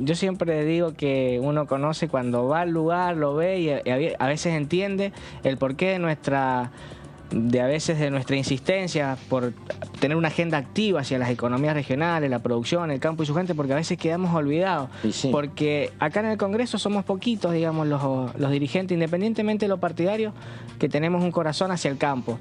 Yo siempre digo que uno conoce cuando va al lugar, lo ve y a veces entiende el porqué de a veces de nuestra insistencia por tener una agenda activa hacia las economías regionales, la producción, el campo y su gente, porque a veces quedamos olvidados. Porque acá en el Congreso somos poquitos, digamos, los dirigentes, independientemente de lo partidario, que tenemos un corazón hacia el campo.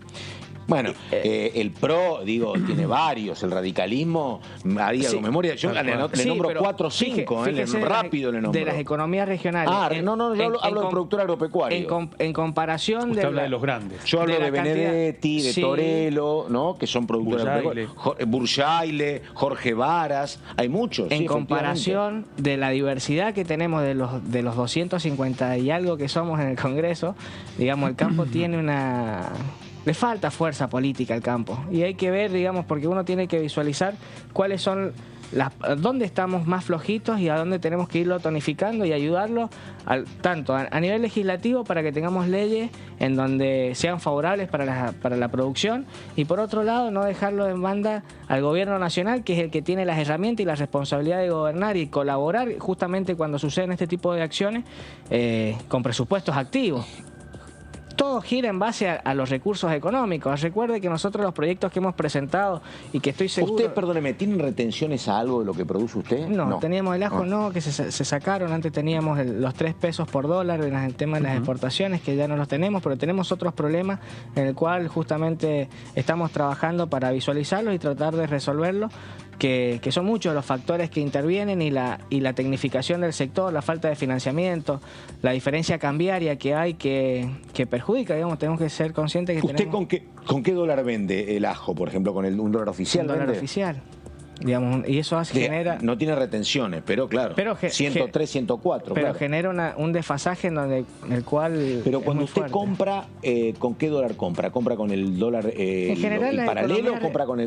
Bueno, el PRO, digo, tiene varios, el radicalismo, ahí hago memoria, yo le nombro 4 o 5, rápido le nombro. De las economías regionales. Yo hablo del productor agropecuario. En comparación Usted habla de los grandes. Yo hablo de Benedetti, de Torello, ¿no? Que son productores agropecuarios. Burjaile, Jorge Varas, hay muchos. En comparación de la diversidad que tenemos de los 250 y algo que somos en el Congreso, digamos, el campo tiene una... Le falta fuerza política al campo y hay que ver, digamos, porque uno tiene que visualizar cuáles son dónde estamos más flojitos y a dónde tenemos que irlo tonificando y ayudarlo tanto a nivel legislativo para que tengamos leyes en donde sean favorables para la producción y por otro lado no dejarlo en banda al gobierno nacional, que es el que tiene las herramientas y la responsabilidad de gobernar y colaborar justamente cuando suceden este tipo de acciones con presupuestos activos. Todo gira en base a los recursos económicos. Recuerde que nosotros los proyectos que hemos presentado y que estoy seguro... ¿Usted, perdóneme, tienen retenciones a algo de lo que produce usted? No, teníamos el ajo, que se sacaron. Antes teníamos los 3 pesos por dólar en el tema de las exportaciones, que ya no los tenemos, pero tenemos otros problemas en el cual justamente estamos trabajando para visualizarlos y tratar de resolverlos. Que son muchos los factores que intervienen y la tecnificación del sector, la falta de financiamiento, la diferencia cambiaria que hay que perjudica, digamos, tenemos que ser conscientes que ¿Usted con qué dólar vende el ajo, por ejemplo, con un dólar oficial? Un dólar oficial. Digamos, y eso genera... No tiene retenciones, pero claro, 103, 104. Pero claro. genera un desfasaje en el cual... Pero cuando usted compra, ¿con qué dólar compra? ¿Compra con el dólar en general, el paralelo? ¿Compra con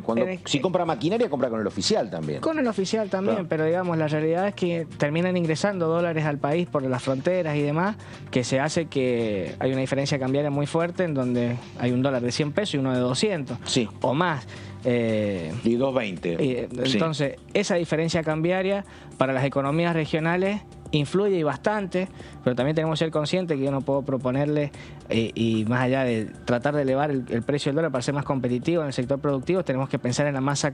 si compra maquinaria, compra con el oficial también? Con el oficial también, claro. Pero digamos, la realidad es que terminan ingresando dólares al país por las fronteras y demás, que se hace que hay una diferencia cambiaria muy fuerte en donde hay un dólar de 100 pesos y uno de 200 o más. Y 2.20. Entonces, esa diferencia cambiaria para las economías regionales influye y bastante, pero también tenemos que ser conscientes que yo no puedo proponerle, y más allá de tratar de elevar el precio del dólar para ser más competitivo en el sector productivo, tenemos que pensar en la masa,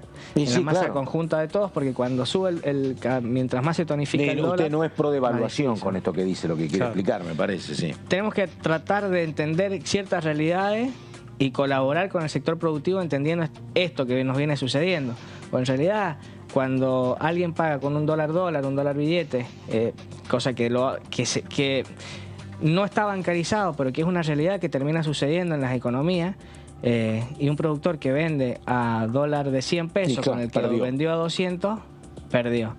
conjunta de todos, porque cuando sube mientras más se tonifica el dólar... Usted no es pro devaluación con esto que dice, lo que quiere explicar, me parece, sí. Tenemos que tratar de entender ciertas realidades y colaborar con el sector productivo entendiendo esto que nos viene sucediendo. Pues en realidad, cuando alguien paga con un dólar billete, cosa que no está bancarizado, pero que es una realidad que termina sucediendo en las economías, y un productor que vende a dólar de 100 pesos con el que lo vendió a 200, perdió.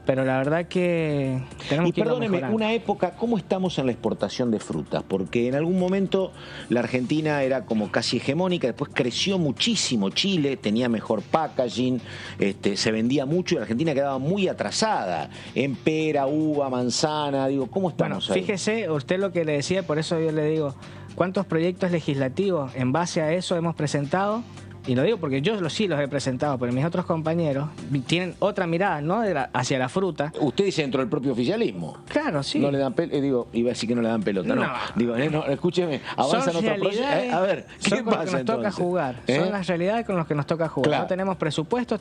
Pero la verdad que tenemos que irlo mejorando. Una época, ¿cómo estamos en la exportación de frutas? Porque en algún momento la Argentina era como casi hegemónica, después creció muchísimo Chile, tenía mejor packaging, se vendía mucho y la Argentina quedaba muy atrasada en pera, uva, manzana, digo, ¿cómo estamos ahí? Fíjese, usted lo que le decía, por eso yo le digo, ¿cuántos proyectos legislativos en base a eso hemos presentado? Y lo digo porque yo sí los he presentado, pero mis otros compañeros tienen otra mirada, ¿no? hacia la fruta. Usted dice dentro del propio oficialismo. Claro, sí. No le dan iba a decir que no le dan pelota, no. Digo, escúcheme, avanzan otros proyectos. A ver, ¿qué pasa nos toca jugar. Son las realidades con las que nos toca jugar. Claro. No tenemos presupuestos,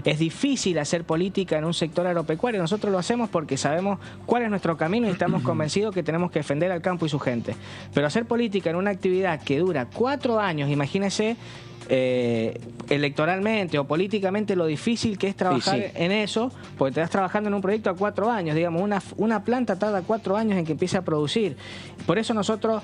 es difícil hacer política en un sector agropecuario. Nosotros lo hacemos porque sabemos cuál es nuestro camino y estamos convencidos que tenemos que defender al campo y su gente. Pero hacer política en una actividad que dura 4 años, imagínese, electoralmente o políticamente lo difícil que es trabajar en eso, porque te estás trabajando en un proyecto a 4 años, digamos, una planta tarda 4 años en que empiece a producir. Por eso nosotros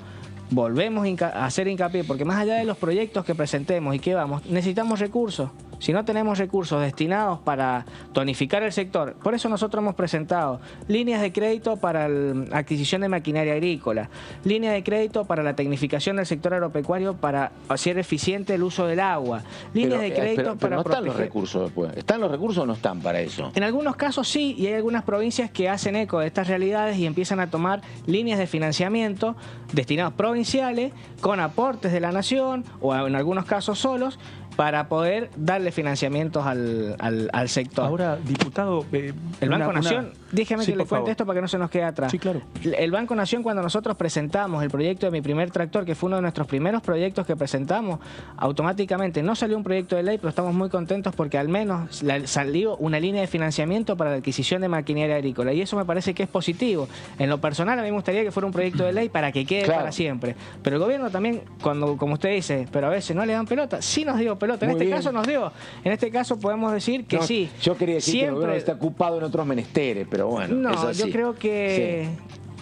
volvemos a hacer hincapié, porque más allá de los proyectos que presentemos y que vamos, necesitamos recursos. Si no tenemos recursos destinados para tonificar el sector, por eso nosotros hemos presentado líneas de crédito para la adquisición de maquinaria agrícola, línea de crédito para la tecnificación del sector agropecuario para hacer eficiente el uso del agua, líneas de crédito para no están los recursos después. ¿Están los recursos o no están para eso? En algunos casos sí, y hay algunas provincias que hacen eco de estas realidades y empiezan a tomar líneas de financiamiento destinados provinciales con aportes de la nación o en algunos casos solos, para poder darle financiamientos al sector. Ahora, diputado... el Banco Nación déjeme Sí, que le por cuente favor. esto para que no se nos quede atrás. Sí, claro. El Banco Nación, cuando nosotros presentamos el proyecto de Mi Primer Tractor, que fue uno de nuestros primeros proyectos que presentamos, automáticamente no salió un proyecto de ley, pero estamos muy contentos porque al menos salió una línea de financiamiento para la adquisición de maquinaria agrícola, y eso me parece que es positivo. En lo personal, a mí me gustaría que fuera un proyecto de ley para que quede para siempre. Pero el gobierno también, cuando, como usted dice, pero a veces no le dan pelota, sí nos dio pelota. En Muy este bien. caso nos dio. En este caso podemos decir que No, sí. Yo quería decir que el Siempre- gobierno está ocupado en otros menesteres, pero bueno, No, es así. yo creo que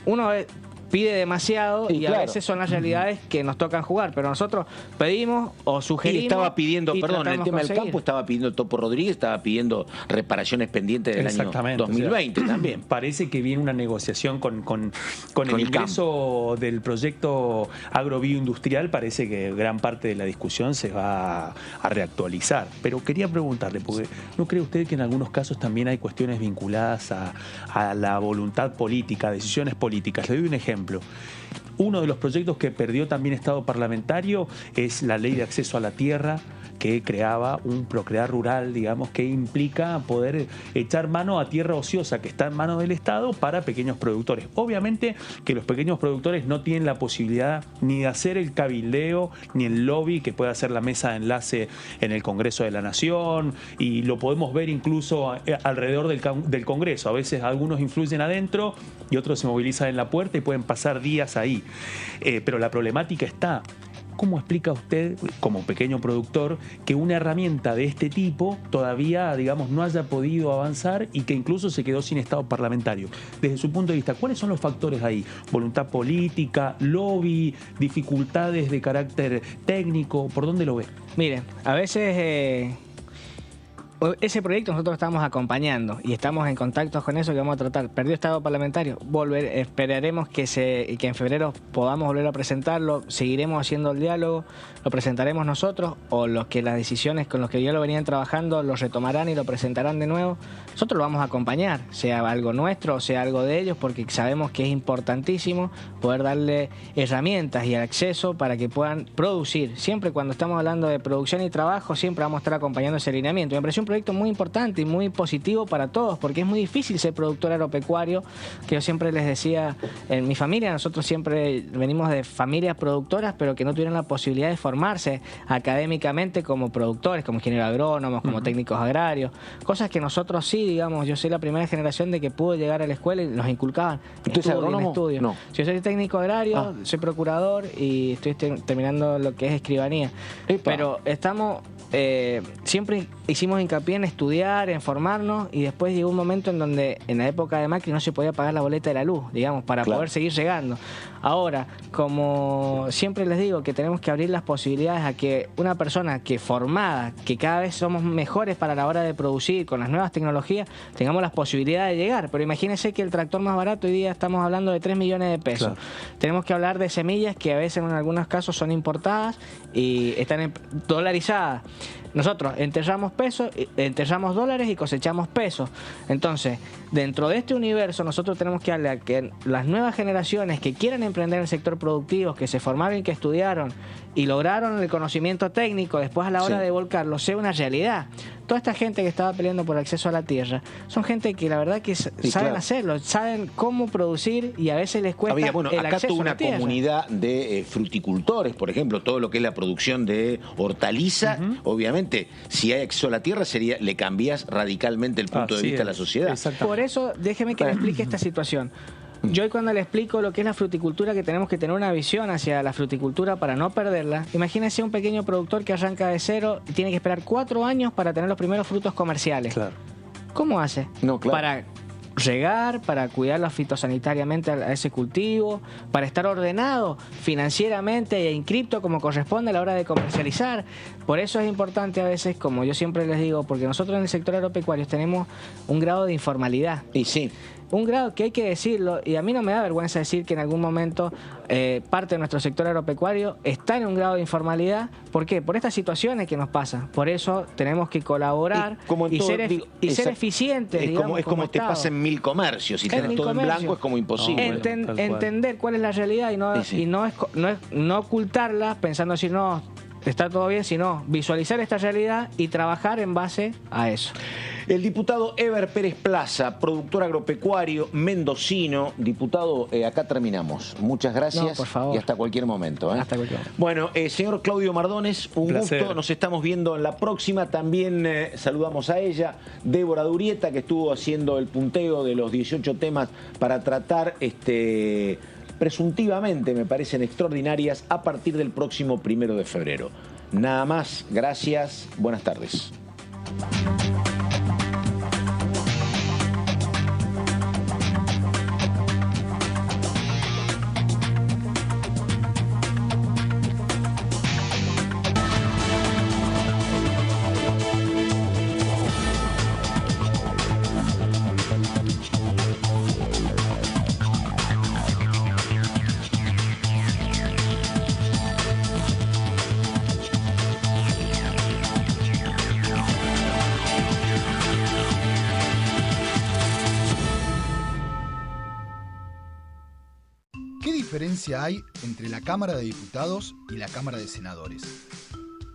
uno pide demasiado y a claro. veces son las realidades que nos tocan jugar, pero nosotros pedimos o sugerimos. Y estaba pidiendo, y perdón, el tratamos tema de del conseguir. campo estaba pidiendo Topo Rodríguez, estaba pidiendo reparaciones pendientes del año Exactamente, 2020 o sea, también. Parece que viene una negociación con el el ingreso del proyecto agrobioindustrial. Parece que gran parte de la discusión se va a reactualizar. Pero quería preguntarle, porque ¿no cree usted que en algunos casos también hay cuestiones vinculadas a la voluntad política, decisiones políticas? Le doy un ejemplo. Uno de los proyectos que perdió también estado parlamentario es la ley de acceso a la tierra, que creaba un Procrear rural, digamos, que implica poder echar mano a tierra ociosa que está en manos del Estado para pequeños productores. Obviamente que los pequeños productores no tienen la posibilidad ni de hacer el cabildeo ni el lobby que puede hacer la mesa de enlace en el Congreso de la Nación, y lo podemos ver incluso alrededor del Congreso. A veces algunos influyen adentro y otros se movilizan en la puerta y pueden pasar días ahí. Pero la problemática está. ¿Cómo explica usted, como pequeño productor, que una herramienta de este tipo todavía, digamos, no haya podido avanzar y que incluso se quedó sin estado parlamentario? Desde su punto de vista, ¿cuáles son los factores ahí? ¿Voluntad política, lobby, dificultades de carácter técnico? ¿Por dónde lo ve? Miren, a veces ese proyecto nosotros estamos acompañando y estamos en contacto con eso que vamos a tratar. Perdió estado parlamentario, esperaremos que en febrero podamos volver a presentarlo, seguiremos haciendo el diálogo, lo presentaremos nosotros, o los que las decisiones con los que ya lo venían trabajando lo retomarán y lo presentarán de nuevo. Nosotros lo vamos a acompañar, sea algo nuestro o sea algo de ellos, porque sabemos que es importantísimo poder darle herramientas y acceso para que puedan producir. Siempre cuando estamos hablando de producción y trabajo, siempre vamos a estar acompañando ese alineamiento. Me pareció un proyecto muy importante y muy positivo para todos, porque es muy difícil ser productor agropecuario, que yo siempre les decía, en mi familia, nosotros siempre venimos de familias productoras, pero que no tuvieron la posibilidad de formarse académicamente como productores, como ingenieros agrónomos, como técnicos agrarios, cosas que nosotros sí, digamos, yo soy la primera generación de que pudo llegar a la escuela y nos inculcaban. ¿Usted es agrónomo? Estudio. No. Yo soy técnico agrario, soy procurador y estoy terminando lo que es escribanía. Pero estamos... siempre hicimos hincapié en estudiar, en formarnos, y después llegó un momento en donde en la época de Macri no se podía pagar la boleta de la luz, digamos, para poder seguir llegando. Ahora, como siempre les digo, que tenemos que abrir las posibilidades a que una persona que formada, que cada vez somos mejores para la hora de producir con las nuevas tecnologías, tengamos las posibilidades de llegar. Pero imagínense que el tractor más barato hoy día estamos hablando de 3 millones de pesos. Claro. Tenemos que hablar de semillas que a veces en algunos casos son importadas y están dolarizadas. Nosotros enterramos pesos, enterramos dólares y cosechamos pesos. Entonces, dentro de este universo, nosotros tenemos que darle a que las nuevas generaciones que quieran emprender en el sector productivo, que se formaron y que estudiaron y lograron el conocimiento técnico, después a la hora de volcarlo, sea una realidad. Toda esta gente que estaba peleando por acceso a la tierra son gente que la verdad que saben hacerlo, saben cómo producir, y a veces les cuesta el acá acceso tuvo a una la tierra. comunidad de fruticultores, por ejemplo, todo lo que es la producción de hortaliza. Obviamente, si hay acceso a la tierra, le cambias radicalmente el punto de vista de la sociedad. Por eso, déjeme que le explique esta situación. Yo hoy cuando le explico lo que es la fruticultura, que tenemos que tener una visión hacia la fruticultura para no perderla, imagínense un pequeño productor que arranca de cero y tiene que esperar 4 años para tener los primeros frutos comerciales. Claro. ¿Cómo hace? No, claro. Para regar, para cuidarlo fitosanitariamente a ese cultivo, para estar ordenado financieramente e inscripto como corresponde a la hora de comercializar. Por eso es importante a veces, como yo siempre les digo, porque nosotros en el sector agropecuario tenemos un grado de informalidad. Y sí. Un grado que hay que decirlo, y a mí no me da vergüenza decir que en algún momento parte de nuestro sector agropecuario está en un grado de informalidad. ¿Por qué? Por estas situaciones que nos pasan. Por eso tenemos que colaborar y ser eficientes. Es como te pasa en 1000 comercios. Si tenés todo en blanco es como imposible. Entender cuál es la realidad y no ocultarla pensando decir no, está todo bien, sino visualizar esta realidad y trabajar en base a eso. El diputado Eber Pérez Plaza, productor agropecuario mendocino. Diputado, acá terminamos. Muchas gracias. No, por favor. Y hasta cualquier momento. Hasta cualquier momento. Bueno, señor Claudio Mardones, un placer. gusto. Nos estamos viendo en la próxima. También saludamos a ella, Débora Durieta, que estuvo haciendo el punteo de los 18 temas para tratar, presuntivamente, me parecen extraordinarias, a partir del próximo 1 de febrero. Nada más. Gracias. Buenas tardes. ¿Qué diferencia hay entre la Cámara de Diputados y la Cámara de Senadores?